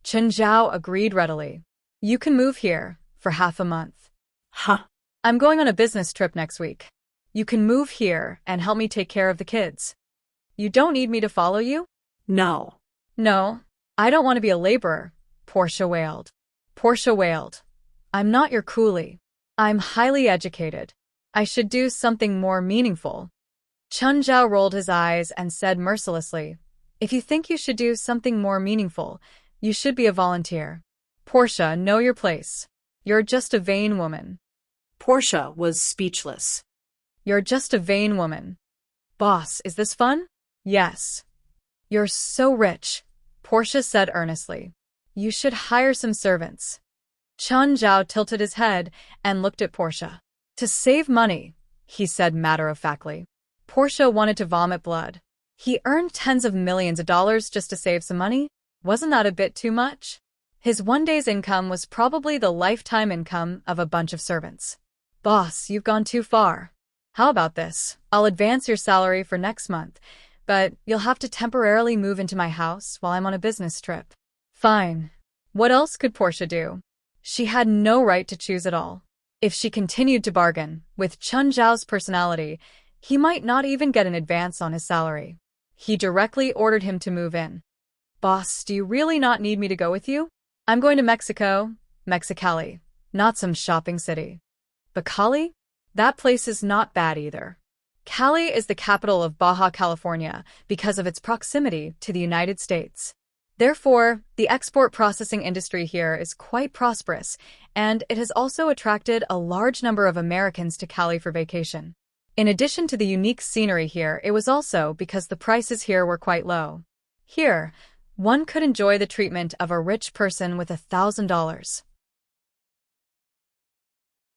Chen Zhao agreed readily. You can move here for half a month. Huh. I'm going on a business trip next week. You can move here and help me take care of the kids. You don't need me to follow you? No. No, I don't want to be a laborer, Portia wailed. I'm not your coolie. I'm highly educated. I should do something more meaningful. Chen Zhao rolled his eyes and said mercilessly, If you think you should do something more meaningful, you should be a volunteer. Portia, know your place. You're just a vain woman. Portia was speechless. You're just a vain woman. Boss, is this fun? Yes. You're so rich, Portia said earnestly. You should hire some servants. Chen Zhao tilted his head and looked at Portia. To save money, he said matter-of-factly. Portia wanted to vomit blood. He earned tens of millions of dollars just to save some money? Wasn't that a bit too much? His one day's income was probably the lifetime income of a bunch of servants. Boss, you've gone too far. How about this? I'll advance your salary for next month, but you'll have to temporarily move into my house while I'm on a business trip. Fine. What else could Portia do? She had no right to choose at all. If she continued to bargain with Chen Zhao's personality, he might not even get an advance on his salary. He directly ordered him to move in. Boss, do you really not need me to go with you? I'm going to Mexico, Mexicali, not some shopping city. But Cali? That place is not bad either. Cali is the capital of Baja California because of its proximity to the United States. Therefore, the export processing industry here is quite prosperous, and it has also attracted a large number of Americans to Cali for vacation. In addition to the unique scenery here, it was also because the prices here were quite low. Here, one could enjoy the treatment of a rich person with $1,000.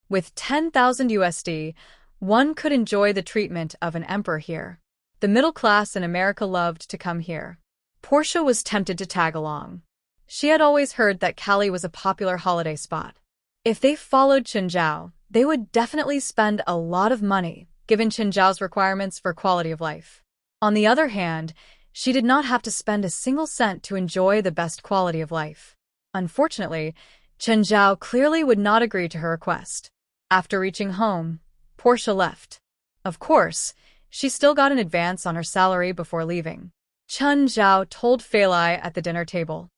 With 10,000 USD, One could enjoy the treatment of an emperor here. The middle class in America loved to come here. Portia was tempted to tag along. She had always heard that Cali was a popular holiday spot. If they followed Chenjiao, they would definitely spend a lot of money, given Chenjiao's requirements for quality of life. On the other hand, she did not have to spend a single cent to enjoy the best quality of life. Unfortunately, Chenjiao clearly would not agree to her request. After reaching home, Portia left. Of course, she still got an advance on her salary before leaving. Chenjiao told Feilai at the dinner table,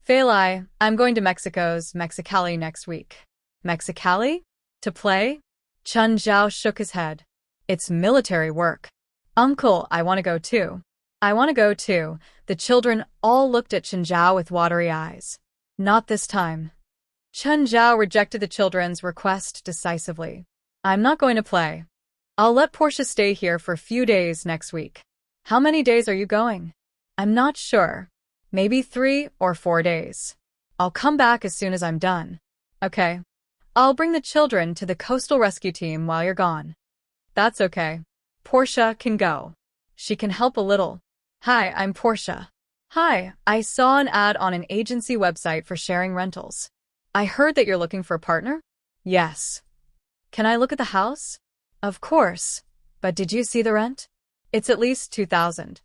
"Feilai, I'm going to Mexico's Mexicali next week." Mexicali? To play? Chenjiao shook his head. It's military work. Uncle, I want to go too. I want to go too. The children all looked at Chenjiao with watery eyes. Not this time. Chenjiao rejected the children's request decisively. I'm not going to play. I'll let Portia stay here for a few days next week. How many days are you going? I'm not sure. Maybe 3 or 4 days. I'll come back as soon as I'm done. Okay. I'll bring the children to the coastal rescue team while you're gone. That's okay. Portia can go. She can help a little. Hi, I'm Portia. Hi, I saw an ad on an agency website for sharing rentals. I heard that you're looking for a partner? Yes. Can I look at the house? Of course. But did you see the rent? It's at least $2,000.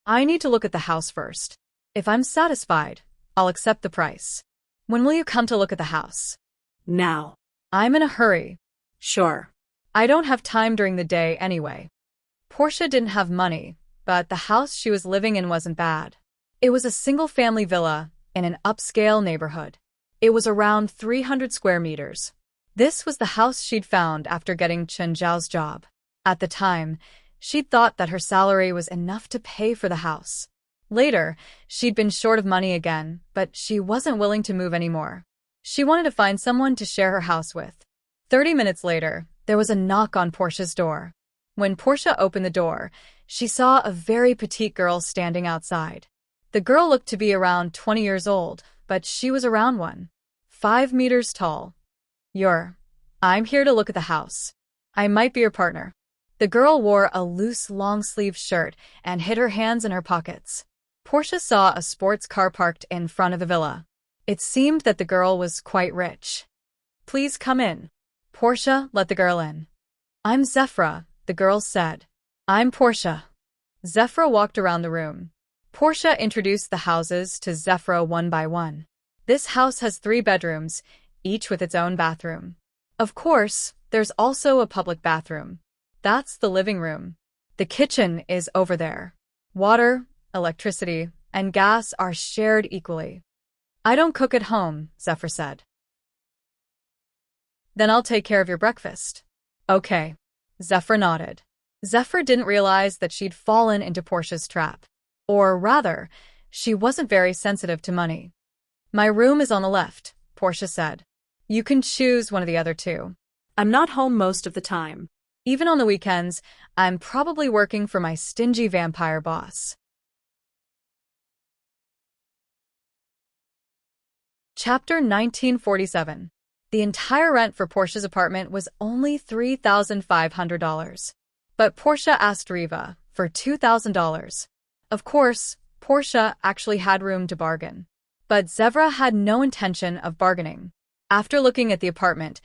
I need to look at the house first. If I'm satisfied, I'll accept the price. When will you come to look at the house? Now. I'm in a hurry. Sure. I don't have time during the day anyway. Portia didn't have money, but the house she was living in wasn't bad. It was a single-family villa in an upscale neighborhood. It was around 300 square meters. This was the house she'd found after getting Chenjiao's job. At the time, she'd thought that her salary was enough to pay for the house. Later, she'd been short of money again, but she wasn't willing to move anymore. She wanted to find someone to share her house with. 30 minutes later, there was a knock on Portia's door. When Portia opened the door, she saw a very petite girl standing outside. The girl looked to be around 20 years old, but she was around 5 meters tall. I'm here to look at the house. I might be your partner. The girl wore a loose long-sleeved shirt and hid her hands in her pockets. Portia saw a sports car parked in front of the villa. It seemed that the girl was quite rich. Please come in. Portia let the girl in. I'm Zephra, the girl said. I'm Portia. Zephra walked around the room. Portia introduced the houses to Zephra one by one. This house has 3 bedrooms, each with its own bathroom. Of course, there's also a public bathroom. That's the living room. The kitchen is over there. Water, electricity, and gas are shared equally. I don't cook at home, Zephra said. Then I'll take care of your breakfast. Okay. Zephra nodded. Zephra didn't realize that she'd fallen into Portia's trap. Or rather, she wasn't very sensitive to money. My room is on the left, Portia said. You can choose one of the other 2. I'm not home most of the time. Even on the weekends, I'm probably working for my stingy vampire boss. Chapter 1947. The entire rent for Portia's apartment was only $3,500. But Portia asked Riva for $2,000. Of course, Portia actually had room to bargain. But Zephra had no intention of bargaining. After looking at the apartment,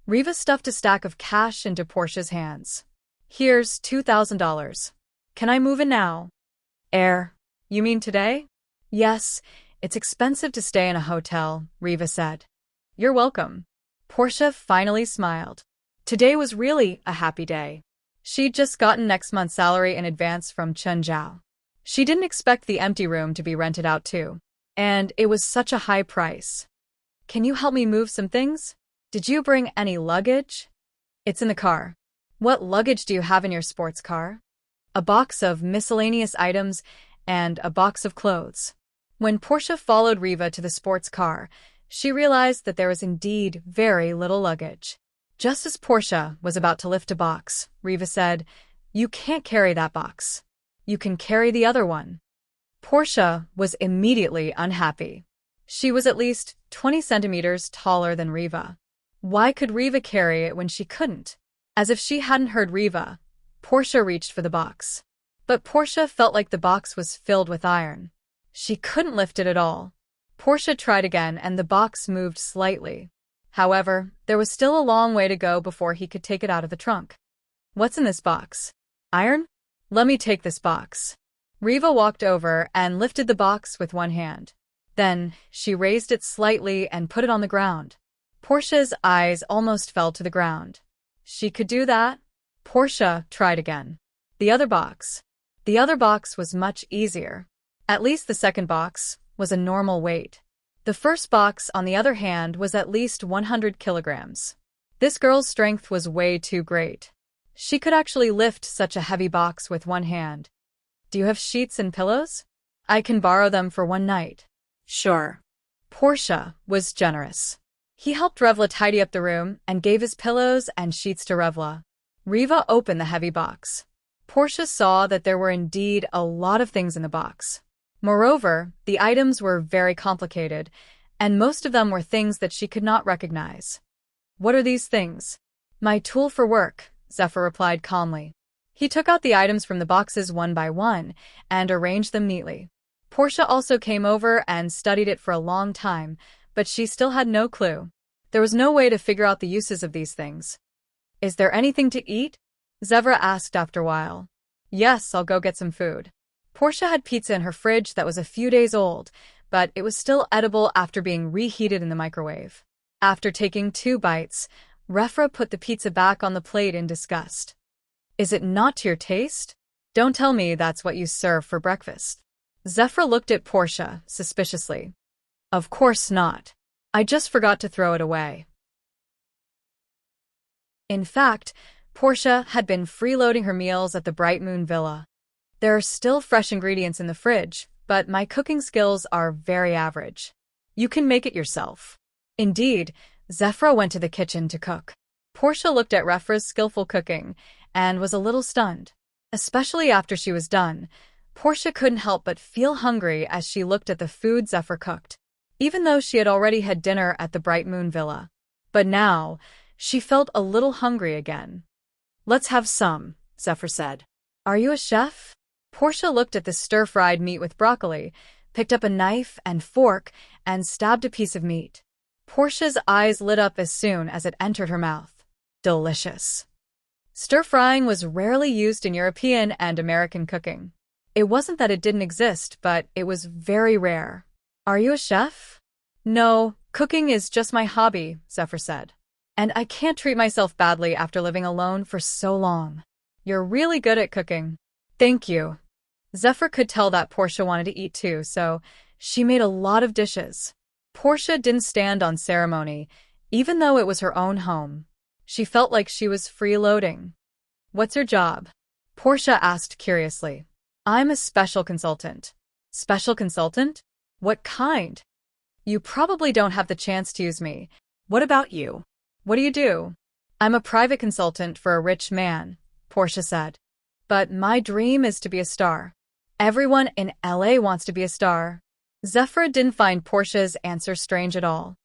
Riva stuffed a stack of cash into Portia's hands. Here's $2,000. Can I move in now? You mean today? Yes, it's expensive to stay in a hotel, Riva said. You're welcome. Portia finally smiled. Today was really a happy day. She'd just gotten next month's salary in advance from Chenjiao. She didn't expect the empty room to be rented out too. And it was such a high price. Can you help me move some things? Did you bring any luggage? It's in the car. What luggage do you have in your sports car? A box of miscellaneous items and a box of clothes. When Portia followed Riva to the sports car, she realized that there was indeed very little luggage. Just as Portia was about to lift a box, Riva said, You can't carry that box. You can carry the other one. Portia was immediately unhappy. She was at least 20 centimeters taller than Riva. Why could Riva carry it when she couldn't? As if she hadn't heard Riva, Portia reached for the box. But Portia felt like the box was filled with iron. She couldn't lift it at all. Portia tried again and the box moved slightly. However, there was still a long way to go before he could take it out of the trunk. What's in this box? Iron? Let me take this box. Riva walked over and lifted the box with one hand. Then, she raised it slightly and put it on the ground. Portia's eyes almost fell to the ground. She could do that? Portia tried again. The other box. The other box was much easier. At least the second box was a normal weight. The first box, on the other hand, was at least 100 kilograms. This girl's strength was way too great. She could actually lift such a heavy box with one hand. Do you have sheets and pillows? I can borrow them for one night. Sure. Portia was generous. He helped Revla tidy up the room and gave his pillows and sheets to Revla. Riva opened the heavy box. Portia saw that there were indeed a lot of things in the box. Moreover, the items were very complicated, and most of them were things that she could not recognize. What are these things? My tool for work, Zephyr replied calmly. He took out the items from the boxes one by one and arranged them neatly. Portia also came over and studied it for a long time, but she still had no clue. There was no way to figure out the uses of these things. Is there anything to eat? Zevra asked after a while. Yes, I'll go get some food. Portia had pizza in her fridge that was a few days old, but it was still edible after being reheated in the microwave. After taking 2 bites, Refra put the pizza back on the plate in disgust. Is it not to your taste? Don't tell me that's what you serve for breakfast. Zephyr looked at Portia suspiciously. Of course not. I just forgot to throw it away. In fact, Portia had been freeloading her meals at the Bright Moon Villa. There are still fresh ingredients in the fridge, but my cooking skills are very average. You can make it yourself. Indeed, Zephyr went to the kitchen to cook. Portia looked at Refra's skillful cooking and was a little stunned. Especially after she was done, Portia couldn't help but feel hungry as she looked at the food Zephyr cooked, even though she had already had dinner at the Bright Moon Villa. But now, she felt a little hungry again. Let's have some, Zephyr said. Are you a chef? Portia looked at the stir-fried meat with broccoli, picked up a knife and fork, and stabbed a piece of meat. Portia's eyes lit up as soon as it entered her mouth. Delicious. Stir-frying was rarely used in European and American cooking. It wasn't that it didn't exist, but it was very rare. Are you a chef? No, cooking is just my hobby, Zephyr said. And I can't treat myself badly after living alone for so long. You're really good at cooking. Thank you. Zephyr could tell that Portia wanted to eat too, so she made a lot of dishes. Portia didn't stand on ceremony, even though it was her own home. She felt like she was freeloading. What's your job? Portia asked curiously. I'm a special consultant. Special consultant? What kind? You probably don't have the chance to use me. What about you? What do you do? I'm a private consultant for a rich man, Portia said. But my dream is to be a star. Everyone in LA wants to be a star. Zephyr didn't find Portia's answer strange at all.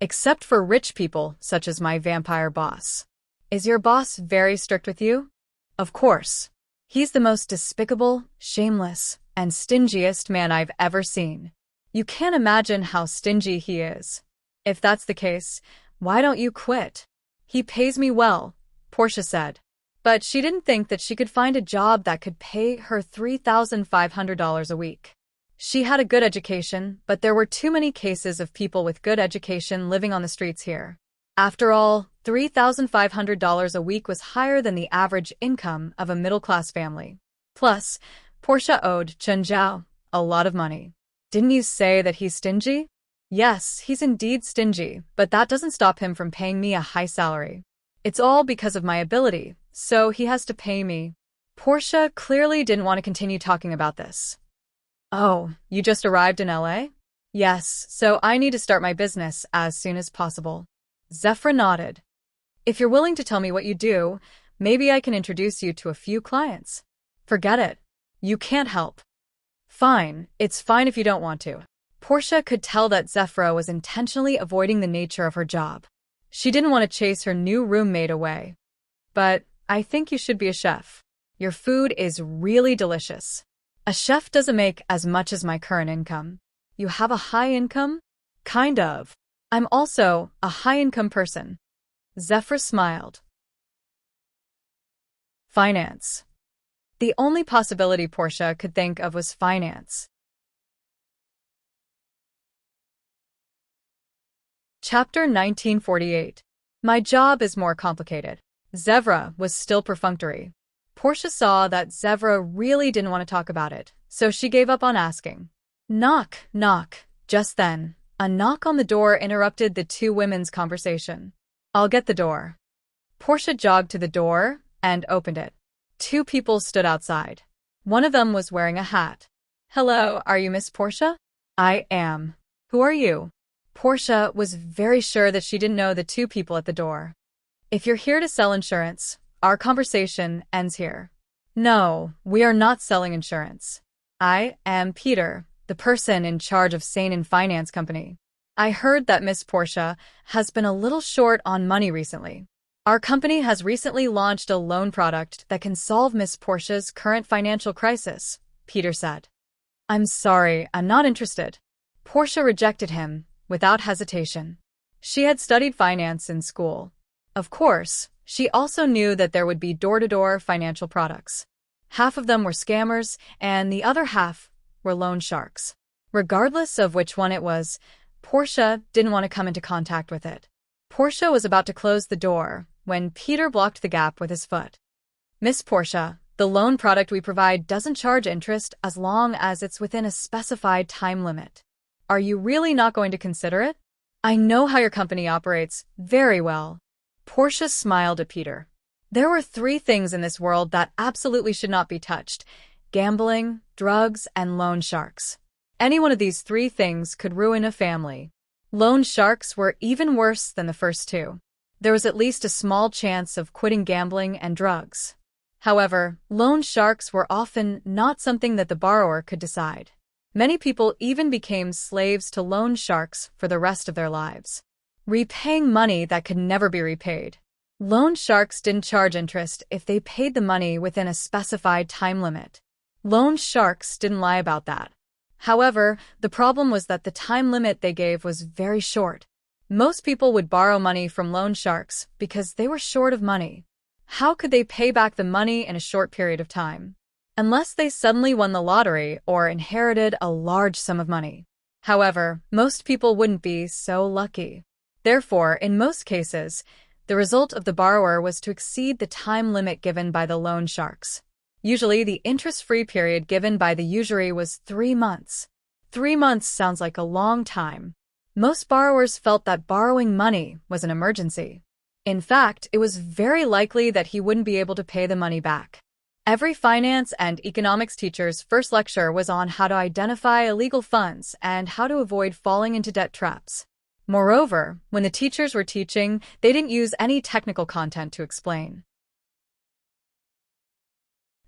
Except for rich people, such as my vampire boss. Is your boss very strict with you? Of course. He's the most despicable, shameless, and stingiest man I've ever seen. You can't imagine how stingy he is. If that's the case, why don't you quit? He pays me well, Portia said. But she didn't think that she could find a job that could pay her $3,500 a week. She had a good education, but there were too many cases of people with good education living on the streets here. After all, $3,500 a week was higher than the average income of a middle-class family. Plus, Portia owed Chen Zhao a lot of money. Didn't you say that he's stingy? Yes, he's indeed stingy, but that doesn't stop him from paying me a high salary. It's all because of my ability, so he has to pay me. Portia clearly didn't want to continue talking about this. Oh, you just arrived in LA? Yes, so I need to start my business as soon as possible. Zephyr nodded. If you're willing to tell me what you do, maybe I can introduce you to a few clients. Forget it. You can't help. Fine, it's fine if you don't want to. Portia could tell that Zephyr was intentionally avoiding the nature of her job. She didn't want to chase her new roommate away. but I think you should be a chef. Your food is really delicious. A chef doesn't make as much as my current income. You have a high income? Kind of. I'm also a high-income person. Zephyr smiled. Finance. The only possibility Portia could think of was finance. Chapter 1948. My job is more complicated. Zevra was still perfunctory. Portia saw that Zevra really didn't want to talk about it, so she gave up on asking. Knock, knock. Just then, a knock on the door interrupted the two women's conversation. I'll get the door. Portia jogged to the door and opened it. Two people stood outside. One of them was wearing a hat. Hello, are you Miss Portia? I am. Who are you? Portia was very sure that she didn't know the two people at the door. If you're here to sell insurance, our conversation ends here. No, we are not selling insurance. I am Peter, the person in charge of Sane Finance Company. I heard that Miss Portia has been a little short on money recently. Our company has recently launched a loan product that can solve Miss Portia's current financial crisis, Peter said. I'm sorry, I'm not interested. Portia rejected him, without hesitation. She had studied finance in school. Of course, she also knew that there would be door-to-door financial products. Half of them were scammers, and the other half were loan sharks. Regardless of which one it was, Portia didn't want to come into contact with it. Portia was about to close the door when Peter blocked the gap with his foot. Miss Portia, the loan product we provide doesn't charge interest as long as it's within a specified time limit. Are you really not going to consider it? I know how your company operates very well. Portia smiled at Peter. There were 3 things in this world that absolutely should not be touched: gambling, drugs, and loan sharks. Any one of these 3 things could ruin a family. Loan sharks were even worse than the first 2. There was at least a small chance of quitting gambling and drugs. However, loan sharks were often not something that the borrower could decide. Many people even became slaves to loan sharks for the rest of their lives, repaying money that could never be repaid. Loan sharks didn't charge interest if they paid the money within a specified time limit. Loan sharks didn't lie about that. However, the problem was that the time limit they gave was very short. Most people would borrow money from loan sharks because they were short of money. How could they pay back the money in a short period of time? Unless they suddenly won the lottery or inherited a large sum of money. However, most people wouldn't be so lucky. Therefore, in most cases, the result of the borrower was to exceed the time limit given by the loan sharks. Usually, the interest-free period given by the usury was 3 months. 3 months sounds like a long time. Most borrowers felt that borrowing money was an emergency. In fact, it was very likely that he wouldn't be able to pay the money back. Every finance and economics teacher's first lecture was on how to identify illegal funds and how to avoid falling into debt traps. Moreover, when the teachers were teaching, they didn't use any technical content to explain.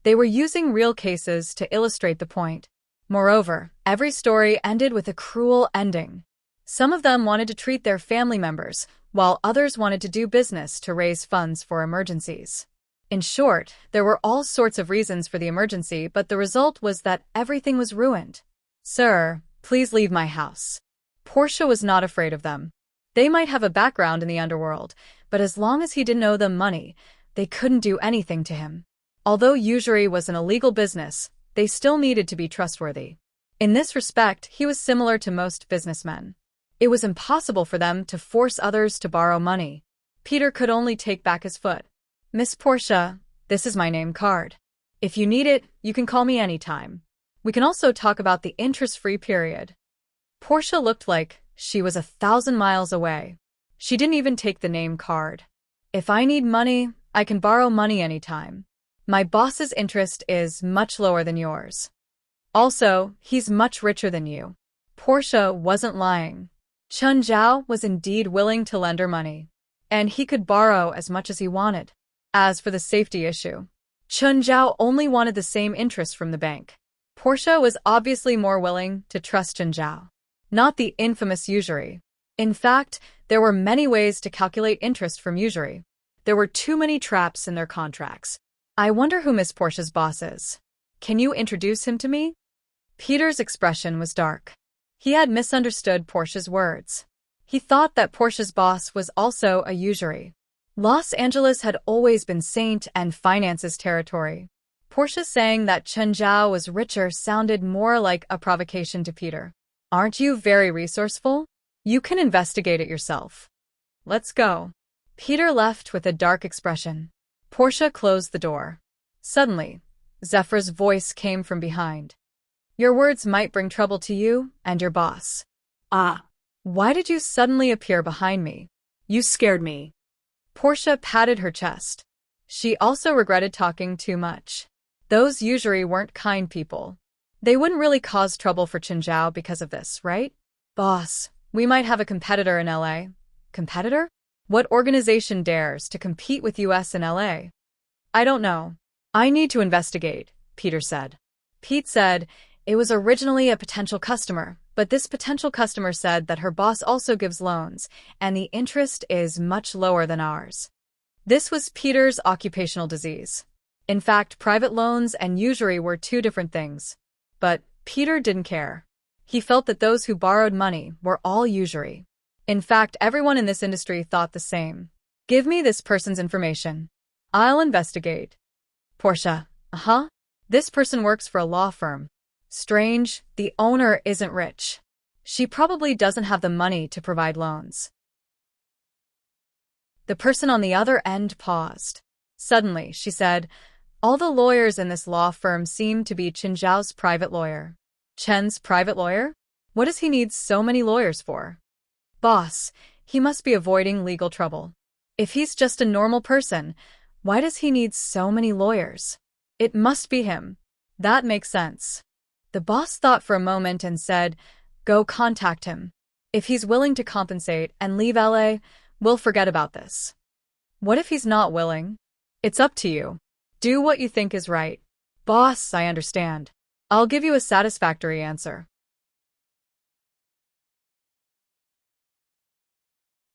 They were using real cases to illustrate the point. Moreover, every story ended with a cruel ending. Some of them wanted to treat their family members, while others wanted to do business to raise funds for emergencies. In short, there were all sorts of reasons for the emergency, but the result was that everything was ruined. Sir, please leave my house. Portia was not afraid of them. They might have a background in the underworld, but as long as he didn't owe them money, they couldn't do anything to him. Although usury was an illegal business, they still needed to be trustworthy. In this respect, he was similar to most businessmen. It was impossible for them to force others to borrow money. Peter could only take back his foot. Miss Portia, this is my name card. If you need it, you can call me anytime. We can also talk about the interest-free period. Portia looked like she was 1,000 miles away. She didn't even take the name card. If I need money, I can borrow money anytime. My boss's interest is much lower than yours. Also, he's much richer than you. Portia wasn't lying. Chun Zhao was indeed willing to lend her money, and he could borrow as much as he wanted. As for the safety issue, Chun Zhao only wanted the same interest from the bank. Portia was obviously more willing to trust Chun Zhao, not the infamous usury. In fact, there were many ways to calculate interest from usury. There were too many traps in their contracts. I wonder who Miss Portia's boss is. Can you introduce him to me? Peter's expression was dark. He had misunderstood Portia's words. He thought that Portia's boss was also a usury. Los Angeles had always been Saint and Finance's territory. Portia saying that Chen Zhao was richer sounded more like a provocation to Peter. Aren't you very resourceful? You can investigate it yourself. Let's go. Peter left with a dark expression. Portia closed the door. Suddenly, Zephyr's voice came from behind. Your words might bring trouble to you and your boss. Ah, why did you suddenly appear behind me? You scared me. Portia patted her chest. She also regretted talking too much. Those usually weren't kind people. They wouldn't really cause trouble for Chen Zhao because of this, right? Boss, we might have a competitor in LA. Competitor? What organization dares to compete with US in LA? I don't know. I need to investigate, Peter said. Pete said it was originally a potential customer, but this potential customer said that her boss also gives loans, and the interest is much lower than ours. This was Peter's occupational disease. In fact, private loans and usury were two different things. But Peter didn't care. He felt that those who borrowed money were all usury. In fact, everyone in this industry thought the same. Give me this person's information. I'll investigate. Portia, This person works for a law firm. Strange, the owner isn't rich. She probably doesn't have the money to provide loans. The person on the other end paused. Suddenly, she said, all the lawyers in this law firm seem to be Chen Zhao's private lawyer. Chen's private lawyer? What does he need so many lawyers for? Boss, he must be avoiding legal trouble. If he's just a normal person, why does he need so many lawyers? It must be him. That makes sense. The boss thought for a moment and said, go contact him. If he's willing to compensate and leave LA, we'll forget about this. What if he's not willing? It's up to you. Do what you think is right. Boss, I understand. I'll give you a satisfactory answer.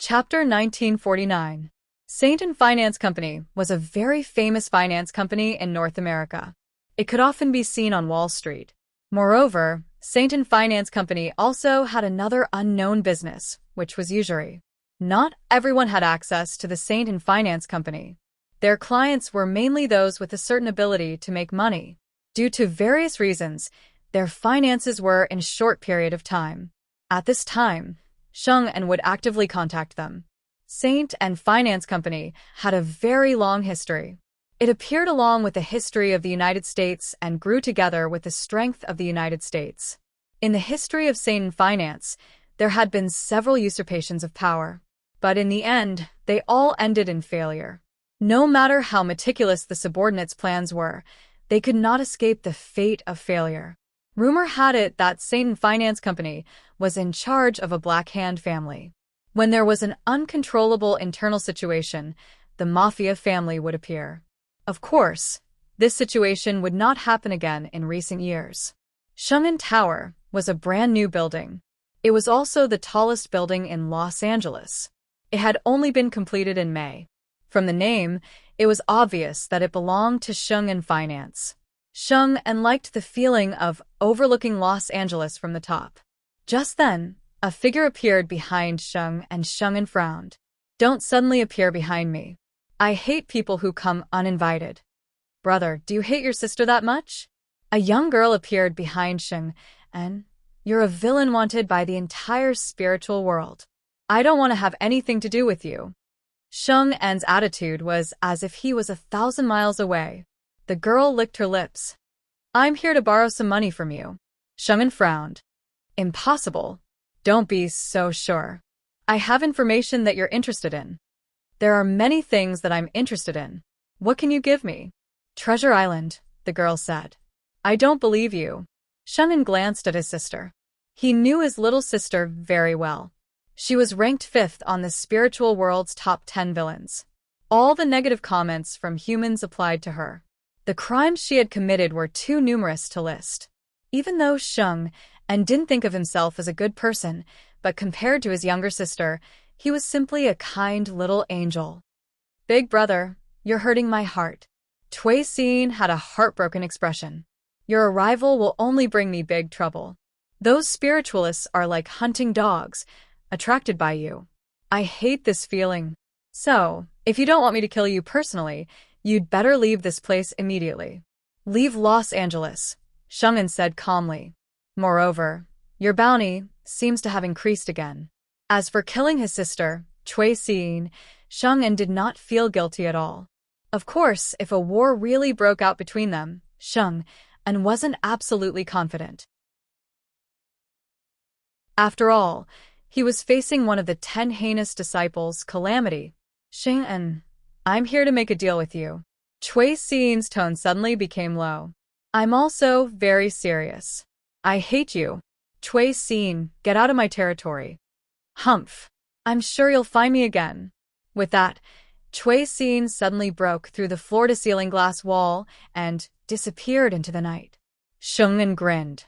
Chapter 1949. Saint and Finance Company was a very famous finance company in North America. It could often be seen on Wall Street. Moreover, Saint and Finance Company also had another unknown business, which was usury. Not everyone had access to the Saint and Finance Company. Their clients were mainly those with a certain ability to make money. Due to various reasons, their finances were in a short period of time. At this time, Sheng and would actively contact them. Saint and Finance Company had a very long history. It appeared along with the history of the United States and grew together with the strength of the United States. In the history of Saint and Finance, there had been several usurpations of power. But in the end, they all ended in failure. No matter how meticulous the subordinates' plans were, they could not escape the fate of failure. Rumor had it that Saint and Finance Company was in charge of a Black Hand family. When there was an uncontrollable internal situation, the mafia family would appear. Of course, this situation would not happen again in recent years. Sheng'an Tower was a brand new building. It was also the tallest building in Los Angeles. It had only been completed in May. From the name, it was obvious that it belonged to Sheng'an Finance. Sheng'an liked the feeling of overlooking Los Angeles from the top. Just then, a figure appeared behind Sheng and Sheng'an frowned. Don't suddenly appear behind me. I hate people who come uninvited. Brother, do you hate your sister that much? A young girl appeared behind Sheng and, you're a villain wanted by the entire spiritual world. I don't want to have anything to do with you. Sheng'an's attitude was as if he was 1,000 miles away. The girl licked her lips. I'm here to borrow some money from you. Sheng'an frowned. Impossible. Don't be so sure. I have information that you're interested in. There are many things that I'm interested in. What can you give me? Treasure Island, the girl said. I don't believe you. Sheng'an glanced at his sister. He knew his little sister very well. She was ranked 5th on the spiritual world's top 10 villains. All the negative comments from humans applied to her. The crimes she had committed were too numerous to list. Even though Sheng and didn't think of himself as a good person, but compared to his younger sister, he was simply a kind little angel. Big brother, you're hurting my heart. Cui Xin had a heartbroken expression. Your arrival will only bring me big trouble. Those spiritualists are like hunting dogs, attracted by you. I hate this feeling. So, if you don't want me to kill you personally, you'd better leave this place immediately. Leave Los Angeles, Sheng'en said calmly. Moreover, your bounty seems to have increased again. As for killing his sister, Cui Xin, Sheng'en did not feel guilty at all. Of course, if a war really broke out between them, Sheng'en wasn't absolutely confident. After all, he was facing one of the 10 heinous disciples, Calamity. Sheng'en, I'm here to make a deal with you. Cui Xin's tone suddenly became low. I'm also very serious. I hate you. Cui Xin, get out of my territory. Humph. I'm sure you'll find me again. With that, Cui Xin suddenly broke through the floor-to-ceiling glass wall and disappeared into the night. Sheng'en grinned.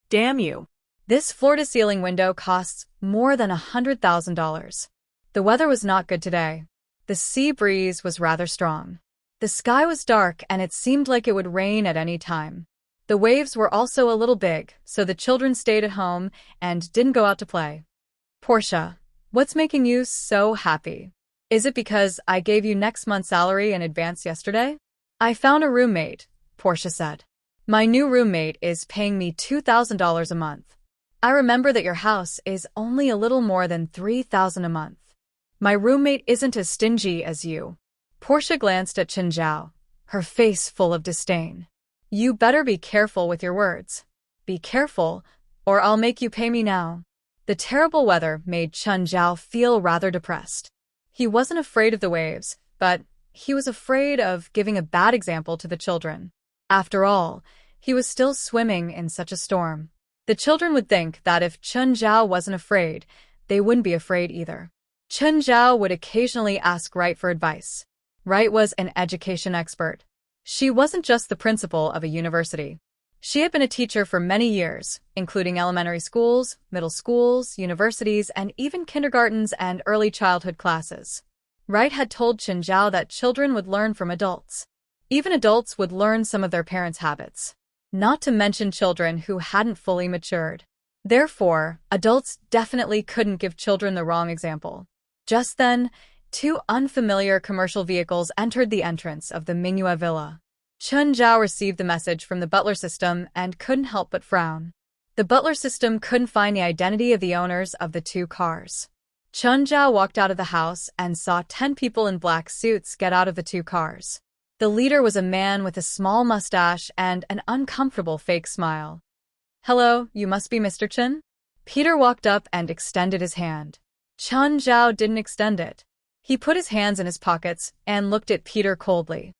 Damn you. This floor-to-ceiling window costs more than $100,000. The weather was not good today. The sea breeze was rather strong. The sky was dark and it seemed like it would rain at any time. The waves were also a little big, so the children stayed at home and didn't go out to play. Portia, what's making you so happy? Is it because I gave you next month's salary in advance yesterday? I found a roommate, Portia said. My new roommate is paying me $2,000 a month. I remember that your house is only a little more than $3,000 a month. My roommate isn't as stingy as you. Portia glanced at Chen Zhao, her face full of disdain. You better be careful with your words. Be careful, or I'll make you pay me now. The terrible weather made Chen Zhao feel rather depressed. He wasn't afraid of the waves, but he was afraid of giving a bad example to the children. After all, he was still swimming in such a storm. The children would think that if Chen Zhao wasn't afraid, they wouldn't be afraid either. Chen Zhao would occasionally ask Wright for advice. Wright was an education expert. She wasn't just the principal of a university. She had been a teacher for many years, including elementary schools, middle schools, universities, and even kindergartens and early childhood classes. Wright had told Chen Zhao that children would learn from adults. Even adults would learn some of their parents' habits. Not to mention children who hadn't fully matured. Therefore, adults definitely couldn't give children the wrong example. Just then, 2 unfamiliar commercial vehicles entered the entrance of the Mingyue villa. Chen Zhao received the message from the butler system and couldn't help but frown. The butler system couldn't find the identity of the owners of the 2 cars. Chen Zhao walked out of the house and saw 10 people in black suits get out of the 2 cars. The leader was a man with a small mustache and an uncomfortable fake smile. Hello, you must be Mr. Chen? Peter walked up and extended his hand. Chen Zhao didn't extend it. He put his hands in his pockets and looked at Peter coldly.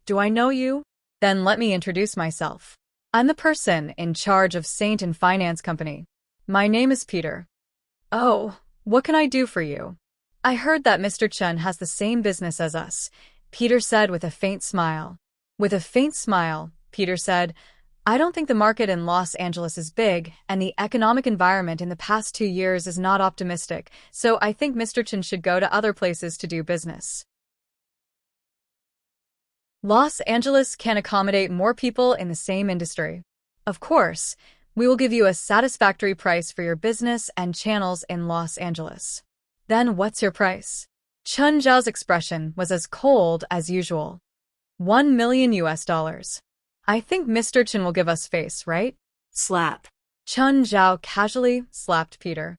Do I know you? Then let me introduce myself. I'm the person in charge of Saint and Finance Company. My name is Peter. Oh, what can I do for you? I heard that Mr. Chen has the same business as us, Peter said with a faint smile. With a faint smile, Peter said, I don't think the market in Los Angeles is big, and the economic environment in the past 2 years is not optimistic, so I think Mr. Chen should go to other places to do business. Los Angeles can accommodate more people in the same industry. Of course, we will give you a satisfactory price for your business and channels in Los Angeles. Then what's your price? Chen Zhao's expression was as cold as usual. $1 million. I think Mr. Chen will give us face, right? Slap. Chen Zhao casually slapped Peter.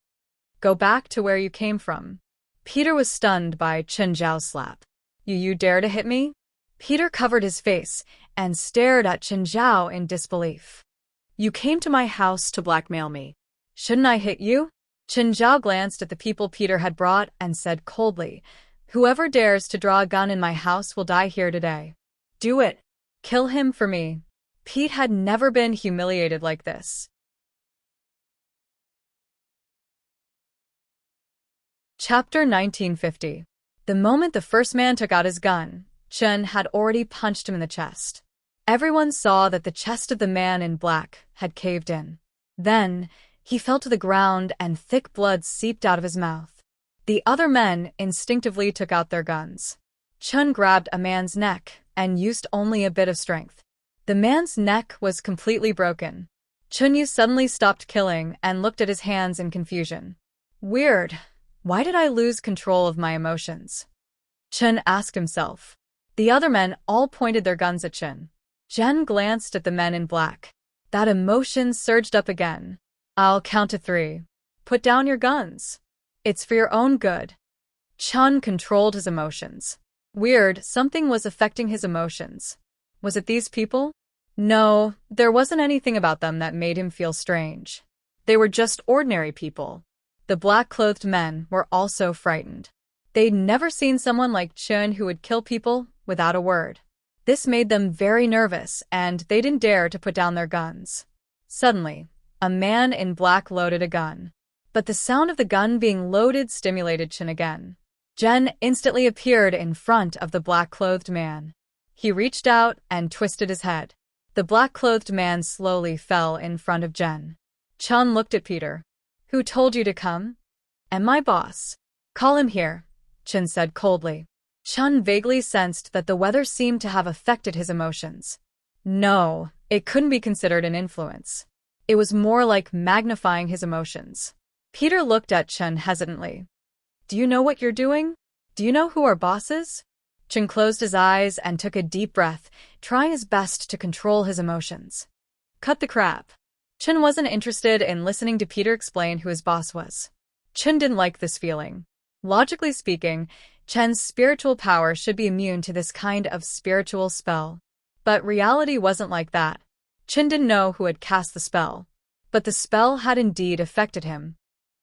Go back to where you came from. Peter was stunned by Chen Zhao's slap. You dare to hit me? Peter covered his face and stared at Chen Zhao in disbelief. You came to my house to blackmail me. Shouldn't I hit you? Chen Zhao glanced at the people Peter had brought and said coldly, Whoever dares to draw a gun in my house will die here today. Do it. Kill him for me. Pete had never been humiliated like this. Chapter 1950. The moment the first man took out his gun, Chen had already punched him in the chest. Everyone saw that the chest of the man in black had caved in. Then, he fell to the ground and thick blood seeped out of his mouth. The other men instinctively took out their guns. Chun grabbed a man's neck and used only a bit of strength. The man's neck was completely broken. Chunyu suddenly stopped killing and looked at his hands in confusion. Weird. Why did I lose control of my emotions? Chun asked himself. The other men all pointed their guns at Chun. Jen glanced at the men in black. That emotion surged up again. I'll count to 3. Put down your guns. It's for your own good. Chun controlled his emotions. Weird, something was affecting his emotions. Was it these people? No, there wasn't anything about them that made him feel strange. They were just ordinary people. The black-clothed men were also frightened. They'd never seen someone like Chun who would kill people without a word. This made them very nervous, and they didn't dare to put down their guns. Suddenly, a man in black loaded a gun. But the sound of the gun being loaded stimulated Chun again. Jen instantly appeared in front of the black-clothed man. He reached out and twisted his head. The black-clothed man slowly fell in front of Jen. Chun looked at Peter. Who told you to come? And my boss. Call him here, Chun said coldly. Chun vaguely sensed that the weather seemed to have affected his emotions. No, it couldn't be considered an influence. It was more like magnifying his emotions. Peter looked at Chun hesitantly. Do you know what you're doing? Do you know who our boss is? Chun closed his eyes and took a deep breath, trying his best to control his emotions. Cut the crap. Chun wasn't interested in listening to Peter explain who his boss was. Chun didn't like this feeling. Logically speaking, Chen's spiritual power should be immune to this kind of spiritual spell. But reality wasn't like that. Chun didn't know who had cast the spell. But the spell had indeed affected him.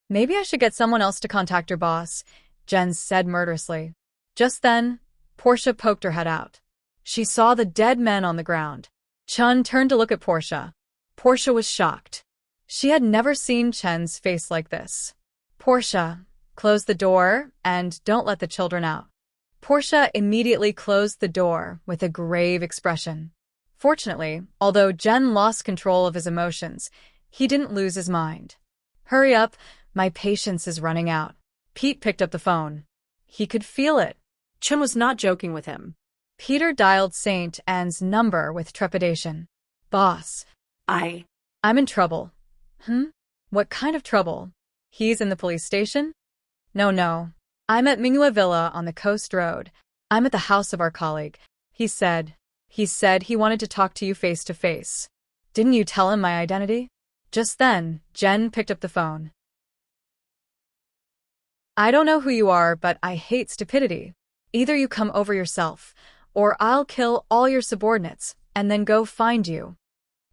Maybe I should get someone else to contact your boss, Jen said murderously. Just then, Portia poked her head out. She saw the dead men on the ground. Chun turned to look at Portia. Portia was shocked. She had never seen Chen's face like this. Portia, close the door and don't let the children out. Portia immediately closed the door with a grave expression. Fortunately, although Jen lost control of his emotions, he didn't lose his mind. Hurry up, my patience is running out. Pete picked up the phone. He could feel it. Chun was not joking with him. Peter dialed Saint Anne's number with trepidation. Boss. I'm in trouble. What kind of trouble? He's in the police station? No. I'm at Minghua Villa on the Coast Road. I'm at the house of our colleague. He said he wanted to talk to you face to face. Didn't you tell him my identity? Just then, Jen picked up the phone. I don't know who you are, but I hate stupidity. Either you come over yourself, or I'll kill all your subordinates, and then go find you.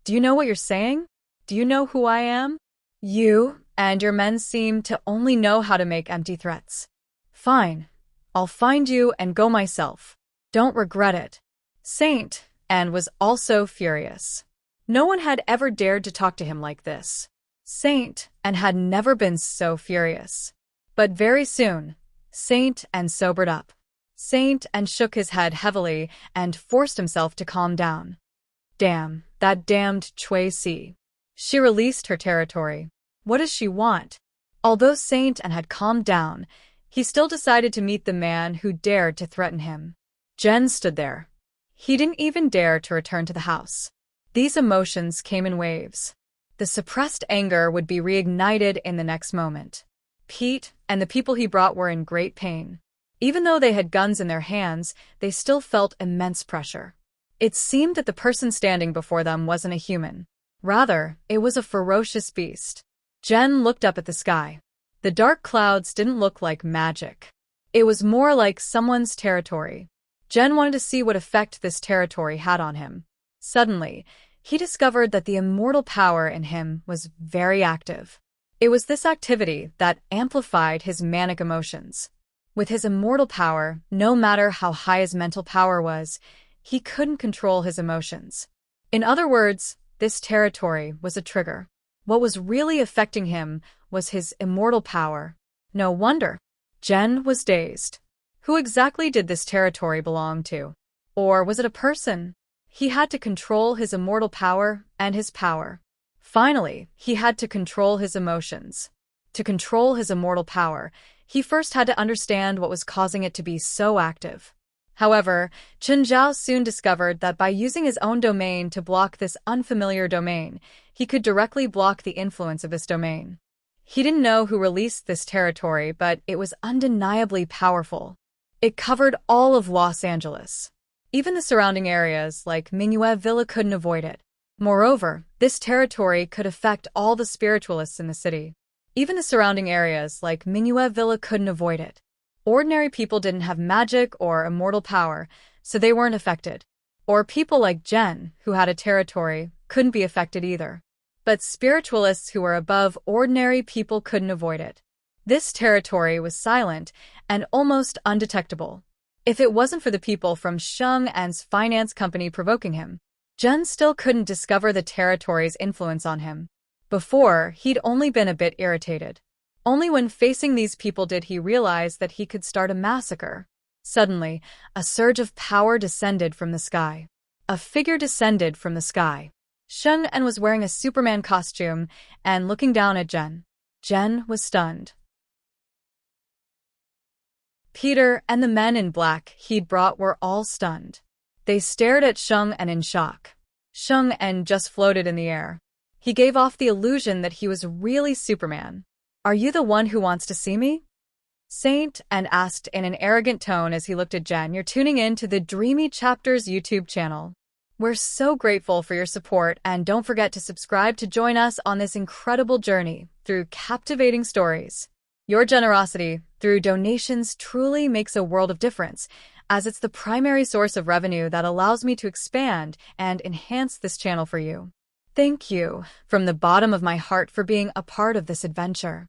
Do you know what you're saying? Do you know who I am? You and your men seem to only know how to make empty threats. Fine. I'll find you and go myself. Don't regret it. Saint Anne was also furious. No one had ever dared to talk to him like this. Saint Anne had never been so furious. But very soon, Saint Anne sobered up. Saint Anne shook his head heavily and forced himself to calm down. Damn, that damned Chui Si. She released her territory. What does she want? Although Saint Anne had calmed down, he still decided to meet the man who dared to threaten him. Jen stood there. He didn't even dare to return to the house. These emotions came in waves. The suppressed anger would be reignited in the next moment. Pete and the people he brought were in great pain. Even though they had guns in their hands, they still felt immense pressure. It seemed that the person standing before them wasn't a human. Rather, it was a ferocious beast. Jen looked up at the sky. The dark clouds didn't look like magic. It was more like someone's territory. Jen wanted to see what effect this territory had on him. Suddenly, he discovered that the immortal power in him was very active. It was this activity that amplified his manic emotions. With his immortal power, no matter how high his mental power was, he couldn't control his emotions. In other words, this territory was a trigger. What was really affecting him was his immortal power. No wonder. Jen was dazed. Who exactly did this territory belong to? Or was it a person? He had to control his immortal power and his power. Finally, he had to control his emotions. To control his immortal power, he first had to understand what was causing it to be so active. However, Chun Zhao soon discovered that by using his own domain to block this unfamiliar domain, he could directly block the influence of this domain. He didn't know who released this territory, but it was undeniably powerful. It covered all of Los Angeles. Even the surrounding areas, like Minuet Villa, couldn't avoid it. Moreover, this territory could affect all the spiritualists in the city. Even the surrounding areas, like Minuet Villa, couldn't avoid it. Ordinary people didn't have magic or immortal power, so they weren't affected. Or people like Jen, who had a territory, couldn't be affected either. But spiritualists who were above ordinary people couldn't avoid it. This territory was silent and almost undetectable. If it wasn't for the people from Sheng An's finance company provoking him, Jen still couldn't discover the territory's influence on him. Before, he'd only been a bit irritated. Only when facing these people did he realize that he could start a massacre. Suddenly, a surge of power descended from the sky. A figure descended from the sky. Sheng An was wearing a Superman costume and looking down at Jen. Jen was stunned. Peter and the men in black he'd brought were all stunned. They stared at Sheng An in shock. Sheng An just floated in the air. He gave off the illusion that he was really Superman. "Are you the one who wants to see me?" Saint An asked in an arrogant tone as he looked at Jen. "You're tuning in to the Dreamy Chapters YouTube channel. We're so grateful for your support, and don't forget to subscribe to join us on this incredible journey through captivating stories. Your generosity through donations truly makes a world of difference, as it's the primary source of revenue that allows me to expand and enhance this channel for you. Thank you from the bottom of my heart for being a part of this adventure."